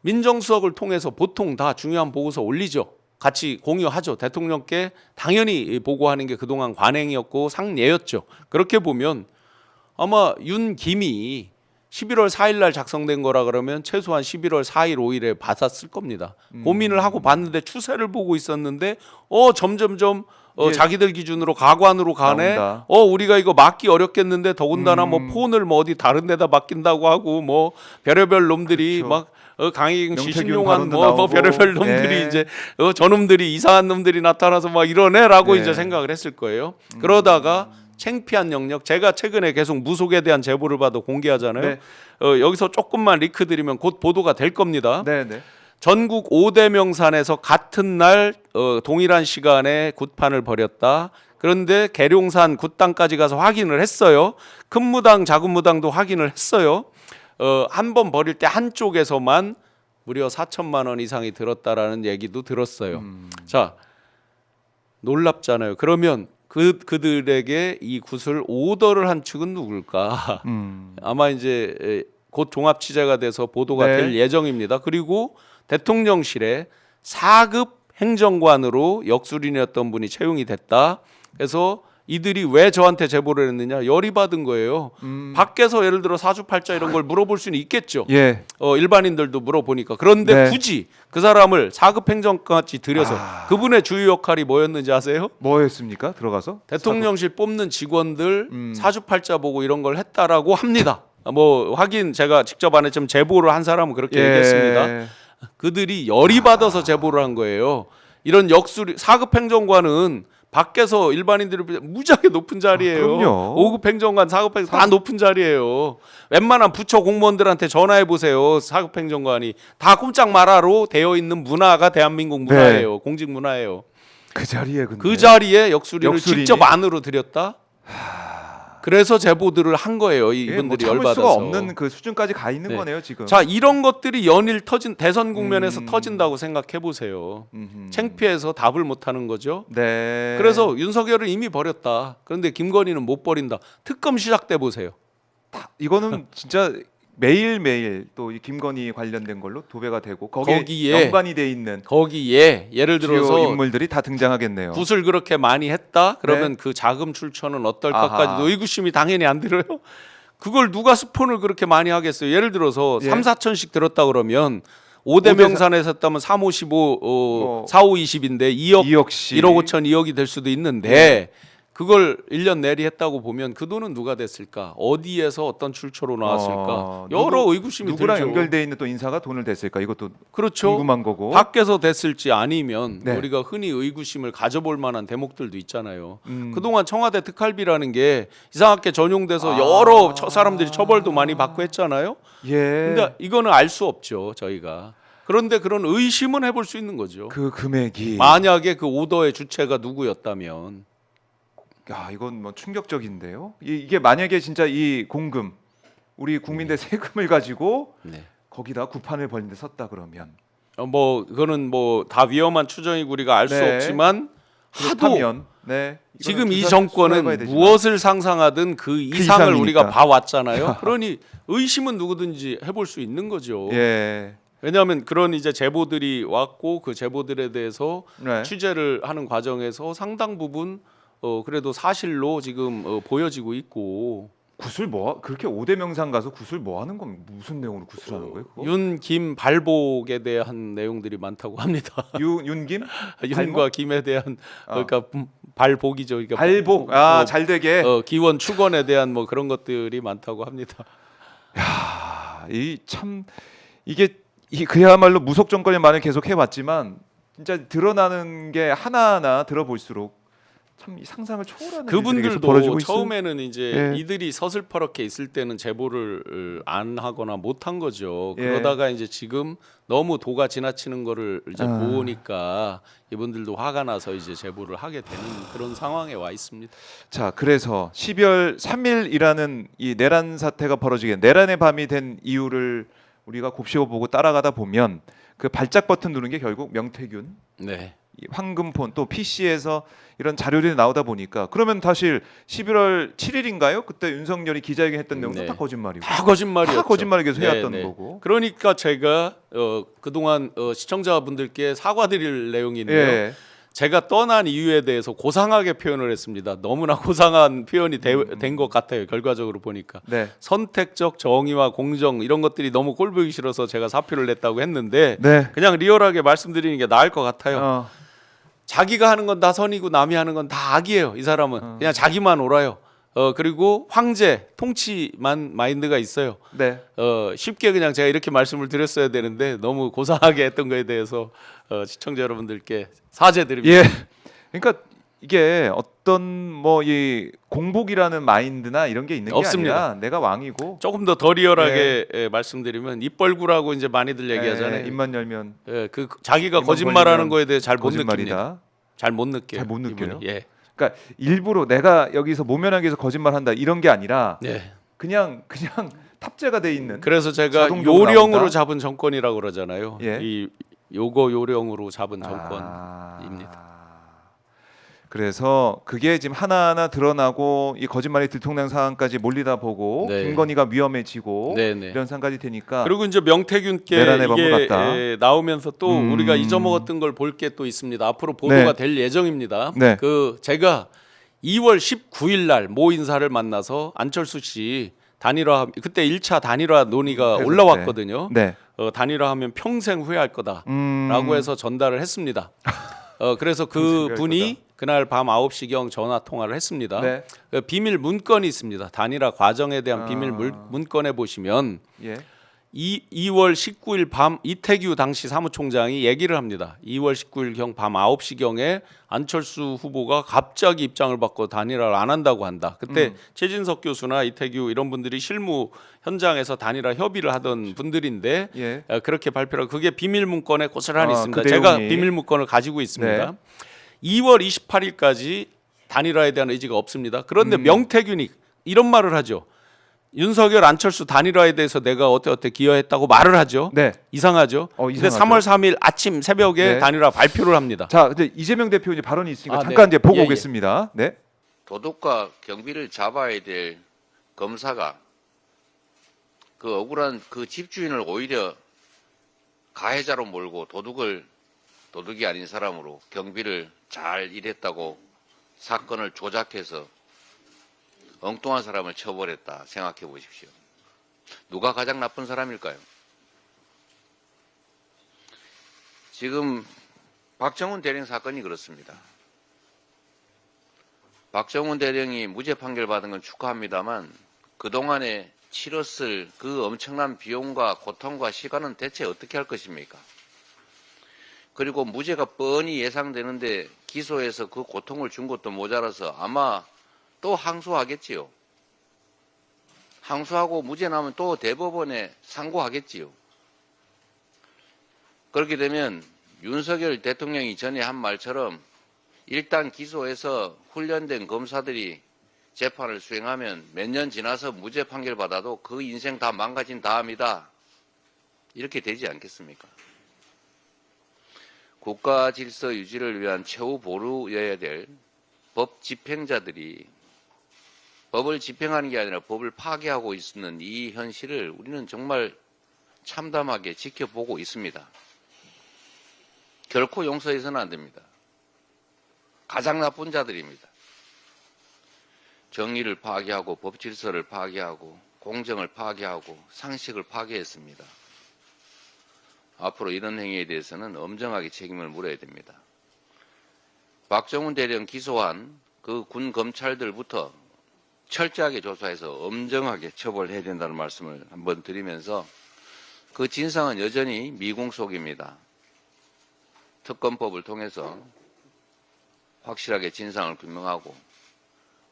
민정수석을 통해서 보통 다 중요한 보고서 올리죠. 같이 공유하죠. 대통령께 당연히 보고하는 게 그동안 관행이었고 상례였죠. 그렇게 보면 아마 윤 김이 11월 4일 날 작성된 거라 그러면 최소한 11월 4일 5일에 받았을 겁니다. 고민을 하고 봤는데 추세를 보고 있었는데 점점점 이게 자기들 기준으로 가관으로 가네. 나온다. 우리가 이거 막기 어렵겠는데 더군다나 뭐 폰을 뭐 어디 다른 데다 맡긴다고 하고 뭐 별의별 놈들이 그렇죠. 막 강희경 씨 명태균 신용한 발언도 뭐 나오고. 별의별 놈들이 예. 이제 저놈들이 이상한 놈들이 나타나서 막 이러네라고 예. 이제 생각을 했을 거예요. 그러다가 창피한 영역, 제가 최근에 계속 무속에 대한 제보를 봐도 공개하잖아요. 네. 여기서 조금만 리크 드리면 곧 보도가 될 겁니다. 네, 네. 전국 5대 명산에서 같은 날 동일한 시간에 굿판을 벌였다. 그런데 계룡산 굿당까지 가서 확인을 했어요. 큰 무당, 작은 무당도 확인을 했어요. 한 번 벌일 때 한쪽에서만 무려 4천만 원 이상이 들었다라는 얘기도 들었어요. 자, 놀랍잖아요. 그러면 그들에게 이 굿을 오더를 한 측은 누굴까? 아마 이제 곧 종합 취재가 돼서 보도가 네. 될 예정입니다. 그리고 대통령실에 4급 행정관으로 역술인이었던 분이 채용이 됐다. 그래서 이들이 왜 저한테 제보를 했느냐? 열이 받은 거예요. 밖에서 예를 들어 사주팔자 이런 걸 물어볼 수는 있겠죠. 예. 일반인들도 물어보니까. 그런데 네. 굳이 그 사람을 4급 행정관까지 들여서 그분의 주요 역할이 뭐였는지 아세요? 뭐였습니까? 들어가서? 대통령실 뽑는 직원들 사주팔자 보고 이런 걸 했다라고 합니다. 뭐 확인 제가 직접 안 했지만 제보를 한 사람은 그렇게 예. 얘기했습니다. 그들이 열이 받아서 제보를 한 거예요. 이런 역술 4급 행정관은 밖에서 일반인들이 무지하게 높은 자리예요. 그럼요. 5급 행정관, 4급 행정관 다 높은 자리예요. 웬만한 부처 공무원들한테 전화해 보세요. 4급 행정관이 다 꼼짝 마라로 되어 있는 문화가 대한민국 문화예요. 공직 문화예요. 그 자리에 근데 그 자리에 역술인을 역술인이? 직접 안으로 들였다. 그래서 제보들을 한 거예요. 예, 뭐 이분들이 참을 열받아서. 수가 없는 그 수준까지 가 있는 네. 거네요, 지금. 자, 이런 것들이 연일 터진 대선 국면에서 터진다고 생각해 보세요. 창피해서 답을 못 하는 거죠. 네. 그래서 윤석열은 이미 버렸다. 그런데 김건희는 못 버린다. 특검 시작돼 보세요. 이거는 진짜 매일매일 또 이 김건희 관련된 걸로 도배가 되고 거기에 연관이 돼 있는 거기에 예를 주요 들어서 인물들이 다 등장하겠네요. 굿을 그렇게 많이 했다. 그러면 그 자금 출처는 어떨까까지도 아하. 의구심이 당연히 안 들어요. 그걸 누가 스폰을 그렇게 많이 하겠어요. 예를 들어서 예. 3, 4천씩 들었다 그러면 5대 명산에서 했다면 3, 5, 15, 4, 5, 20인데 2억씩 1억 5천 2억이 될 수도 있는데 그걸 1년 내리 했다고 보면 그 돈은 누가 됐을까? 어디에서 어떤 출처로 나왔을까? 여러 의구심이 누구랑 들죠. 연결돼 있는 또 인사가 돈을 댔을까? 이것도 그렇죠. 궁금한 거고. 밖에서 됐을지 아니면 네. 우리가 흔히 의구심을 가져볼 만한 대목들도 있잖아요. 음. 그동안 청와대 특활비라는 게 이상하게 전용돼서 아. 여러 사람들이 처벌도 많이 받고 했잖아요. 예. 근데 이거는 알 수 없죠, 저희가. 그런데 그런 의심은 해볼 수 있는 거죠. 그 금액이 만약에 그 오더의 주체가 누구였다면 야, 이건 뭐 충격적인데요. 이게 만약에 진짜 이 공금 우리 국민들 세금을 가지고 네. 거기다 구판을 벌는데 섰다 그러면 뭐 그거는 뭐 다 위험한 추정이고 우리가 알 수 네. 없지만 하도 그렇다면 네. 이거는 지금 이 수사해봐야 정권은 되지만. 무엇을 상상하든 그 이상을 이상이니까. 우리가 봐왔잖아요. 그러니 의심은 누구든지 해볼 수 있는 거죠. 예. 왜냐하면 그런 이제 제보들이 왔고 그 제보들에 대해서 네. 취재를 하는 과정에서 상당 부분 그래도 사실로 지금 보여지고 있고 구슬 뭐 그렇게 5대 명상 가서 구슬 뭐 하는 건 무슨 내용으로 구슬하는 거예요? 그거? 윤, 김 발복에 대한 내용들이 많다고 합니다. 윤김? 윤과 김에 대한 그러니까 발복이죠. 그러니까 발복. 잘 되게. 기원 축원에 대한 뭐 그런 것들이 많다고 합니다. 야, 이 참 이게 그야말로 무속 정권의 말을 계속 해왔지만 진짜 드러나는 게 하나하나 들어볼수록 참 이 상상을 초월하는 일들이 계속 그분들도 벌어지고 있어요. 처음에는 이제 예. 이들이 서슬퍼렇게 있을 때는 제보를 안 하거나 못 한 거죠. 예. 그러다가 이제 지금 너무 도가 지나치는 거를 이제 아. 보니까 이분들도 화가 나서 이제 제보를 하게 되는 그런 상황에 와 있습니다. 자, 그래서 12월 3일이라는 이 내란 사태가 벌어지게 내란의 밤이 된 이유를 우리가 곱씹어 보고 따라가다 보면 그 발작 버튼 누른 게 결국 명태균 네. 이 황금폰 또 PC에서 이런 자료들이 나오다 보니까 그러면 사실 11월 7일인가요? 그때 윤석열이 기자회견 했던 내용도 네. 다 거짓말이고 다 거짓말이었죠. 다 거짓말을 계속 해왔던 네. 거고. 그러니까 제가 그동안 시청자분들께 사과드릴 내용인데요. 예. 제가 떠난 이유에 대해서 고상하게 표현을 했습니다. 너무나 고상한 표현이 된 것 같아요. 결과적으로 보니까 네. 선택적 정의와 공정 이런 것들이 너무 꼴보기 싫어서 제가 사표를 냈다고 했는데 네. 그냥 리얼하게 말씀드리는 게 나을 것 같아요. 어. 자기가 하는 건 다 선이고 남이 하는 건 다 악이에요. 이 사람은 그냥 자기만 옳아요. 그리고 황제 통치만 마인드가 있어요. 네. 쉽게 그냥 제가 이렇게 말씀을 드렸어야 되는데 너무 고상하게 했던 거에 대해서 시청자 여러분들께 사죄드립니다. 예. 그러니까 이게 어떤 뭐 이 공복이라는 마인드나 이런 게 있는 게 없습니다. 아니라 내가 왕이고 조금 더 리얼하게 말씀드리면 입벌구라고 이제 많이들 얘기하잖아요. 입만 열면 그 자기가 입만 거짓말하는 벌리면 거에 대해 잘 못 느낍니다. 거짓말이다. 잘 못 느껴요. 잘 못 느껴요? 이분이. 예. 그러니까 일부러 내가 여기서 모면하기 위해서 거짓말한다 이런 게 아니라 네. 그냥 탑재가 돼 있는. 그래서 제가 자동적으로 요령으로 나온다? 잡은 정권이라고 그러잖아요. 예. 이 요거 요령으로 잡은 정권입니다. 그래서 그게 지금 하나하나 드러나고 이 거짓말이 들통난 상황까지 몰리다 보고 네. 김건희가 위험해지고 네네. 이런 상황까지 되니까 그리고 이제 명태균께 내란의 법문 이게 같다. 나오면서 또 우리가 잊어먹었던 걸 볼 게 또 있습니다. 앞으로 보도가 될 예정입니다. 네. 그 제가 2월 19일 날 모 인사를 만나서 안철수 씨 단일화 그때 1차 단일화 논의가 했을 올라왔거든요. 네. 단일화하면 평생 후회할 거다라고 해서 전달을 했습니다. 그래서 그 후회할 분이 그날 밤 9시경 전화 통화를 했습니다. 네. 그 비밀 문건이 있습니다. 단일화 과정에 대한 비밀 문건에 보시면 예. 2월 19일 밤 이태규 당시 사무총장이 얘기를 합니다. 2월 19일 밤 9시경에 안철수 후보가 갑자기 입장을 바꿔 단일화를 안 한다고 한다. 그때 최진석 교수나 이태규 이런 분들이 실무 현장에서 단일화 협의를 하던 분들인데 예. 그렇게 발표를 그게 비밀 문건에 고스란히 있습니다. 그 제가 내용이. 비밀 문건을 가지고 있습니다. 네. 2월 28일까지 단일화에 대한 의지가 없습니다. 그런데 명태균이 이런 말을 하죠. 윤석열 안철수 단일화에 대해서 내가 어때 기여했다고 말을 하죠. 네. 이상하죠. 근데 이상하죠. 3월 3일 아침 새벽에 네. 단일화 발표를 합니다. 자, 이제 이재명 대표 이제 발언이 있으니까 아, 잠깐 네. 이제 보고 예, 예. 오겠습니다. 네. 도둑과 경비를 잡아야 될 검사가 그 억울한 그 집주인을 오히려 가해자로 몰고 도둑이 아닌 사람으로 경비를 잘 일했다고 사건을 조작해서 엉뚱한 사람을 처벌했다 생각해 보십시오. 누가 가장 나쁜 사람일까요? 지금 박정훈 대령 사건이 그렇습니다. 박정훈 대령이 무죄 판결 받은 건 축하합니다만 그동안에 치렀을 그 엄청난 비용과 고통과 시간은 대체 어떻게 할 것입니까? 그리고 무죄가 뻔히 예상되는데 기소해서 그 고통을 준 것도 모자라서 아마 또 항소하겠지요. 항소하고 무죄 나면 또 대법원에 상고하겠지요. 그렇게 되면 윤석열 대통령이 전에 한 말처럼 일단 기소해서 훈련된 검사들이 재판을 수행하면 몇 년 지나서 무죄 판결 받아도 그 인생 다 망가진 다음이다. 이렇게 되지 않겠습니까? 국가 질서 유지를 위한 최후 보루여야 될 법 집행자들이 법을 집행하는 게 아니라 법을 파괴하고 있는 이 현실을 우리는 정말 참담하게 지켜보고 있습니다. 결코 용서해서는 안 됩니다. 가장 나쁜 자들입니다. 정의를 파괴하고 법 질서를 파괴하고 공정을 파괴하고 상식을 파괴했습니다. 앞으로 이런 행위에 대해서는 엄정하게 책임을 물어야 됩니다. 박정훈 대령 기소한 그 군 검찰들부터 철저하게 조사해서 엄정하게 처벌해야 된다는 말씀을 한번 드리면서 그 진상은 여전히 미궁 속입니다. 특검법을 통해서 확실하게 진상을 규명하고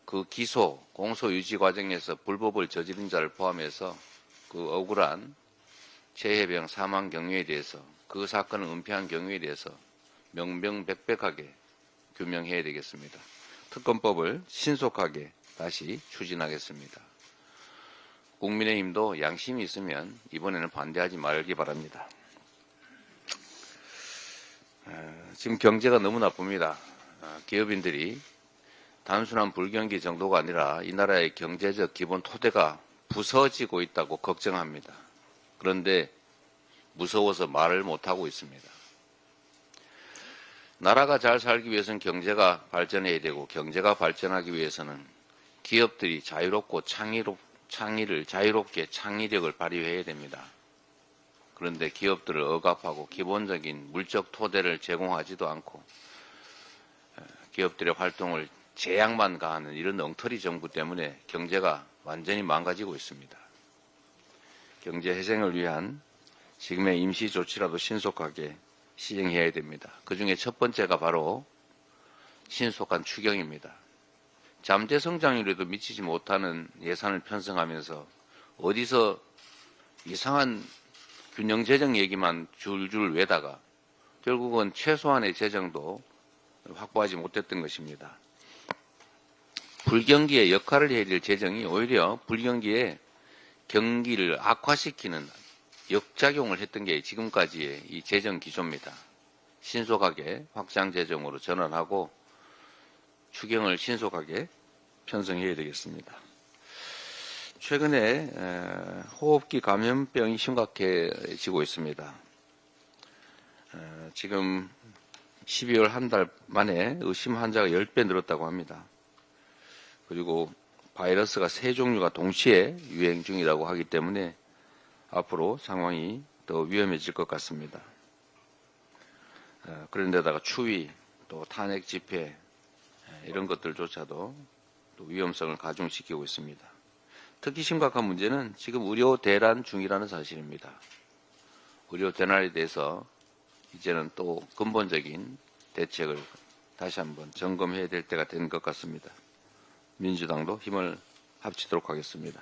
그 기소, 공소 유지 과정에서 불법을 저지른 자를 포함해서 그 억울한 최혜병 사망 경위에 대해서 그 사건을 은폐한 경위에 대해서 명명백백하게 규명해야 되겠습니다. 특검법을 신속하게 다시 추진하겠습니다. 국민의힘도 양심이 있으면 이번에는 반대하지 말기 바랍니다. 지금 경제가 너무 나쁩니다. 기업인들이 단순한 불경기 정도가 아니라 이 나라의 경제적 기본 토대가 부서지고 있다고 걱정합니다. 그런데 무서워서 말을 못하고 있습니다. 나라가 잘 살기 위해서는 경제가 발전해야 되고, 경제가 발전하기 위해서는 기업들이 자유롭고 자유롭게 창의력을 발휘해야 됩니다. 그런데 기업들을 억압하고 기본적인 물적 토대를 제공하지도 않고 기업들의 활동을 제약만 가하는 이런 엉터리 정부 때문에 경제가 완전히 망가지고 있습니다. 경제 회생을 위한 지금의 임시 조치라도 신속하게 시행해야 됩니다. 그중에 첫 번째가 바로 신속한 추경입니다. 잠재 성장률에도 미치지 못하는 예산을 편성하면서 어디서 이상한 균형 재정 얘기만 줄줄 외다가 결국은 최소한의 재정도 확보하지 못했던 것입니다. 불경기의 역할을 해야 될 재정이 오히려 불경기에 경기를 악화시키는 역작용을 했던 게 지금까지의 이 재정 기조입니다. 신속하게 확장 재정으로 전환하고 추경을 신속하게 편성해야 되겠습니다. 최근에 호흡기 감염병이 심각해지고 있습니다. 지금 12월 한 달 만에 의심 환자가 10배 늘었다고 합니다. 그리고 바이러스가 세 종류가 동시에 유행 중이라고 하기 때문에 앞으로 상황이 더 위험해질 것 같습니다. 그런데다가 추위, 또 탄핵 집회 이런 것들조차도 또 위험성을 가중시키고 있습니다. 특히 심각한 문제는 지금 의료 대란 중이라는 사실입니다. 의료 대란에 대해서 이제는 또 근본적인 대책을 다시 한번 점검해야 될 때가 된 것 같습니다. 민주당도 힘을 합치도록 하겠습니다.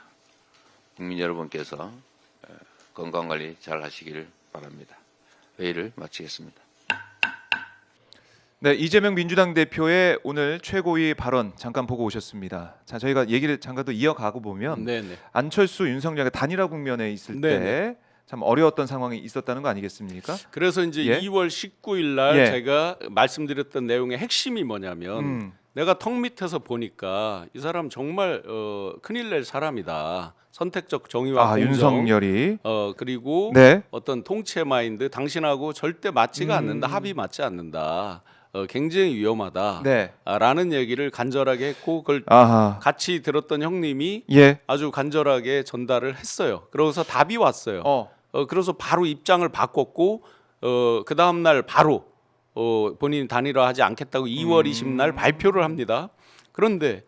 국민 여러분께서 건강관리 잘 하시길 바랍니다. 회의를 마치겠습니다. 네, 이재명 민주당 대표의 오늘 최고위 발언 잠깐 보고 오셨습니다. 자, 저희가 얘기를 잠깐 더 이어가고 보면 네네. 안철수, 윤석열이 단일화 국면에 있을 네네. 때 참 어려웠던 상황이 있었다는 거 아니겠습니까? 그래서 이제 예? 2월 19일 날 예. 제가 말씀드렸던 내용의 핵심이 뭐냐면 내가 턱 밑에서 보니까 이 사람 정말 큰일 낼 사람이다. 선택적 정의와 공정. 윤석열이 그리고 네. 어떤 통치 마인드 당신하고 절대 맞지가 않는다. 합이 맞지 않는다. 굉장히 위험하다. 네. 라는 얘기를 간절하게 했고 그걸 아하. 같이 들었던 형님이 예. 아주 간절하게 전달을 했어요. 그러고서 답이 왔어요. 그래서 바로 입장을 바꿨고 그 다음 날 바로 본인이 단일화하지 않겠다고 2월 20일 날 발표를 합니다. 그런데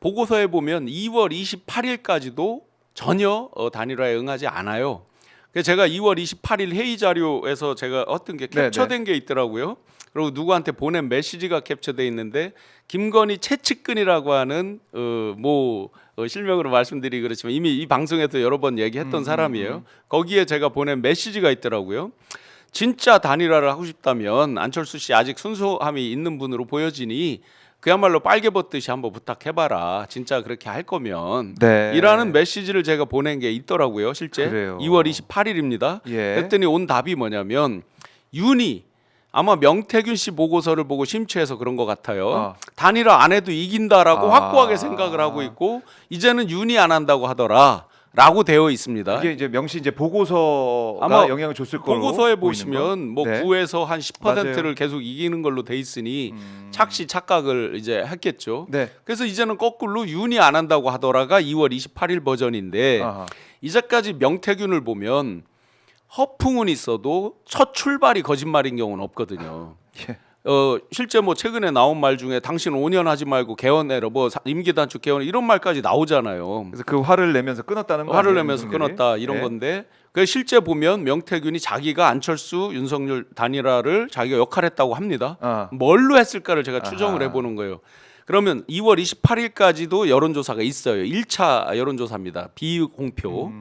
보고서에 보면 2월 28일까지도 전혀 단일화에 응하지 않아요. 그래서 제가 2월 28일 회의 자료에서 제가 어떤 게 캡처된 게 있더라고요. 그리고 누구한테 보낸 메시지가 캡처돼 있는데 김건희 최측근이라고 하는 실명으로 말씀드리기 그렇지만 이미 이 방송에서 여러 번 얘기했던 사람이에요. 거기에 제가 보낸 메시지가 있더라고요. 진짜 단일화를 하고 싶다면 안철수 씨 아직 순수함이 있는 분으로 보여지니 그야말로 빨개 벗듯이 한번 부탁해봐라. 진짜 그렇게 할 거면 이라는 메시지를 제가 보낸 게 있더라고요. 실제 그래요. 2월 28일입니다. 예. 그랬더니 온 답이 뭐냐면 윤이 아마 명태균 씨 보고서를 보고 심취해서 그런 것 같아요. 단일화 안 해도 이긴다라고 확고하게 생각을 하고 있고 이제는 윤이 안 한다고 하더라. 라고 되어 있습니다. 이게 이제 명시 이제 보고서가 아마 영향을 줬을 거로 보고서에 보이는 보시면 뭐 네. 9에서 한 10%를 맞아요. 계속 이기는 걸로 돼 있으니 착시 착각을 이제 했겠죠. 네. 그래서 이제는 거꾸로 윤이 안 한다고 하더라가 2월 28일 버전인데 아하. 이제까지 명태균을 보면 허풍은 있어도 첫 출발이 거짓말인 경우는 없거든요. 예. 실제 뭐 최근에 나온 말 중에 당신 5년 하지 말고 개헌해라 뭐 임기 단축 개헌 이런 말까지 나오잖아요. 그래서 그 화를 내면서 끊었다는 거 화를 아니에요, 내면서 윤석열이? 끊었다 이런 네. 건데 그 실제 보면 명태균이 자기가 안철수 윤석열 단일화를 자기가 역할했다고 합니다. 뭘로 했을까를 제가 추정을 해보는 거예요. 그러면 2월 28일까지도 여론조사가 있어요. 1차 여론조사입니다. 비공표.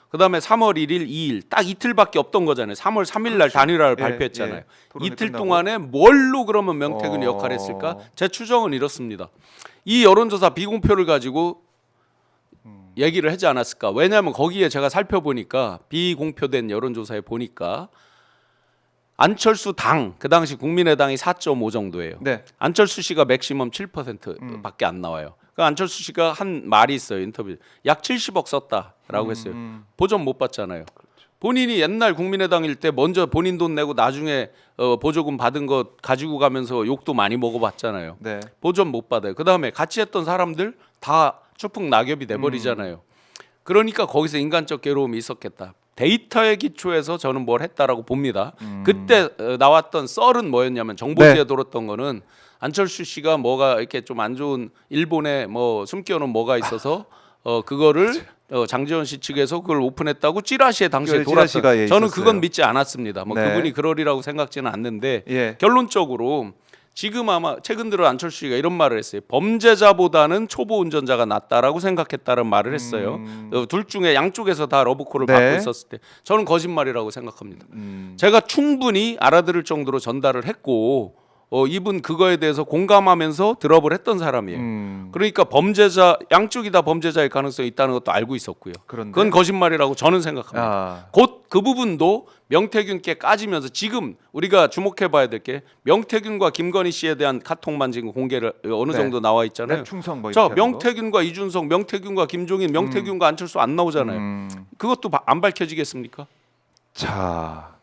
그다음에 3월 1일, 2일 딱 이틀밖에 없던 거잖아요. 3월 3일 날 단일화를 발표했잖아요. 이틀 끝나고. 동안에 뭘로 그러면 명태균이 역할했을까? 제 추정은 이렇습니다. 이 여론조사 비공표를 가지고 얘기를 하지 않았을까? 왜냐하면 거기에 제가 살펴보니까 비공표된 여론조사에 보니까 안철수 당 그 당시 국민의당이 4.5 정도예요. 네. 안철수 씨가 맥시멈 7%밖에 안 나와요. 그 안철수 씨가 한 말이 있어요. 인터뷰. 약 70억 썼다라고 했어요. 보전 못 받잖아요. 본인이 옛날 국민의당일 때 먼저 본인 돈 내고 나중에 보조금 받은 거 가지고 가면서 욕도 많이 먹어봤잖아요. 네. 보전 못 받아요. 그 다음에 같이 했던 사람들 다 추풍 낙엽이 돼버리잖아요. 그러니까 거기서 인간적 괴로움이 있었겠다. 데이터에 기초해서 저는 뭘 했다라고 봅니다. 그때 나왔던 썰은 뭐였냐면 정보지에 네. 돌았던 거는 안철수 씨가 뭐가 이렇게 좀 안 좋은 일본에 뭐 숨겨놓은 뭐가 있어서 그거를 장지원 씨 측에서 그걸 오픈했다고 찌라시에 당시에 그 찌라시가, 돌았어요. 예, 저는 있었어요. 그건 믿지 않았습니다. 뭐 네. 그분이 그러리라고 생각지는 않는데 예. 결론적으로 지금 아마 최근 들어 안철수 씨가 이런 말을 했어요. 범죄자보다는 초보 운전자가 낫다라고 생각했다는 말을 했어요. 둘 중에 양쪽에서 다 러브콜을 네. 받고 있었을 때 저는 거짓말이라고 생각합니다. 제가 충분히 알아들을 정도로 전달을 했고 이분 그거에 대해서 공감하면서 드롭을 했던 사람이에요. 그러니까 범죄자 양쪽이 다 범죄자일 가능성이 있다는 것도 알고 있었고요. 그런데? 그건 거짓말이라고 저는 생각합니다. 아. 곧 그 부분도 명태균께 까지면서 지금 우리가 주목해봐야 될 게 명태균과 김건희 씨에 대한 카톡만 지금 공개를 어느 네. 정도 나와 있잖아요. 랩 충성 뭐 자, 이렇게 하는 거. 명태균과 이준석, 명태균과 김종인, 명태균과 안철수 안 나오잖아요. 그것도 안 밝혀지겠습니까? 자,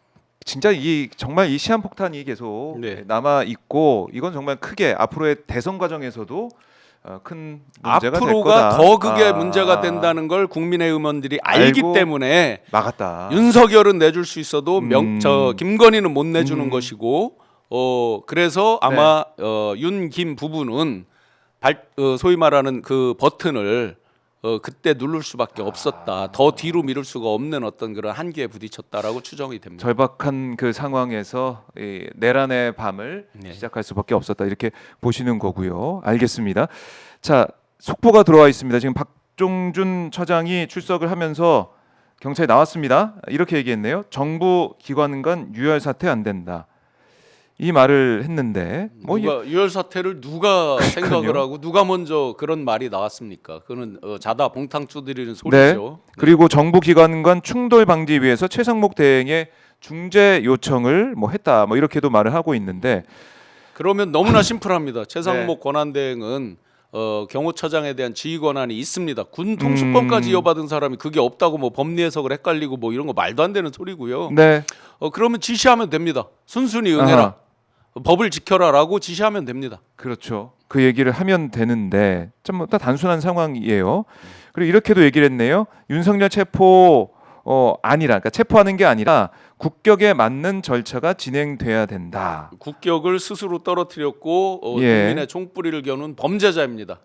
진짜 이 정말 이 시한폭탄이 계속 네. 남아 있고 이건 정말 크게 앞으로의 대선 과정에서도 큰 문제가 될 앞으로가 거다. 더 그게 문제가 된다는 걸 국민의 의원들이 알기 알고 때문에 막았다. 윤석열은 내줄 수 있어도 김건희는 못 내주는 것이고 그래서 아마 윤김 부부는 소위 말하는 그 버튼을 그때 누를 수밖에 없었다. 더 뒤로 미룰 수가 없는 어떤 그런 한계에 부딪혔다라고 추정이 됩니다. 절박한 그 상황에서 이 내란의 밤을 네. 시작할 수밖에 없었다 이렇게 보시는 거고요. 알겠습니다. 자, 속보가 들어와 있습니다. 지금 박종준 처장이 출석을 하면서 경찰에 나왔습니다. 이렇게 얘기했네요. 정부 기관간 유혈 사퇴 안 된다. 이 말을 했는데 뭐 누가 유혈 사태를 누가 생각을 하고 누가 먼저 그런 말이 나왔습니까? 그는 자다 봉탕 두드리는 소리죠. 그리고 정부 기관 간 충돌 방지 위해서 최상목 대행의 중재 요청을 뭐 했다. 뭐 이렇게도 말을 하고 있는데 그러면 너무나 심플합니다. 최상목 네. 권한대행은 경호처장에 대한 지휘 권한이 있습니다. 군 통수권까지 이어받은 사람이 그게 없다고 뭐 법리 해석을 헷갈리고 뭐 이런 거 말도 안 되는 소리고요. 네. 그러면 지시하면 됩니다. 순순히 응해라. 아하. 법을 지켜라라고 지시하면 됩니다. 그렇죠. 그 얘기를 하면 되는데 좀 단순한 상황이에요. 그리고 이렇게도 얘기를 했네요. 윤석열 체포 아니라 그러니까 체포하는 게 아니라 국격에 맞는 절차가 진행돼야 된다. 국격을 스스로 떨어뜨렸고 예. 국민의 총뿌리를 겨눈 범죄자입니다.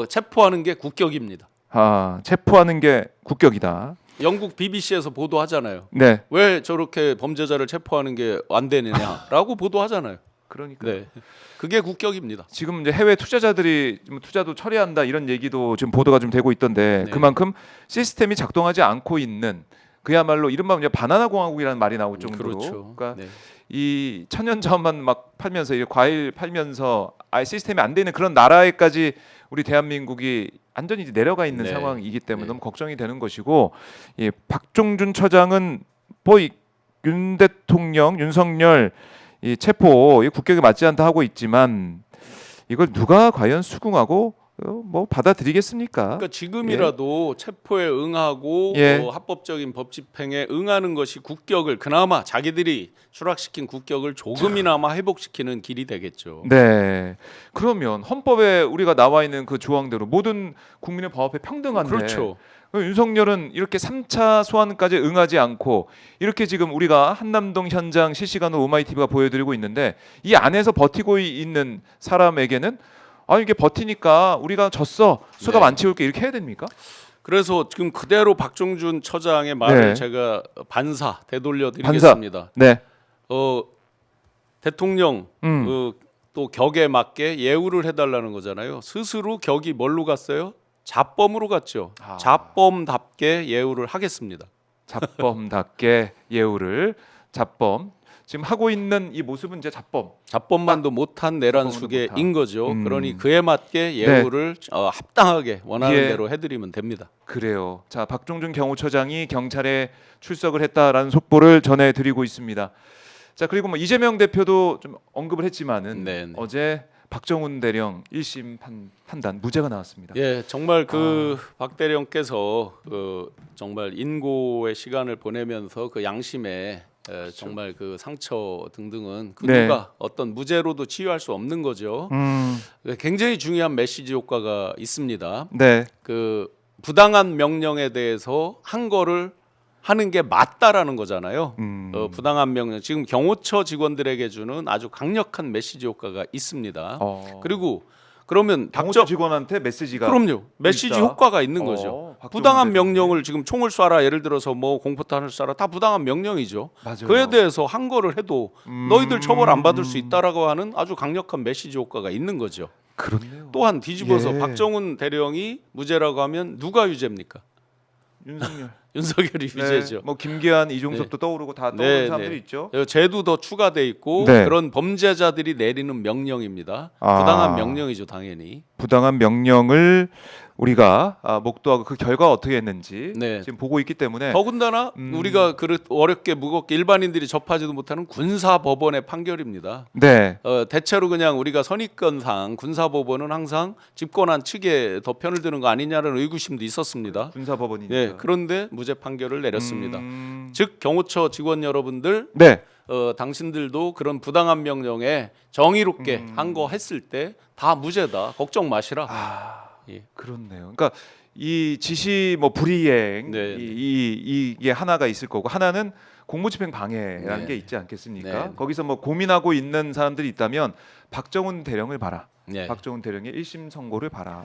체포하는 게 국격입니다. 아, 체포하는 게 국격이다. 영국 BBC에서 보도하잖아요. 네. 왜 저렇게 범죄자를 체포하는 게 안 되느냐라고 보도하잖아요. 그러니까 네, 그게 국격입니다. 지금 이제 해외 투자자들이 좀 투자도 처리한다 이런 얘기도 지금 보도가 좀 되고 있던데 네. 그만큼 시스템이 작동하지 않고 있는 그야말로 이른바 이제 바나나 공화국이라는 말이 나올 정도로 그렇죠. 그러니까 네. 이 천연자원만 막 팔면서 이 과일 팔면서 아예 시스템이 안 되는 그런 나라에까지 우리 대한민국이 완전히 이제 내려가 있는 네. 상황이기 때문에 네. 너무 걱정이 되는 것이고 이 박종준 처장은 뭐 윤 대통령 윤석열 이 체포 이 국격에 맞지 않다 하고 있지만 이걸 누가 과연 수긍하고 뭐 받아들이겠습니까? 그러니까 지금이라도 체포에 응하고 예. 합법적인 법 집행에 응하는 것이 국격을 그나마 자기들이 추락시킨 국격을 조금이나마 회복시키는 길이 되겠죠. 네. 그러면 헌법에 우리가 나와 있는 그 조항대로 모든 국민의 법 앞에 평등한데 그렇죠. 윤석열은 이렇게 3차 소환까지 응하지 않고 이렇게 지금 우리가 한남동 현장 실시간으로 오마이TV가 보여드리고 있는데 이 안에서 버티고 있는 사람에게는 이게 버티니까 우리가 졌어 수갑 네. 안 채울게 이렇게 해야 됩니까? 그래서 지금 그대로 박종준 처장의 말을 네. 제가 반사 되돌려 드리겠습니다. 네. 대통령 또 격에 맞게 예우를 해달라는 거잖아요. 스스로 격이 뭘로 갔어요? 자범으로 갔죠. 아. 자범답게 예우를 하겠습니다. 자범답게 예우를 자범 지금 하고 있는 이 모습은 이제 자범. 자범만도 못한 내란 자범도 수계인 못한. 거죠. 그러니 그에 맞게 예우를 합당하게 원하는 예. 대로 해드리면 됩니다. 그래요. 자, 박종준 경호처장이 경찰에 출석을 했다라는 속보를 전해드리고 있습니다. 자 그리고 뭐 이재명 대표도 좀 언급을 했지만은 네, 네. 어제 박정훈 대령 1심 판단 무죄가 나왔습니다. 예, 정말 박 대령께서 정말 인고의 시간을 보내면서 그 양심에 정말 그 상처 등등은 그 네. 누가 어떤 무죄로도 치유할 수 없는 거죠. 굉장히 중요한 메시지 효과가 있습니다. 네. 그 부당한 명령에 대해서 한 거를 하는 게 맞다라는 거잖아요. 부당한 명령 지금 경호처 직원들에게 주는 아주 강력한 메시지 효과가 있습니다. 그리고 그러면 경호처 직원한테 메시지가 그럼요 메시지 있다. 효과가 있는 거죠. 박정훈 부당한 대령이. 명령을 지금 총을 쏴라 예를 들어서 뭐 공포탄을 쏴라 다 부당한 명령이죠. 맞아요. 그에 대해서 한 거를 해도 너희들 처벌 안 받을 수 있다라고 하는 아주 강력한 메시지 효과가 있는 거죠. 그렇네요. 또한 뒤집어서 예. 박정훈 대령이 무죄라고 하면 누가 유죄입니까? 윤석열. 윤석열이 유죄죠. 네. 뭐 김기한, 이종섭도 떠오르고 다 떠오르는 사람들이 있죠. 죄도 더 추가돼 있고 네. 그런 범죄자들이 내리는 명령입니다. 아. 부당한 명령이죠, 당연히. 부당한 명령을 우리가 목도하고 그 결과가 어떻게 했는지 네. 지금 보고 있기 때문에 더군다나 우리가 어렵게 무겁게 일반인들이 접하지도 못하는 군사법원의 판결입니다. 네. 대체로 그냥 우리가 선입견상 군사법원은 항상 집권한 측에 더 편을 드는 거 아니냐는 의구심도 있었습니다. 군사법원이니까. 네, 그런데 무죄 판결을 내렸습니다. 음. 즉 경호처 직원 여러분들 네. 당신들도 그런 부당한 명령에 정의롭게 한 거 했을 때 다 무죄다. 걱정 마시라. 예. 그렇네요. 그러니까 이 지시 뭐 불이행 네. 이게 하나가 있을 거고 하나는 공무집행 방해라는 네. 게 있지 않겠습니까? 네. 거기서 뭐 고민하고 있는 사람들이 있다면 박정훈 대령을 봐라. 네. 박정훈 대령의 1심 선고를 봐라.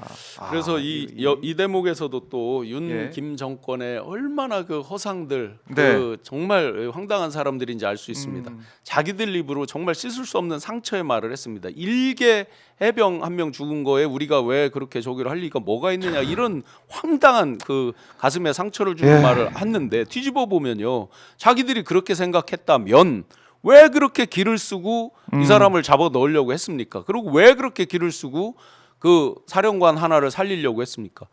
그래서 이 대목에서도 또 윤 예. 김 정권의 얼마나 그 허상들 네. 그 정말 황당한 사람들인지 알 수 있습니다. 자기들 입으로 정말 씻을 수 없는 상처의 말을 했습니다. 일개 해병 한 명 죽은 거에 우리가 왜 그렇게 저기를 할 리가 뭐가 있느냐 이런 황당한 그 가슴에 상처를 주는 예. 말을 했는데 뒤집어 보면요 자기들이 그렇게 생각했다면 왜 그렇게 길을 쓰고 이 사람을 잡아 넣으려고 했습니까? 그리고 왜 그렇게 길을 쓰고 그 사령관 하나를 살리려고 했습니까?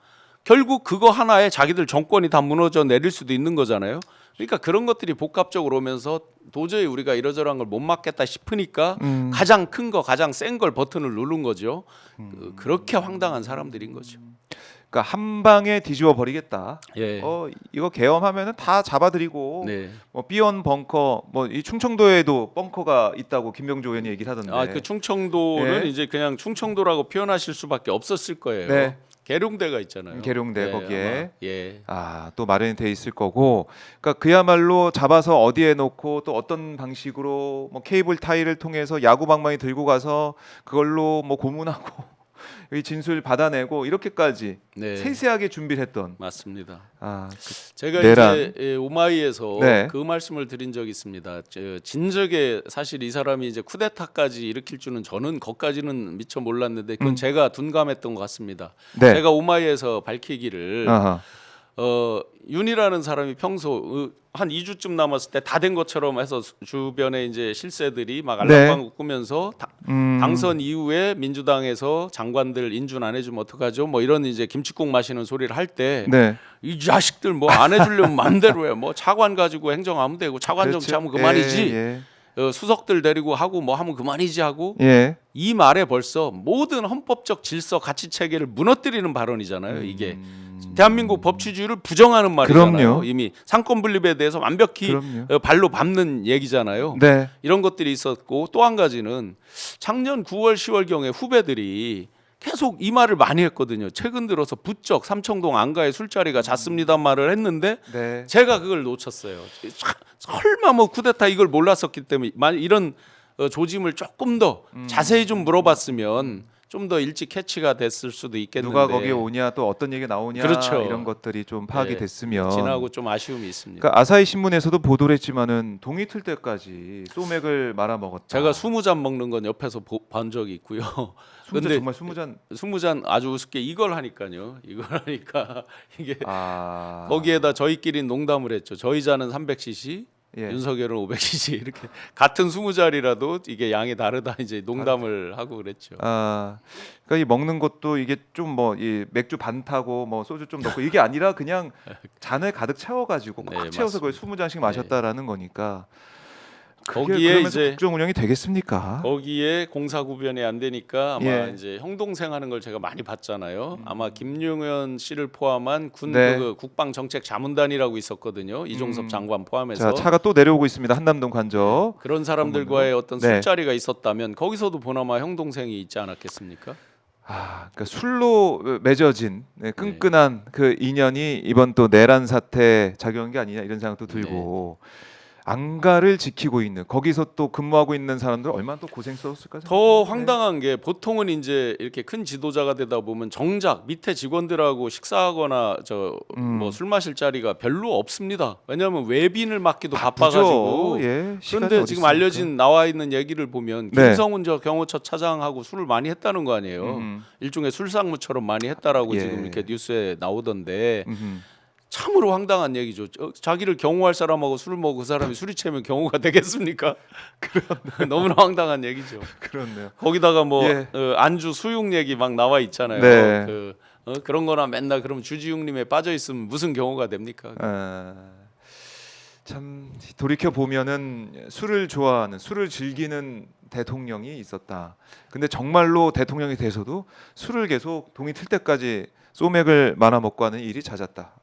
결국 그거 하나에 자기들 정권이 다 무너져 내릴 수도 있는 거잖아요. 그러니까 그런 것들이 복합적으로 오면서 도저히 우리가 이러저러한 걸 못 막겠다 싶으니까 가장 큰 거, 가장 센 걸 버튼을 누른 거죠. 그렇게 황당한 사람들인 거죠. 그러니까 한 방에 뒤집어 버리겠다. 예. 이거 계엄하면은 다 잡아들이고 네. 뭐 B1 벙커 뭐 이 충청도에도 벙커가 있다고 김병조 의원이 얘기를 하던데. 그 충청도는 네. 이제 그냥 충청도라고 표현하실 수밖에 없었을 거예요. 네. 계룡대가 있잖아요. 계룡대 네, 거기에. 아마. 예. 또 마련이 돼 있을 거고, 그러니까 그야말로 잡아서 어디에 놓고 또 어떤 방식으로 뭐 케이블 타이를 통해서 야구 방망이 들고 가서 그걸로 뭐 고문하고 이 진술 받아내고 이렇게까지 네. 세세하게 준비를 했던. 맞습니다. 그 제가 내란. 이제 오마이에서 네. 그 말씀을 드린 적이 있습니다. 진즉에 사실 이 사람이 이제 쿠데타까지 일으킬 줄은 저는 거기까지는 미처 몰랐는데 그건 제가 둔감했던 것 같습니다. 네. 제가 오마이에서 밝히기를 아하. 윤이라는 사람이 평소 한 2주쯤 남았을 때 다 된 것처럼 해서 주변에 이제 실세들이 막 네. 알랑방구 꾸면서 당선 이후에 민주당에서 장관들 인준 안 해주면 어떡하죠? 뭐 이런 이제 김치국 마시는 소리를 할 때 이 네. 자식들 뭐 안 해주려면 맘대로 해. 뭐 차관 가지고 행정하면 되고 차관 정치하면 그만이지. 예. 수석들 데리고 하고 뭐 하면 그만이지 하고 예. 이 말에 벌써 모든 헌법적 질서 가치 체계를 무너뜨리는 발언이잖아요. 이게 대한민국 법치주의를 부정하는 말이잖아요. 그럼요. 이미 상권 분립에 대해서 완벽히 그럼요. 발로 밟는 얘기잖아요. 네. 이런 것들이 있었고 또 한 가지는 작년 9월 10월 경에 후배들이 계속 이 말을 많이 했거든요. 최근 들어서 부쩍 삼청동 안가에 술자리가 잦습니다 말을 했는데 네. 제가 그걸 놓쳤어요. 설마 뭐 쿠데타 이걸 몰랐었기 때문에 이런 조짐을 조금 더 자세히 좀 물어봤으면 좀 더 일찍 캐치가 됐을 수도 있겠는데 누가 거기에 오냐 또 어떤 얘기가 나오냐 그렇죠. 이런 것들이 좀 파악이 네. 됐으면 지나고 좀 아쉬움이 있습니다. 그러니까 아사히 신문에서도 보도를 했지만은 동이 틀 때까지 소맥을 말아 먹었다. 제가 20잔 먹는 건 옆에서 본 적이 있고요. 20잔 근데 정말 20잔 20잔 아주 우습게 이걸 하니까요. 이걸 하니까 이게 아. 거기에다 저희끼리 농담을 했죠. 저희 잔은 300cc, 예. 윤석열은 500cc 이렇게 같은 20잔이라도 이게 양이 다르다 이제 농담을 하고 그랬죠. 그러니까 이 먹는 것도 이게 좀 뭐 이 맥주 반 타고 뭐 소주 좀 넣고 이게 아니라 그냥 잔을 가득 채워가지고 꽉 네, 채워서 그걸 맞습니다. 20잔씩 마셨다라는 거니까. 거기에 그러면서 이제 국정 운영이 되겠습니까? 거기에 공사 구별이 안 되니까 아마 예. 이제 형동생 하는 걸 제가 많이 봤잖아요. 아마 김용현 씨를 포함한 군 네. 그 국방 정책 자문단이라고 있었거든요. 이종섭 장관 포함해서. 자, 차가 또 내려오고 있습니다. 한남동 관저. 그런 사람들과의 어떤 네. 술자리가 있었다면 거기서도 보나마 형동생이 있지 않았겠습니까? 그러니까 술로 맺어진 끈끈한 그 인연이 이번 또 내란 사태에 작용한 게 아니냐 이런 생각도 들고 안가를 지키고 있는 거기서 또 근무하고 있는 사람들 얼마나 또 고생스러웠을까? 더 황당한 게 보통은 이제 이렇게 큰 지도자가 되다 보면 정작 밑에 직원들하고 식사하거나 뭐 술 마실 자리가 별로 없습니다. 왜냐하면 외빈을 맡기도 바빠가지고. 예, 시간이 그런데 어디 지금 있습니까? 알려진 나와 있는 얘기를 보면 네. 김성훈 저 경호처 차장하고 술을 많이 했다는 거 아니에요. 일종의 술상무처럼 많이 했다라고 예. 지금 이렇게 뉴스에 나오던데 음흠. 참으로 황당한 얘기죠. 자기를 경호할 사람하고 술을 먹고 그 사람이 술이 취하면 경호가 되겠습니까? 너무나 황당한 얘기죠. 그렇네요. 거기다가 뭐 예. 안주 수육 얘기 막 나와 있잖아요. 네. 그런 거나 맨날 그럼 주지웅님에 빠져 있으면 무슨 경호가 됩니까? 참 돌이켜 보면은 술을 좋아하는 술을 즐기는 대통령이 있었다. 근데 정말로 대통령이 돼서도 술을 계속 동이 틀 때까지 소맥을 말아 먹고 하는 일이 잦았다.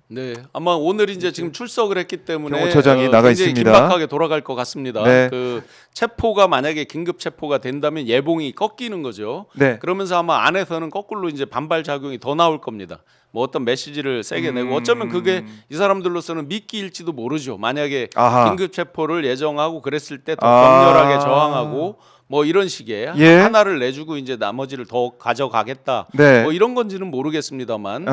네, 아마 오늘 이제 지금 출석을 했기 때문에 경호처장이 나가 굉장히 있습니다. 긴박하게 돌아갈 것 같습니다. 네. 그 체포가 만약에 긴급 체포가 된다면 예봉이 꺾이는 거죠. 네. 그러면서 아마 안에서는 거꾸로 이제 반발 작용이 더 나올 겁니다. 뭐 어떤 메시지를 세게 내고 어쩌면 그게 이 사람들로서는 미끼일지도 모르죠. 만약에 아하. 긴급 체포를 예정하고 그랬을 때 더 격렬하게 저항하고 뭐 이런 식의 예. 하나를 내주고 이제 나머지를 더 가져가겠다. 네. 뭐 이런 건지는 모르겠습니다만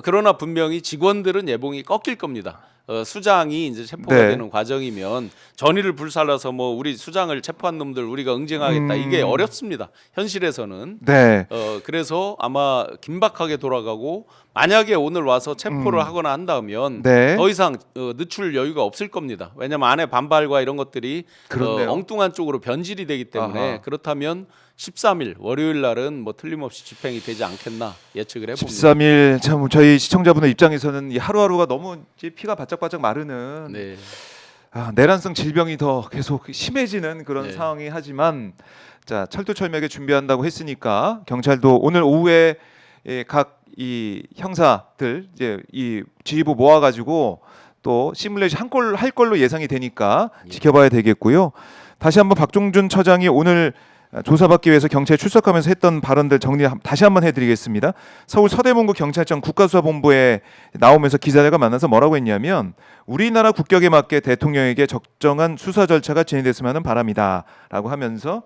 그러나 분명히 직원들은 예봉이 꺾일 겁니다. 수장이 이제 체포가 네. 되는 과정이면 전의를 불살라서 뭐 우리 수장을 체포한 놈들 우리가 응징하겠다 이게 어렵습니다. 현실에서는. 네. 그래서 아마 긴박하게 돌아가고 만약에 오늘 와서 체포를 하거나 한다면 네. 더 이상 늦출 여유가 없을 겁니다. 왜냐하면 안에 반발과 이런 것들이 그렇네요. 엉뚱한 쪽으로 변질이 되기 때문에 아하. 그렇다면 13일 월요일 날은 뭐 틀림없이 집행이 되지 않겠나 예측을 해봅니다. 13일 참 저희 시청자분들 입장에서는 이 하루하루가 너무 이제 피가 바짝바짝 마르는 네. 내란성 질병이 더 계속 심해지는 그런 네. 상황이 하지만 자 철두철미하게 준비한다고 했으니까 경찰도 오늘 오후에 각 이 형사들 이제 이 지휘부 모아가지고 또 시뮬레이션 할 걸로 예상이 되니까 지켜봐야 되겠고요. 다시 한번 박종준 처장이 오늘 조사받기 위해서 경찰에 출석하면서 했던 발언들 정리 다시 한번 해드리겠습니다. 서울 서대문구 경찰청 국가수사본부에 나오면서 기자들과 만나서 뭐라고 했냐면 우리나라 국격에 맞게 대통령에게 적정한 수사 절차가 진행됐으면 하는 바람이다라고 하면서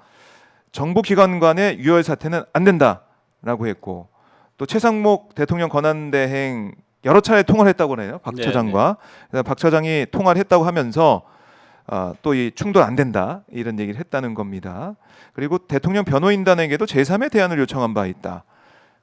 정보기관 간의 유혈 사태는 안 된다라고 했고 또 최상목 대통령 권한대행 여러 차례 통화를 했다고 해요. 박 처장과 박 처장이 통화를 했다고 하면서 또 이 충돌 안 된다 이런 얘기를 했다는 겁니다. 그리고 대통령 변호인단에게도 제3의 대안을 요청한 바 있다.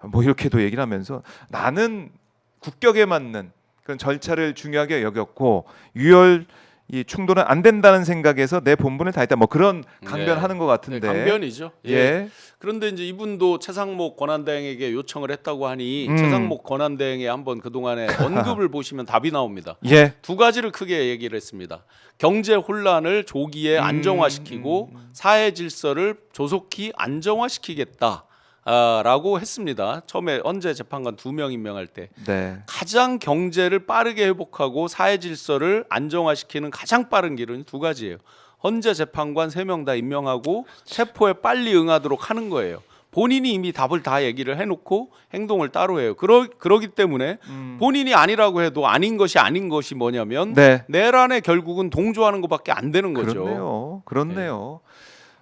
뭐 이렇게도 얘기를 하면서 나는 국격에 맞는 그런 절차를 중요하게 여겼고 유혈 이 충돌은 안 된다는 생각에서 내 본분을 다했다. 뭐 그런 강변하는 것 같은데. 네, 강변이죠. 예. 그런데 이제 이분도 최상목 권한대행에게 요청을 했다고 하니 최상목 권한대행의 한번 그동안의 언급을 보시면 답이 나옵니다. 예. 두 가지를 크게 얘기를 했습니다. 경제 혼란을 조기에 안정화시키고 사회 질서를 조속히 안정화시키겠다. 라고 했습니다. 처음에 헌재 재판관 2명 임명할 때 네. 가장 경제를 빠르게 회복하고 사회 질서를 안정화시키는 가장 빠른 길은 두 가지예요. 헌재 재판관 3명 다 임명하고 체포에 빨리 응하도록 하는 거예요. 본인이 이미 답을 다 얘기를 해놓고 행동을 따로 해요. 그러기 때문에 본인이 아니라고 해도 아닌 것이 뭐냐면 네. 내란에 결국은 동조하는 것밖에 안 되는 거죠. 그렇네요.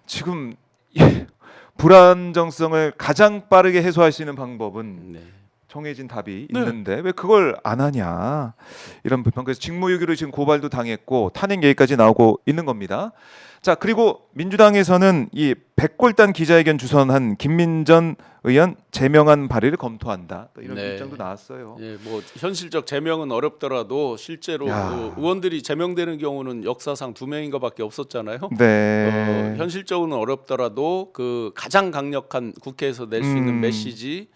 지금 불안정성을 가장 빠르게 해소할 수 있는 방법은 정해진 답이 있는데 왜 그걸 안 하냐 이런 불평. 그래서 직무유기로 지금 고발도 당했고 탄핵 얘기까지 나오고 있는 겁니다. 자 그리고 민주당에서는 이 백골단 기자회견 주선한 김민전 의원 제명안 발의를 검토한다. 또 이런 입장도 나왔어요. 예, 뭐 현실적 제명은 어렵더라도 실제로 의원들이 제명되는 경우는 역사상 2명인가밖에 없었잖아요. 네. 현실적으로는 어렵더라도 그 가장 강력한 국회에서 낼 수 있는 메시지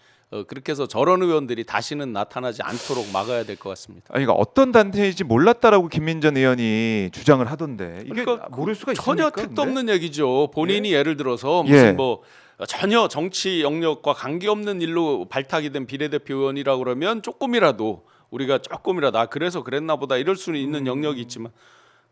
그렇게 해서 저런 의원들이 다시는 나타나지 않도록 막아야 될 것 같습니다. 아니, 그러니까 어떤 단체인지 몰랐다라고 김민전 의원이 주장을 하던데 이게 그러니까 모를 수가 전혀 있습니까? 택도 없는 얘기죠. 본인이 예를 들어서 예. 무슨 뭐 전혀 정치 영역과 관계없는 일로 발탁이 된 비례대표 의원이라고 그러면 조금이라도 우리가 조금이라도 그래서 그랬나 보다 이럴 수는 있는 영역이 있지만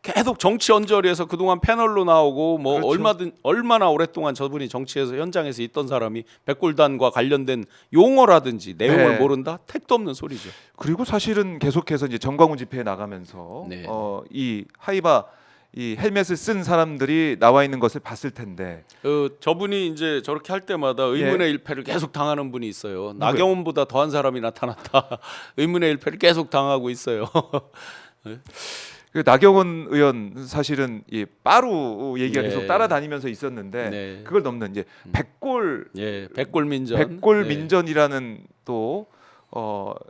계속 정치 언저리에서 그동안 패널로 나오고 뭐 그렇죠. 얼마나 오랫동안 저분이 정치에서 현장에서 있던 사람이 백골단과 관련된 용어라든지 내용을 네. 모른다? 택도 없는 소리죠. 그리고 사실은 계속해서 이제 정광훈 집회에 나가면서 네. 이 하이바 이 헬멧을 쓴 사람들이 나와 있는 것을 봤을 텐데 저분이 이제 저렇게 할 때마다 의문의 일패를 계속 당하는 분이 있어요. 나경원보다 더한 사람이 나타났다. 의문의 일패를 계속 당하고 있어요. 그 나경원 의원 사실은 이 빠루 얘기가 네. 계속 따라다니면서 있었는데 네. 그걸 넘는 이제 백골 예, 백골민전. 백골 네. 민전이라는 또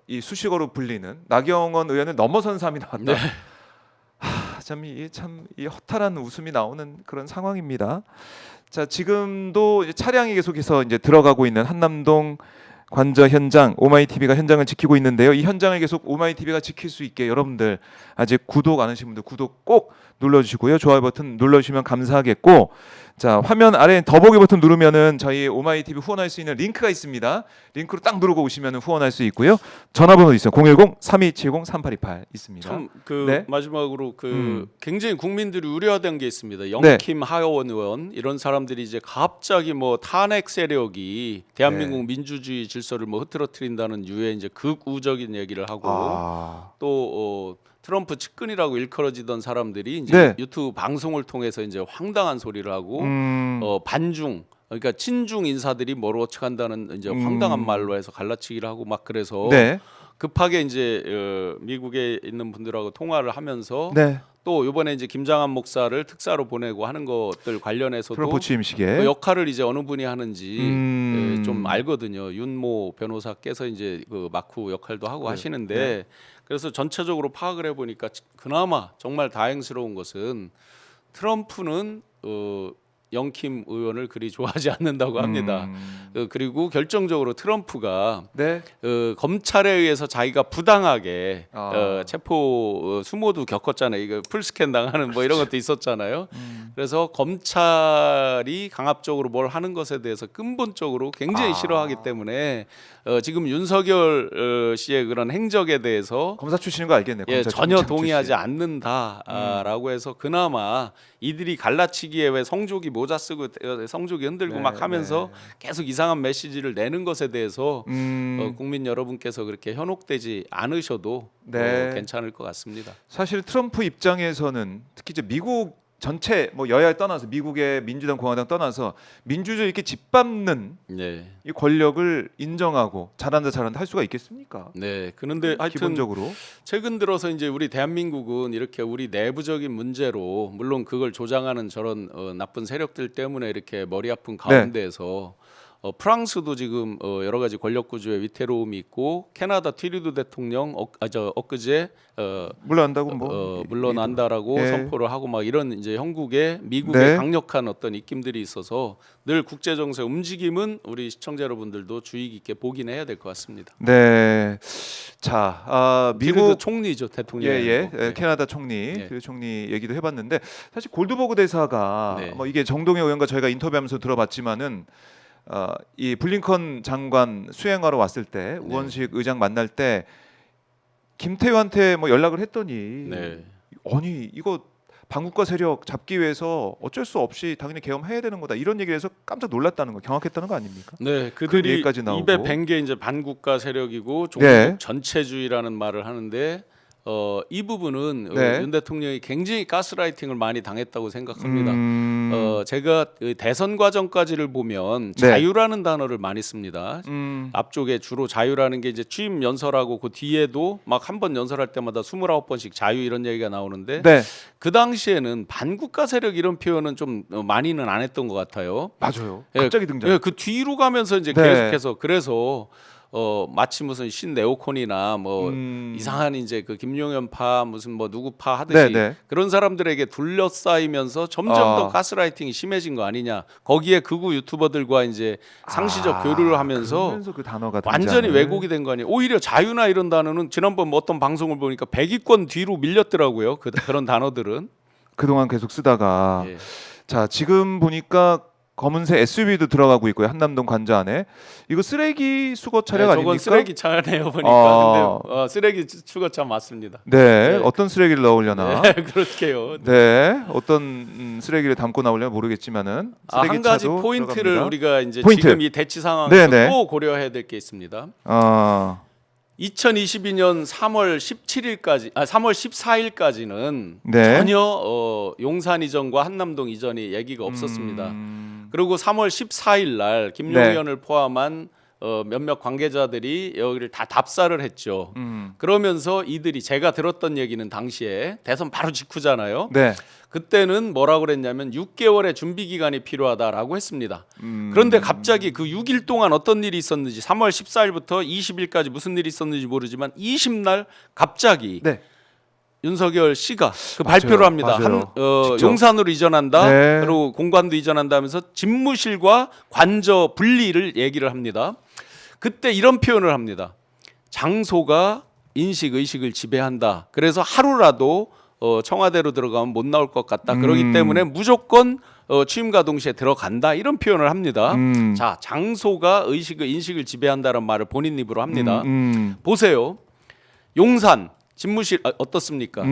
이 수식어로 불리는 나경원 의원을 넘어선 사람이 나왔다. 네. 참이 허탈한 웃음이 나오는 그런 상황입니다. 자, 지금도 이제 차량이 계속해서 이제 들어가고 있는 한남동 관저 현장, 오마이TV가 현장을 지키고 있는데요. 이 현장을 계속 오마이TV가 지킬 수 있게 여러분들 아직 구독 안 하신 분들 구독 꼭 눌러주시고요. 좋아요 버튼 눌러주시면 감사하겠고, 자, 화면 아래 더보기 버튼 누르면은 저희 오마이TV 후원할 수 있는 링크가 있습니다. 링크로 딱 누르고 오시면 후원할 수 있고요. 전화번호 있어요. 010-3270-3828 있습니다. 참 네. 마지막으로 굉장히 국민들이 우려하던 게 있습니다. 네. 영킴 하여원 의원 이런 사람들이 이제 갑자기 뭐 탄핵 세력이 대한민국 네. 민주주의 질서를 뭐 흐트러뜨린다는 유의 이제 극우적인 얘기를 하고 또 트럼프 측근이라고 일컬어지던 사람들이 이제 네. 유튜브 방송을 통해서 이제 황당한 소리를 하고 반중 그러니까 친중 인사들이 뭐로 척한다는 이제 황당한 말로 해서 갈라치기를 하고 막 그래서 네. 급하게 이제 미국에 있는 분들하고 통화를 하면서 네. 또 이번에 이제 김장한 목사를 특사로 보내고 하는 것들 관련해서도 트럼프 취임식에 그 역할을 이제 어느 분이 하는지 좀 알거든요. 윤모 변호사께서 이제 그 마쿠 역할도 하고 하시는데 네. 그래서 전체적으로 파악을 해보니까 그나마 정말 다행스러운 것은 트럼프는 영킴 의원을 그리 좋아하지 않는다고 합니다. 그리고 결정적으로 트럼프가 네. 검찰에 의해서 자기가 부당하게 아. 체포 수모도 겪었잖아요. 이거 풀스캔 당하는 뭐 이런 것도 있었잖아요. 그래서 검찰이 강압적으로 뭘 하는 것에 대해서 근본적으로 굉장히 싫어하기 때문에 지금 윤석열 씨의 그런 행적에 대해서 검사 출신인 거 알겠네요. 검사 전혀 출신. 동의하지 않는다라고 해서 그나마 이들이 갈라치기에 왜 성조기 모자 쓰고 성조기 흔들고 네, 막 하면서 계속 이상한 메시지를 내는 것에 대해서 국민 여러분께서 그렇게 현혹되지 않으셔도 네. 괜찮을 것 같습니다. 사실 트럼프 입장에서는 특히 이제 미국 전체 뭐 여야에 떠나서 미국의 민주당 공화당 떠나서 민주주의 이렇게 짓밟는 네, 이 권력을 인정하고 잘한다 할 수가 있겠습니까? 네. 그런데 하여튼 기본적으로 최근 들어서 이제 우리 대한민국은 이렇게 우리 내부적인 문제로 물론 그걸 조장하는 저런 나쁜 세력들 때문에 이렇게 머리 아픈 가운데에서 프랑스도 지금 여러 가지 권력 구조에 위태로움이 있고 캐나다 트리도 대통령 엊그제 물러난다고 뭐 물러난다라고 예. 선포를 하고 막 이런 이제 형국에 미국의 네. 강력한 어떤 입김들이 있어서 늘 국제 정세 움직임은 우리 시청자 여러분들도 주의 깊게 보긴 해야 될 것 같습니다. 네. 자, 트리도 미국 총리죠 대통령. 캐나다 총리 네. 그 총리 얘기도 해봤는데 사실 골드버그 대사가 네. 뭐 이게 정동영 의원과 저희가 인터뷰하면서 들어봤지만은 이 블링컨 장관 수행하러 왔을 때 우원식 의장 만날 때 김태효한테 뭐 연락을 했더니 네. 아니 이거 반국가 세력 잡기 위해서 어쩔 수 없이 당연히 계엄해야 되는 거다 이런 얘기를 해서 깜짝 놀랐다는 거 경악했다는 거 아닙니까? 네, 그들이 얘기까지 나오고. 입에 밴 게 이제 반국가 세력이고 종북 네. 전체주의라는 말을 하는데 이 부분은 네. 윤 대통령이 굉장히 가스라이팅을 많이 당했다고 생각합니다. 제가 대선 과정까지를 보면 네. 자유라는 단어를 많이 씁니다. 앞쪽에 주로 자유라는 게 이제 취임 연설하고 그 뒤에도 막 한 번 연설할 때마다 29번씩 자유 이런 얘기가 나오는데 네, 그 당시에는 반국가 세력 이런 표현은 좀 많이는 안 했던 것 같아요. 맞아요. 예, 갑자기 등장. 예, 그 뒤로 가면서 이제 네. 계속해서 그래서 마치 무슨 신네오콘이나 뭐 이상한 이제 그 김용현파 무슨 뭐 누구파 하듯이 네네. 그런 사람들에게 둘러싸이면서 점점 더 가스라이팅이 심해진 거 아니냐. 거기에 극우 유튜버들과 이제 상시적 교류를 하면서 그러면서 그 단어가 완전히 등장을. 왜곡이 된 거 아니에요. 오히려 자유나 이런 단어는 지난번 뭐 어떤 방송을 보니까 100위권 뒤로 밀렸더라고요. 그런 단어들은. 그동안 계속 쓰다가 예. 자 지금 보니까 검은색 SUV도 들어가고 있고요. 한남동 관저 안에 이거 쓰레기 수거 차량 네, 아닙니까? 저건 쓰레기 차네요 보니까. 아. 근데 쓰레기 수거차 맞습니다. 네, 네. 어떤 쓰레기를 넣으려나? 네, 그렇게요. 네, 어떤 쓰레기를 담고 나오려나 모르겠지만은 한 가지 쓰레기차도 포인트를 들어갑니다. 우리가 이제 포인트. 지금 이 대치 상황에서 네네. 또 고려해야 될 게 있습니다. 2022년 3월 17일까지, 3월 14일까지는 네. 전혀 용산 이전과 한남동 이전이 얘기가 없었습니다. 그리고 3월 14일 날 김용현을 포함한 몇몇 관계자들이 여기를 다 답사를 했죠. 그러면서 이들이 제가 들었던 얘기는 당시에 대선 바로 직후잖아요. 네. 그때는 뭐라고 그랬냐면 6개월의 준비 기간이 필요하다라고 했습니다. 그런데 갑자기 그 6일 동안 어떤 일이 있었는지 3월 14일부터 20일까지 무슨 일이 있었는지 모르지만 20날 갑자기 네. 윤석열 씨가 그 맞아요. 발표를 합니다. 맞아요. 직접. 용산으로 이전한다. 네. 그리고 공관도 이전한다면서 집무실과 관저 분리를 얘기를 합니다. 그때 이런 표현을 합니다. 장소가 인식 의식을 지배한다. 그래서 하루라도 청와대로 들어가면 못 나올 것 같다. 그렇기 때문에 무조건 취임과 동시에 들어간다. 이런 표현을 합니다. 자, 장소가 인식을 지배한다는 말을 본인 입으로 합니다. 보세요. 용산 집무실 어떻습니까?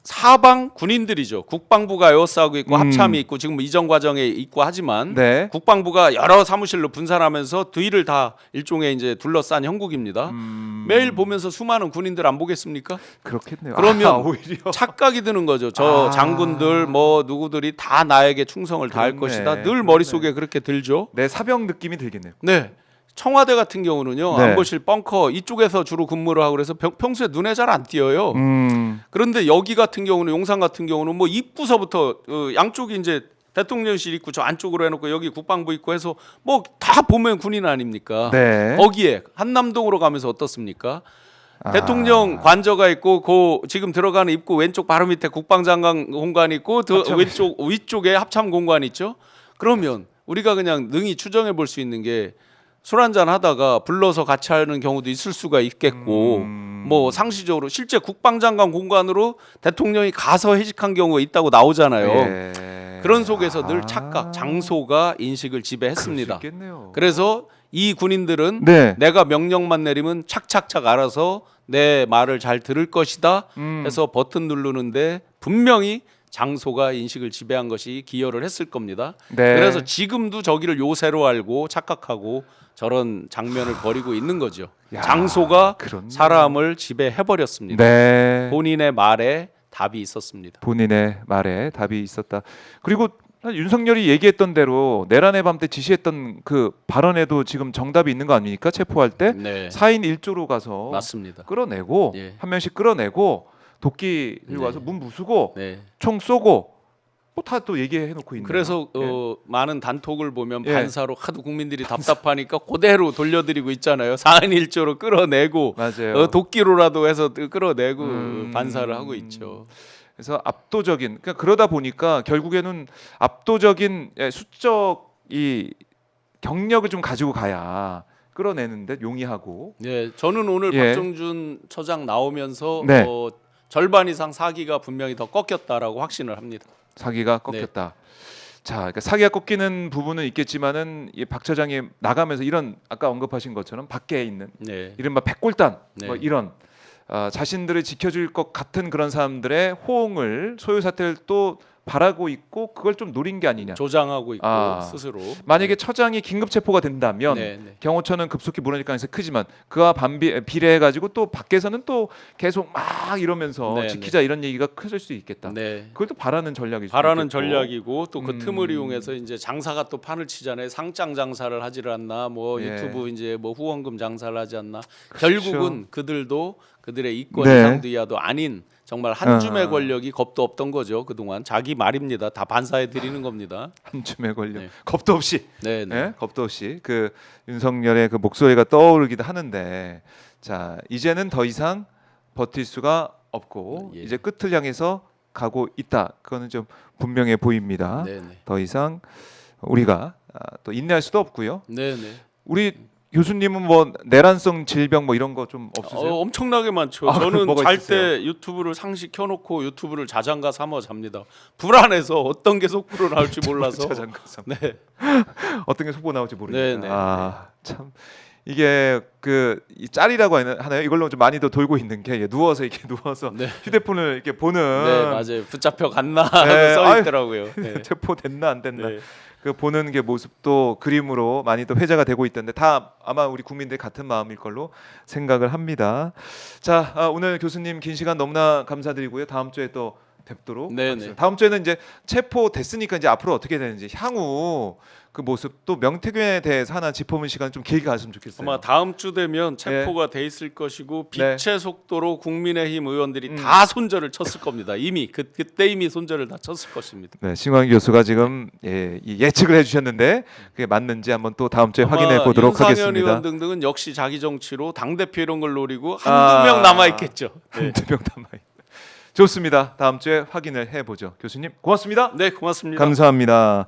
사방 군인들이죠. 국방부가 에워싸고 있고 합참이 있고 지금 이전 과정에 있고 하지만 네. 국방부가 여러 사무실로 분산하면서 뒤를 다 일종의 이제 둘러싼 형국입니다. 매일 보면서 수많은 군인들 안 보겠습니까? 그렇겠네요. 그러면 오히려 착각이 드는 거죠. 저 장군들 뭐 누구들이 다 나에게 충성을 다할 그렇네. 것이다. 늘 그렇네. 머릿속에 그렇게 들죠. 네, 사병 느낌이 들겠네요. 네. 청와대 같은 경우는요. 네. 안보실 벙커 이쪽에서 주로 근무를 하고 그래서 평소에 눈에 잘 안 띄어요. 그런데 여기 같은 경우는 용산 같은 경우는 뭐 입구서부터 양쪽이 이제 대통령실 있고 저 안쪽으로 해놓고 여기 국방부 있고 해서 뭐 다 보면 군인 아닙니까? 네. 거기에 한남동으로 가면서 어떻습니까? 대통령 관저가 있고 그 지금 들어가는 입구 왼쪽 바로 밑에 국방장관 공간이 있고 왼쪽 위쪽에 합참 공간이 있죠. 그러면 우리가 그냥 능히 추정해 볼 수 있는 게 술 한잔 하다가 불러서 같이 하는 경우도 있을 수가 있겠고 뭐 상시적으로 실제 국방장관 공간으로 대통령이 가서 회식한 경우가 있다고 나오잖아요. 예. 그런 속에서 늘 착각, 장소가 인식을 지배했습니다. 그럴 수 있겠네요. 그래서 이 군인들은 네. 내가 명령만 내리면 착착착 알아서 내 말을 잘 들을 것이다 해서 버튼 누르는데 분명히 장소가 인식을 지배한 것이 기여를 했을 겁니다. 네. 그래서 지금도 저기를 요새로 알고 착각하고 저런 장면을 벌이고 있는 거죠. 야, 장소가 그렇네요. 사람을 지배해 버렸습니다. 네. 본인의 말에 답이 있었습니다. 본인의 말에 답이 있었다. 그리고 윤석열이 얘기했던 대로 내란의 밤 때 지시했던 그 발언에도 지금 정답이 있는 거 아닙니까? 체포할 때 네, 4인 1조로 가서 맞습니다. 끌어내고 예. 한 명씩 끌어내고 도끼 들고 네. 와서 문 부수고 네. 총 쏘고 뭐 다 또 얘기해 놓고 있는. 그래서 많은 단톡을 보면 예. 반사로 하도 국민들이 답답하니까 그대로 돌려드리고 있잖아요. 4인 1조로 끌어내고 맞아요. 도끼로라도 해서 끌어내고 반사를 하고 있죠. 그래서 압도적인 그러니까 그러다 보니까 결국에는 압도적인 수적 이 경력을 좀 가지고 가야 끌어내는데 용이하고. 네, 저는 오늘 예. 박정준 처장 나오면서 네. 절반 이상 사기가 분명히 더 꺾였다라고 확신을 합니다. 사기가 꺾였다. 자, 그러니까 사기가 꺾이는 부분은 있겠지만은 이 박 처장이 나가면서 이런 아까 언급하신 것처럼 밖에 있는 네, 이른바 백골단 네. 뭐 이런 자신들을 지켜줄 것 같은 그런 사람들의 호응을 소유 사태를 또 바라고 있고 그걸 좀 노린 게 아니냐. 조장하고 있고 스스로. 만약에 처장이 긴급 체포가 된다면 네, 네. 경호처는 급속히 무너질 가능성이 크지만 그와 비례해가지고 또 밖에서는 또 계속 막 이러면서 네, 지키자 이런 얘기가 커질 수 있겠다. 네. 그걸 또 바라는 전략이죠. 바라는 전략이고 또 그 틈을 이용해서 이제 장사가 또 판을 치잖아요. 상장 장사를 하지를 않나, 뭐 예. 유튜브 이제 뭐 후원금 장사를 하지 않나. 그렇죠. 결국은 그들도 그들의 이권 네. 이상도 이하도 아닌 정말 한 줌의 권력이 겁도 없던 거죠. 그동안 자기 말입니다. 다 반사해 드리는 겁니다. 한 줌의 권력. 네. 겁도 없이. 네, 네. 예? 겁도 없이 그 윤석열의 그 목소리가 떠오르기도 하는데 자 이제는 더 이상 버틸 수가 없고 예. 이제 끝을 향해서 가고 있다. 그거는 좀 분명해 보입니다. 네, 네. 더 이상 우리가 또 인내할 수도 없고요. 네, 네. 우리 교수님은 뭐 내란성 질병 뭐 이런 거 좀 없으세요? 엄청나게 많죠. 아, 저는 뭐가 잘 있으세요? 때 유튜브를 상시 켜놓고 유튜브를 자장가 삼아 잡니다. 불안해서 어떤 게 속보로 나올지 몰라서. 자장가상. 네, 어떤 게 속보 나올지 모르니까. 네, 네. 참 이게 이 짤이라고 하나요? 이걸로 좀 많이 더 돌고 있는 게 누워서 이렇게 누워서 네. 휴대폰을 이렇게 보는. 네, 맞아요. 붙잡혀 갔나 네, 써 아유, 있더라고요. 네. 체포됐나 안 됐나. 네. 그 보는 게 모습도 그림으로 많이 또 회자가 되고 있던데 다 아마 우리 국민들 같은 마음일 걸로 생각을 합니다. 자 오늘 교수님 긴 시간 너무나 감사드리고요. 다음 주에 또 뵙도록 네, 하겠습니다. 네. 다음 주에는 이제 체포됐으니까 이제 앞으로 어떻게 되는지 향후 그 모습 또 명태균에 대해서 하나 짚어보는 시간 좀 길게 가졌으면 좋겠어요. 아마 다음 주 되면 체포가 돼 있을 것이고 네. 빛의 속도로 국민의힘 의원들이 다 손절을 쳤을 겁니다. 이미 그때 이미 손절을 다 쳤을 것입니다. 네, 신광희 교수가 지금 예측을 해주셨는데 그게 맞는지 한번 또 다음 주에 확인해 보도록 윤상현 하겠습니다. 의원 등등은 역시 자기 정치로 당 대표 이런 걸 노리고 한두 명 남아 있겠죠. 네. 한두 명 남아 있. 좋습니다. 다음 주에 확인을 해보죠. 교수님 고맙습니다. 네, 고맙습니다. 감사합니다.